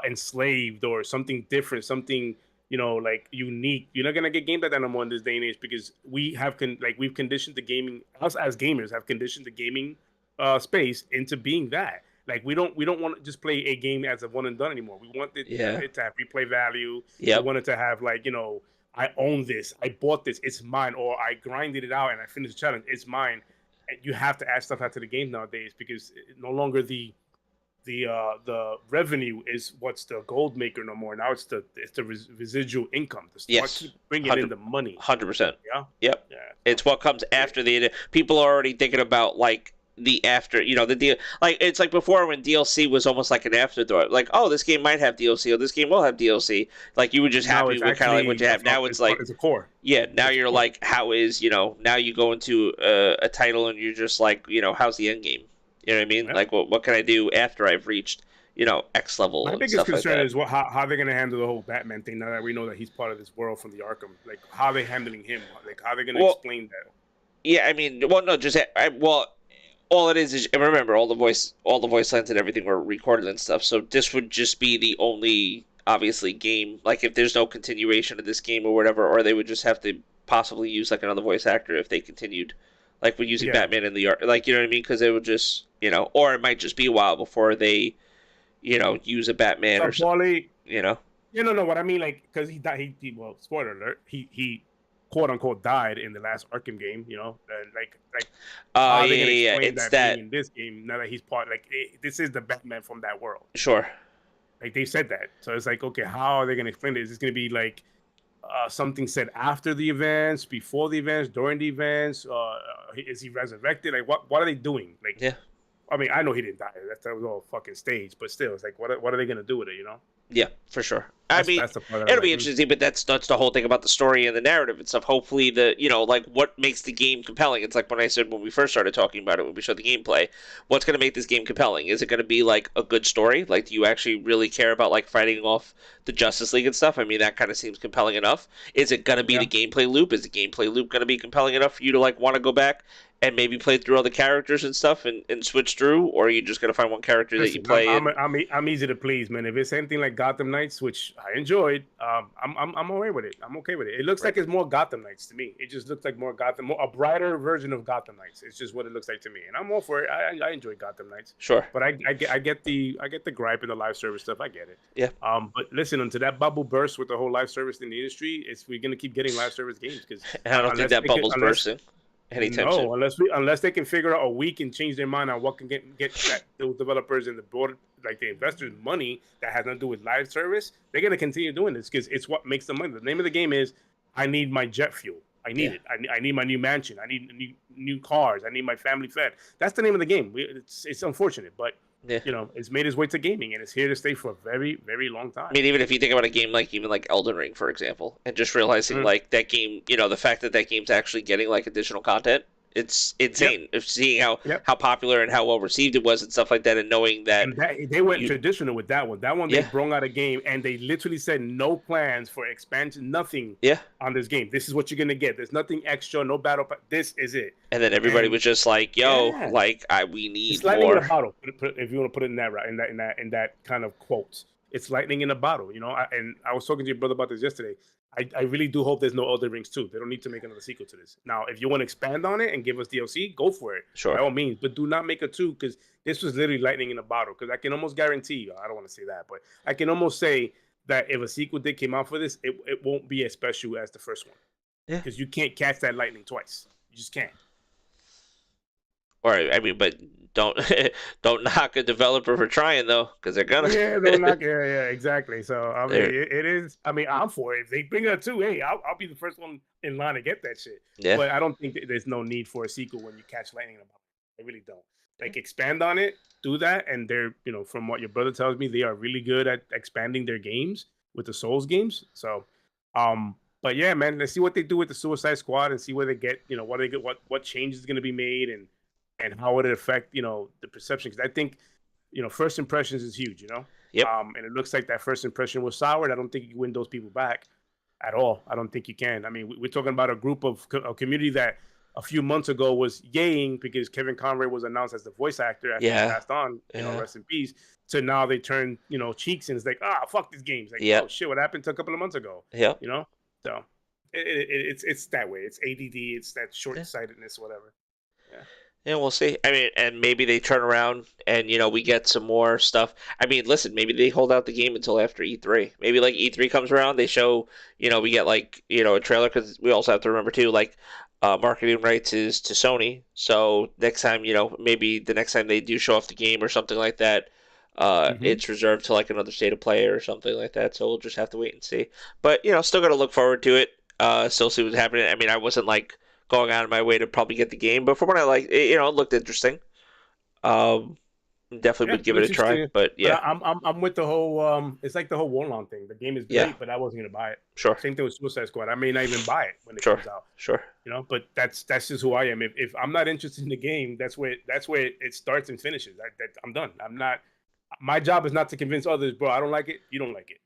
Enslaved or something different, something like unique. You're not gonna get games like that no more in this day and age because we have we've conditioned the gaming. Us as gamers have conditioned the gaming space into being that. Like we don't want to just play a game as a one and done anymore. We want it to have replay value. We want it to have I own this, I bought this, it's mine, or I grinded it out and I finished the challenge, it's mine. And you have to add stuff out to the game nowadays because no longer the revenue is what's the gold maker no more. Now it's the residual income. Keep bringing in the money. 100%. Yeah. Yep. Yeah. It's what comes after the. People are already thinking about like the after. The deal. Like it's like before when DLC was almost like an afterthought. Like, oh, this game might have DLC, or this game will have DLC. Like you were just happy with kind of like what you have. Now it's like it's a core. Yeah. Now you're like, how is now you go into a title and you're just like how's the end game? You know what I mean? Yeah. Like, what can I do after I've reached, X level My and biggest stuff like concern that. is how they're gonna handle the whole Batman thing now that we know that he's part of this world from the Arkham. Like, how are they handling him? Like, how are they gonna Well, explain that? yeah, I mean, well, no, just well, all it is and remember all the voice lines and everything were recorded and stuff. So this would just be the only obviously game. Like if there's no continuation of this game or whatever, or they would just have to possibly use like another voice actor if they continued, like with using Yeah. Batman in the art, like you know what I mean? Because it would just or it might just be a while before they use a Batman So or Paulie, you know. no. What I mean, like, because he died. Well, spoiler alert. He quote unquote died in the last Arkham game. And like how are Yeah, they gonna yeah, yeah. explain It's that being that in this game now that he's part? Like, this is the Batman from that world. sure. Like they said that, so it's like, okay, how are they gonna explain it? Is this gonna be like something said after the events, before the events, during the events? Is he resurrected? Like, what are they doing? Like, Yeah. I mean, I know he didn't die. That was all fucking stage, but still, it's like, what are they gonna do with it? Yeah, for sure. I mean, That's the part that I'm it'll be like, interesting, but that's the whole thing about the story and the narrative and stuff. Hopefully, like what makes the game compelling. It's like when I said when we first started talking about it, when we showed the gameplay, what's going to make this game compelling? Is it going to be like a good story? Like, do you actually really care about like fighting off the Justice League and stuff? I mean, that kind of seems compelling enough. Is it going to be yeah. the gameplay loop? Is the gameplay loop going to be compelling enough for you to like want to go back and maybe play through all the characters and stuff and switch through, or are you just going to find one character that you Listen, play? I'm easy to please, man. If it's anything like Gotham Knights, which I enjoyed, I'm okay with it. I'm okay with it. It looks Right. like it's more Gotham Knights to me. It just looks like more a brighter version of Gotham Knights. It's just what it looks like to me, and I'm all for it. I enjoy Gotham Knights, Sure. but I get the gripe and the live service stuff. I get it. Yeah. But listen, until that bubble bursts with the whole live service in the industry, we're gonna keep getting live service games because I don't think that bubble's bursting anytime soon. no, unless they can figure out a week and change their mind on what can get that, those developers and the board, like the investors, money that has nothing to do with live service, they're gonna continue doing this because it's what makes the money. The name of the game is I need my jet fuel. I need it. I need my new mansion. I need new cars. I need my family fed. That's the name of the game. It's unfortunate, but Yeah. It's made its way to gaming and it's here to stay for a very, very long time. I mean, even if you think about a game like even like Elden Ring, for example, and just realizing like that game, the fact that game's actually getting like additional content, it's insane. Yep. Seeing how popular and how well received it was and stuff like that, and knowing that, and they went traditional with that one. That one they Yeah. brought out a game and they literally said no plans for expansion, nothing yeah, on this game. This is what you're gonna get. There's nothing extra, no battle. This is it. and then everybody And- was just like, "Yo, Yeah. like we need It's lightning in more." a bottle. If you want to put it in that in that kind of quote, it's lightning in a bottle. And I was talking to your brother about this yesterday. I really do hope there's no Elden Rings 2. They don't need to make another sequel to this. Now, if you want to expand on it and give us DLC, go for it. Sure. By all means, but do not make a 2 because this was literally lightning in a bottle. Because I can almost guarantee you, I don't want to say that, but I can almost say that if a sequel did came out for this, it won't be as special as the first one. Yeah. Because you can't catch that lightning twice. You just can't. Or I mean, but don't don't knock a developer for trying though, because they're gonna. Yeah, they're not. Yeah, exactly. So I mean, There. it is. I mean, I'm for it. If they bring it too, hey, I'll be the first one in line to get that shit. Yeah. But I don't think that there's no need for a sequel when you catch lightning in a bottle. I really don't. Like expand on it, do that, and they're from what your brother tells me, they are really good at expanding their games with the Souls games. So, but yeah, man, let's see what they do with the Suicide Squad and see where they get. What they get, what changes is going to be made and how would it affect the perception, because I think first impressions is huge. Yep. And it looks like that first impression was soured. I don't think you can win those people back at all. I don't think you can. I mean, we're talking about a group of a community that a few months ago was yaying because Kevin Conroy was announced as the voice actor after he passed on, rest in peace. So now they turn cheeks and it's like, fuck these games. Like, oh shit, what happened to a couple of months ago? Yeah. So it's that way. It's ADD. It's that short-sightedness, whatever. Yeah. Yeah, we'll see. I mean, and maybe they turn around and we get some more stuff. I mean, listen, maybe they hold out the game until after E3. Maybe like E3 comes around, they show, we get like a trailer, because we also have to remember too, like marketing rights is to Sony. So next time, maybe the next time they do show off the game or something like that, it's reserved to like another state of play or something like that. So we'll just have to wait and see. But still got to look forward to it. Still see what's happening. I mean, I wasn't like going out of my way to probably get the game, but from what I like, it looked interesting. Definitely would give it a try, but yeah, but I'm with the whole. It's like the whole Warlong thing. The game is great, but I wasn't gonna buy it. Sure. Same thing with Suicide Squad. I may not even buy it when it comes out. Sure. But that's just who I am. If I'm not interested in the game, that's where it starts and finishes. I'm done. I'm not. My job is not to convince others, bro. I don't like it. You don't like it.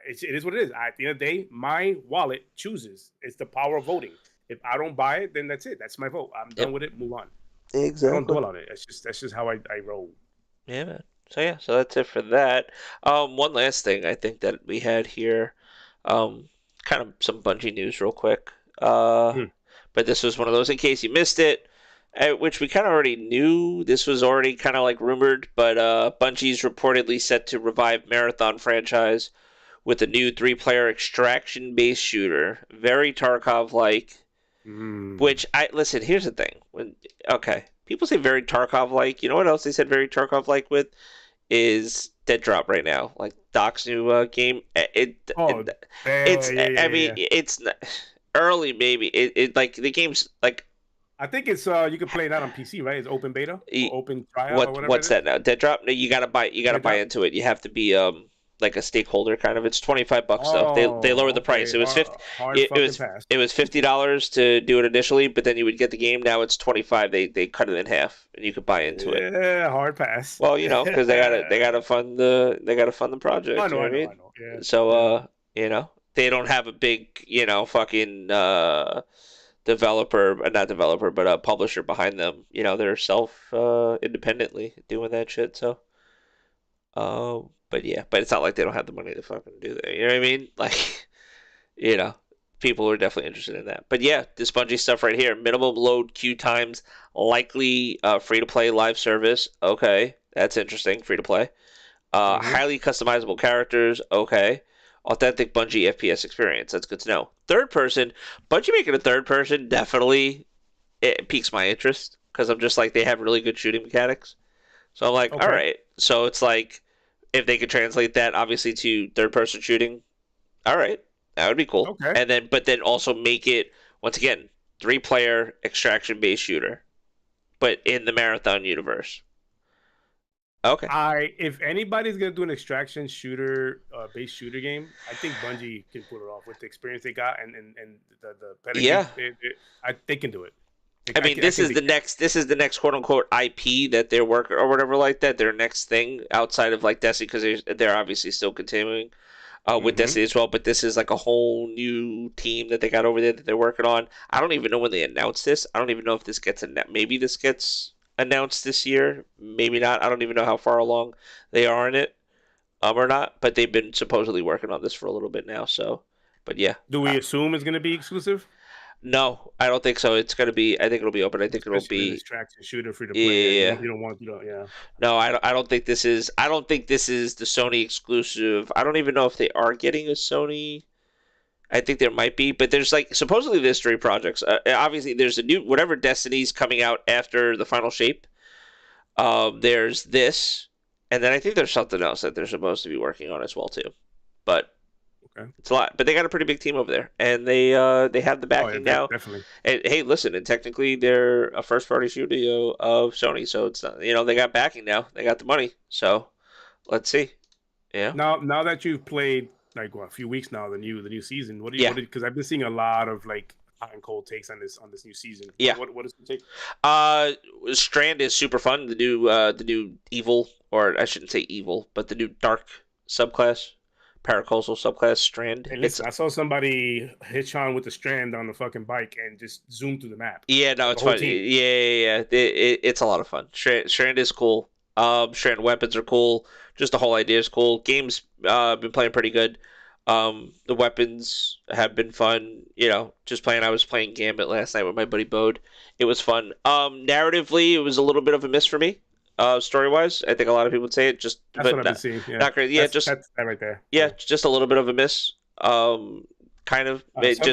It is what it is. At the end of the day, my wallet chooses. It's the power of voting. If I don't buy it, then that's it. That's my vote. I'm done with it. Move on. I don't Exactly. dwell on it. That's just how I roll. Yeah, man. So that's it for that. One last thing I think that we had here, kind of some Bungie news real quick. Hmm. But this was one of those in case you missed it, which we kind of already knew. This was already kind of like rumored, but Bungie's reportedly set to revive Marathon franchise with a new three-player extraction-based shooter, very Tarkov-like. Which I listen. Here's the thing. Okay, people say very Tarkov-like. You know what else they said very Tarkov-like with is Dead Drop right now, like Doc's new game. Oh, It's. yeah. I mean, it's early maybe. It like the game's like. I think it's you can play that on PC, right? It's open beta or open trial or whatever. What's that now? Dead Drop? No, you gotta buy. You gotta buy into it. You have to be like a stakeholder kind of. It's $25 though. They lowered the price. It was 50. It was $50 to do it initially, but then you would get the game. Now it's 25. They cut it in half, and you could buy into it. Yeah, hard pass. Well, because they gotta fund the project. I know. I mean? Yeah. So they don't have a big fucking developer, not developer, but a publisher behind them. They're independently doing that shit. So, but it's not like they don't have the money to fucking do that. You know what I mean? Like, people are definitely interested in that. But yeah, this Bungie stuff right here: minimum load queue times, likely free to play live service. Okay, that's interesting. Free to play. Highly customizable characters. Okay. Authentic Bungie FPS experience. That's good to know. Third person, Bungie making a third person definitely it piques my interest because I'm just like they have really good shooting mechanics. So I'm like, all right. So it's like if they could translate that obviously to third person shooting, all right, that would be cool. Okay. But then also make it once again 3-player extraction based shooter, but in the Marathon universe. Okay. If anybody's gonna do an extraction shooter based shooter game, I think Bungie can pull it off with the experience they got and the pedigree. Yeah. They can do it. This is the next quote unquote IP that they're working or whatever like that. Their next thing outside of like Destiny because they're obviously still continuing with Destiny as well. But this is like a whole new team that they got over there that they're working on. I don't even know when they announced this. I don't even know if this gets maybe this gets announced this year, maybe not. I don't even know how far along they are in it, or not. But they've been supposedly working on this for a little bit now. So, but yeah. Do we assume it's going to be exclusive? No, I don't think so. It's going to be. I think it'll be open. I think it'll be extraction shooter free to play. Yeah. You don't want. Yeah. No, I don't think this is. I don't think this is the Sony exclusive. I don't even know if they are getting a Sony. I think there might be, but there's like supposedly there's 3 projects. Obviously, there's a new whatever Destiny's coming out after the final shape. There's this, and then I think there's something else that they're supposed to be working on as well too. But it's a lot. But they got a pretty big team over there, and they have the backing now. Definitely. And hey, listen, and technically they're a first party studio of Sony, so it's not, they got backing now. They got the money. So let's see. Yeah. Now that you've played like a few weeks now, the new season. What do you? Because I've been seeing a lot of like hot and cold takes on this new season. Yeah. What is the take? Strand is super fun. The new evil, or I shouldn't say evil, but the new dark subclass, paracausal subclass Strand. Hey, listen, I saw somebody hitch on with the Strand on the fucking bike and just zoom through the map. Yeah, no, it's fun. Yeah. It's a lot of fun. Strand is cool. Strand weapons are cool. Just the whole idea is cool. Game's been playing pretty good. The weapons have been fun. Just playing. I was playing Gambit last night with my buddy Bode. It was fun. Narratively, it was a little bit of a miss for me. Story wise, I think a lot of people would say it. That's what I've been seeing. Yeah. Not great. Yeah, that's that right there. Yeah, just a little bit of a miss. Kind of.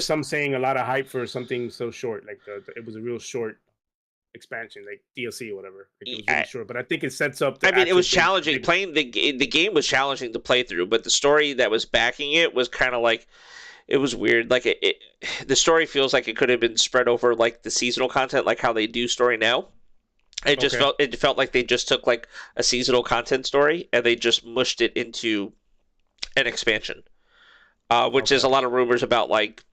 Some saying a lot of hype for something so short. Like it was a real short expansion, like DLC or whatever. Like it was really short, but I think it sets up. It was challenging. Playing the game was challenging to play through, but the story that was backing it was kind of like it was weird. Like the story feels like it could have been spread over like the seasonal content, like how they do story now. It felt like they just took like a seasonal content story and they just mushed it into an expansion, which is a lot of rumors about like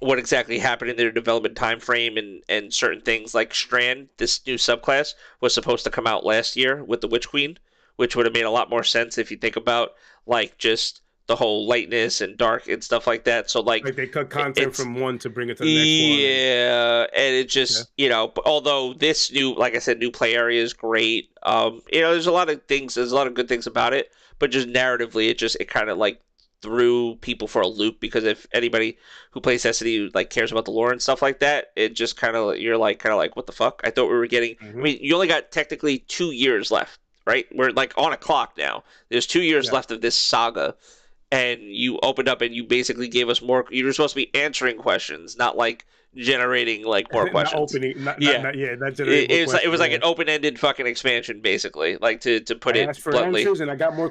what exactly happened in their development time frame and certain things like Strand, this new subclass, was supposed to come out last year with the Witch Queen which would have made a lot more sense if you think about like just the whole lightness and dark and stuff like that. So like Like they cut content from one to bring it to the next one. Yeah, and it just although this new, like I said, new play area is great. There's a lot of things, there's a lot of good things about it, but just narratively, it kind of like threw people for a loop because if anybody who plays Destiny like cares about the lore and stuff like that, it just kind of you're like what the fuck? I thought we were getting. I mean, you only got technically 2 years left, right? We're like on a clock now. There's 2 years left of this saga. And you opened up and you basically gave us more. You were supposed to be answering questions, not like generating like more questions. Not generating. It was like an open-ended fucking expansion, basically. Like to put it bluntly. Answers and I got more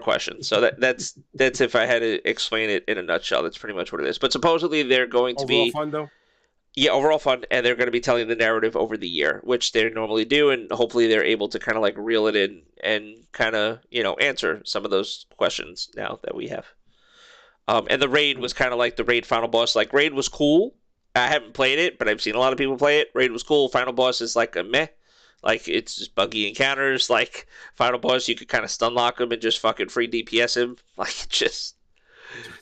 questions. So that's if I had to explain it in a nutshell, that's pretty much what it is. But supposedly they're going to be fun though. Yeah, overall fun, and they're going to be telling the narrative over the year, which they normally do, and hopefully they're able to kind of like reel it in and kind of answer some of those questions now that we have. And the raid was kind of like the raid final boss. Like raid was cool. I haven't played it, but I've seen a lot of people play it. Raid was cool. Final boss is like a meh. Like it's just buggy encounters. Like final boss, you could kind of stun lock him and just fucking free DPS him. Like just.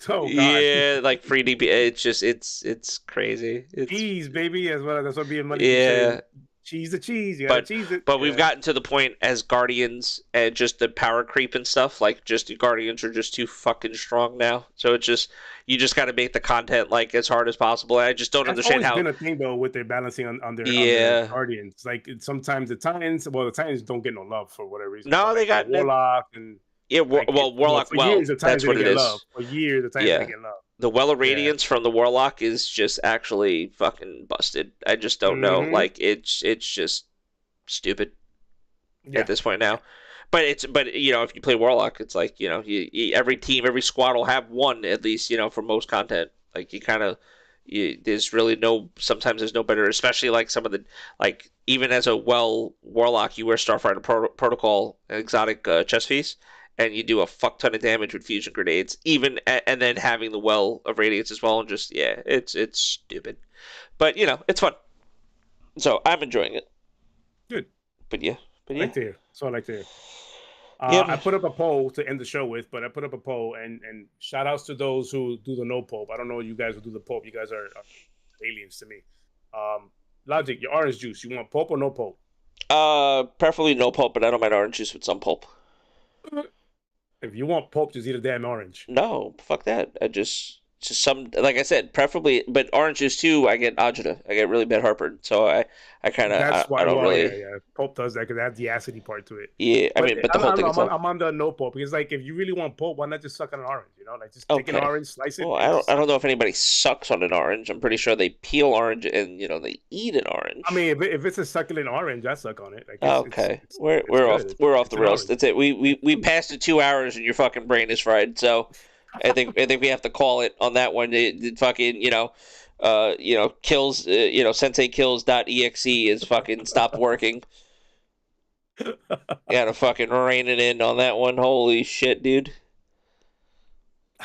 Oh God. Yeah, like free DP. It's just it's crazy. Cheese, baby, as well. That's what being money. Yeah, cheese the cheese. You gotta cheese it. But we've gotten to the point as Guardians and just the power creep and stuff. Like just the Guardians are just too fucking strong now. So it's just you just got to make the content like as hard as possible. I just don't understand how. It's been a thing though with their balancing on their Guardians. Like sometimes the Titans don't get no love for whatever reason. No, they got Warlock and. Yeah, Warlock. That's what it is. For years, the Titans get love. The Well of Radiance from the Warlock is just actually fucking busted. I just don't know. Like it's just stupid at this point now. But if you play Warlock, it's like every team, every squad will have one at least. For most content, like you kind of. There's really sometimes there's no better, especially like some of the, like even as a Warlock, you wear Starfighter Protocol exotic chest piece. And you do a fuck ton of damage with fusion grenades, and then having the Well of Radiance as well, and just it's stupid, but it's fun. So I'm enjoying it. Good. But yeah. Like to hear. So I like to hear. I put up a poll to end the show with, but I put up a poll and shout outs to those who do the no pope. I don't know you guys who do the pope. You guys are aliens to me. Logic, your orange juice. You want pulp or no pulp? Preferably no pulp, but I don't mind orange juice with some pulp. If you want pulp, just eat a damn orange. No, fuck that. Just some, like I said, preferably, but orange juice too. I get agita. I get really bad heartburn, so I kind of I don't really. Yeah. Pulp does that because it has the acidity part to it. Yeah, but the whole thing itself. I'm on the no pulp because like if you really want pulp, why not just suck on an orange? Like just take an orange, slice it. Well, I don't know if anybody sucks on an orange. I'm pretty sure they peel orange and they eat an orange. I mean, if it's a succulent orange, I suck on it. Like we're off the rails. That's it. We passed the 2 hours and your fucking brain is fried. So. I think we have to call it on that one. It fucking kills Sensei Kills.exe is fucking stopped working. Gotta fucking rein it in on that one. Holy shit, dude.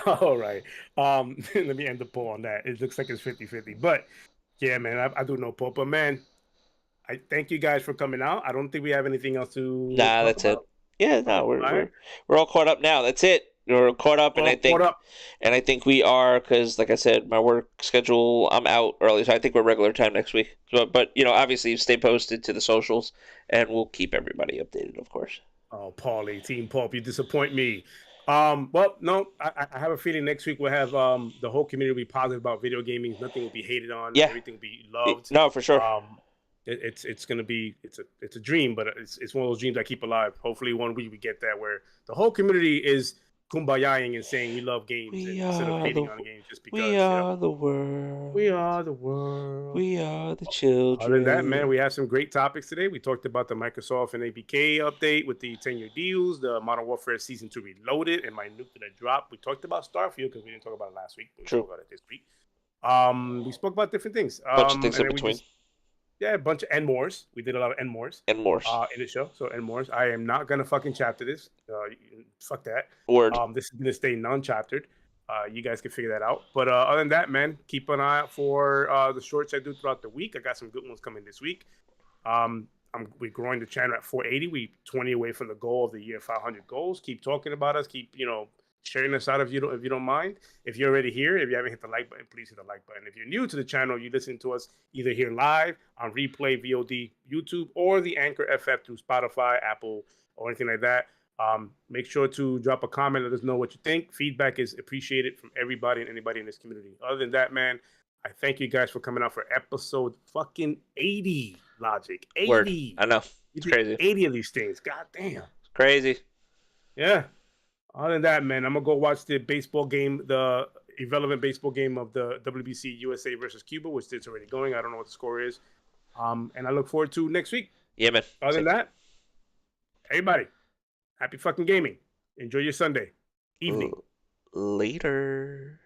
All right. Let me end the poll on that. It looks like it's 50-50. But yeah, man, I do know poll. But man, I thank you guys for coming out. I don't think we have anything else to that's about. It. Yeah, no, we're all caught up now. That's it. We're caught up, and I think we are because, like I said, my work schedule. I'm out early, so I think we're regular time next week. So, but obviously, stay posted to the socials, and we'll keep everybody updated, of course. Oh, Paulie, Team Pulp, you disappoint me. Well, no, I have a feeling next week we'll have the whole community will be positive about video gaming. Nothing will be hated on. Yeah, everything will be loved. No, for sure. It's gonna be it's a dream, but it's one of those dreams I keep alive. Hopefully, one week we get that where the whole community is kumbayaing and saying we love games instead of hating on games just because we are the world. We are the world. We are the children. Other than that, man, we have some great topics today. We talked about the Microsoft and ABK update with the 10-year deals, the Modern Warfare Season 2 Reloaded, and my nuke that dropped. We talked about Starfield because we didn't talk about it last week. We talked about it this week. We spoke about different things. Bunch of things in between. A bunch of N-Mores. We did a lot of N-Mores. N-Mores. In the show. So N-Mores. I am not going to fucking chapter this. Fuck that. Word. This is going to stay non-chaptered. You guys can figure that out. But other than that, man, keep an eye out for the shorts I do throughout the week. I got some good ones coming this week. I'm We're growing the channel at 480. We 20 away from the goal of the year 500 goals. Keep talking about us. Keep sharing us out if you don't mind. If you're already here, if you haven't hit the like button, please hit the like button. If you're new to the channel, you listen to us either here live on replay, VOD, YouTube, or the Anchor FF through Spotify, Apple, or anything like that. Make sure to drop a comment. Let us know what you think. Feedback is appreciated from everybody and anybody in this community. Other than that, man, I thank you guys for coming out for episode fucking 80. Logic 80. Word. I know. It's crazy. 80 of these things. God damn. It's crazy. Yeah. Other than that, man, I'm gonna go watch the baseball game, the irrelevant baseball game of the WBC USA versus Cuba, which is already going. I don't know what the score is. And I look forward to next week. Yeah, man. Other than that, everybody, happy fucking gaming. Enjoy your Sunday evening. Later.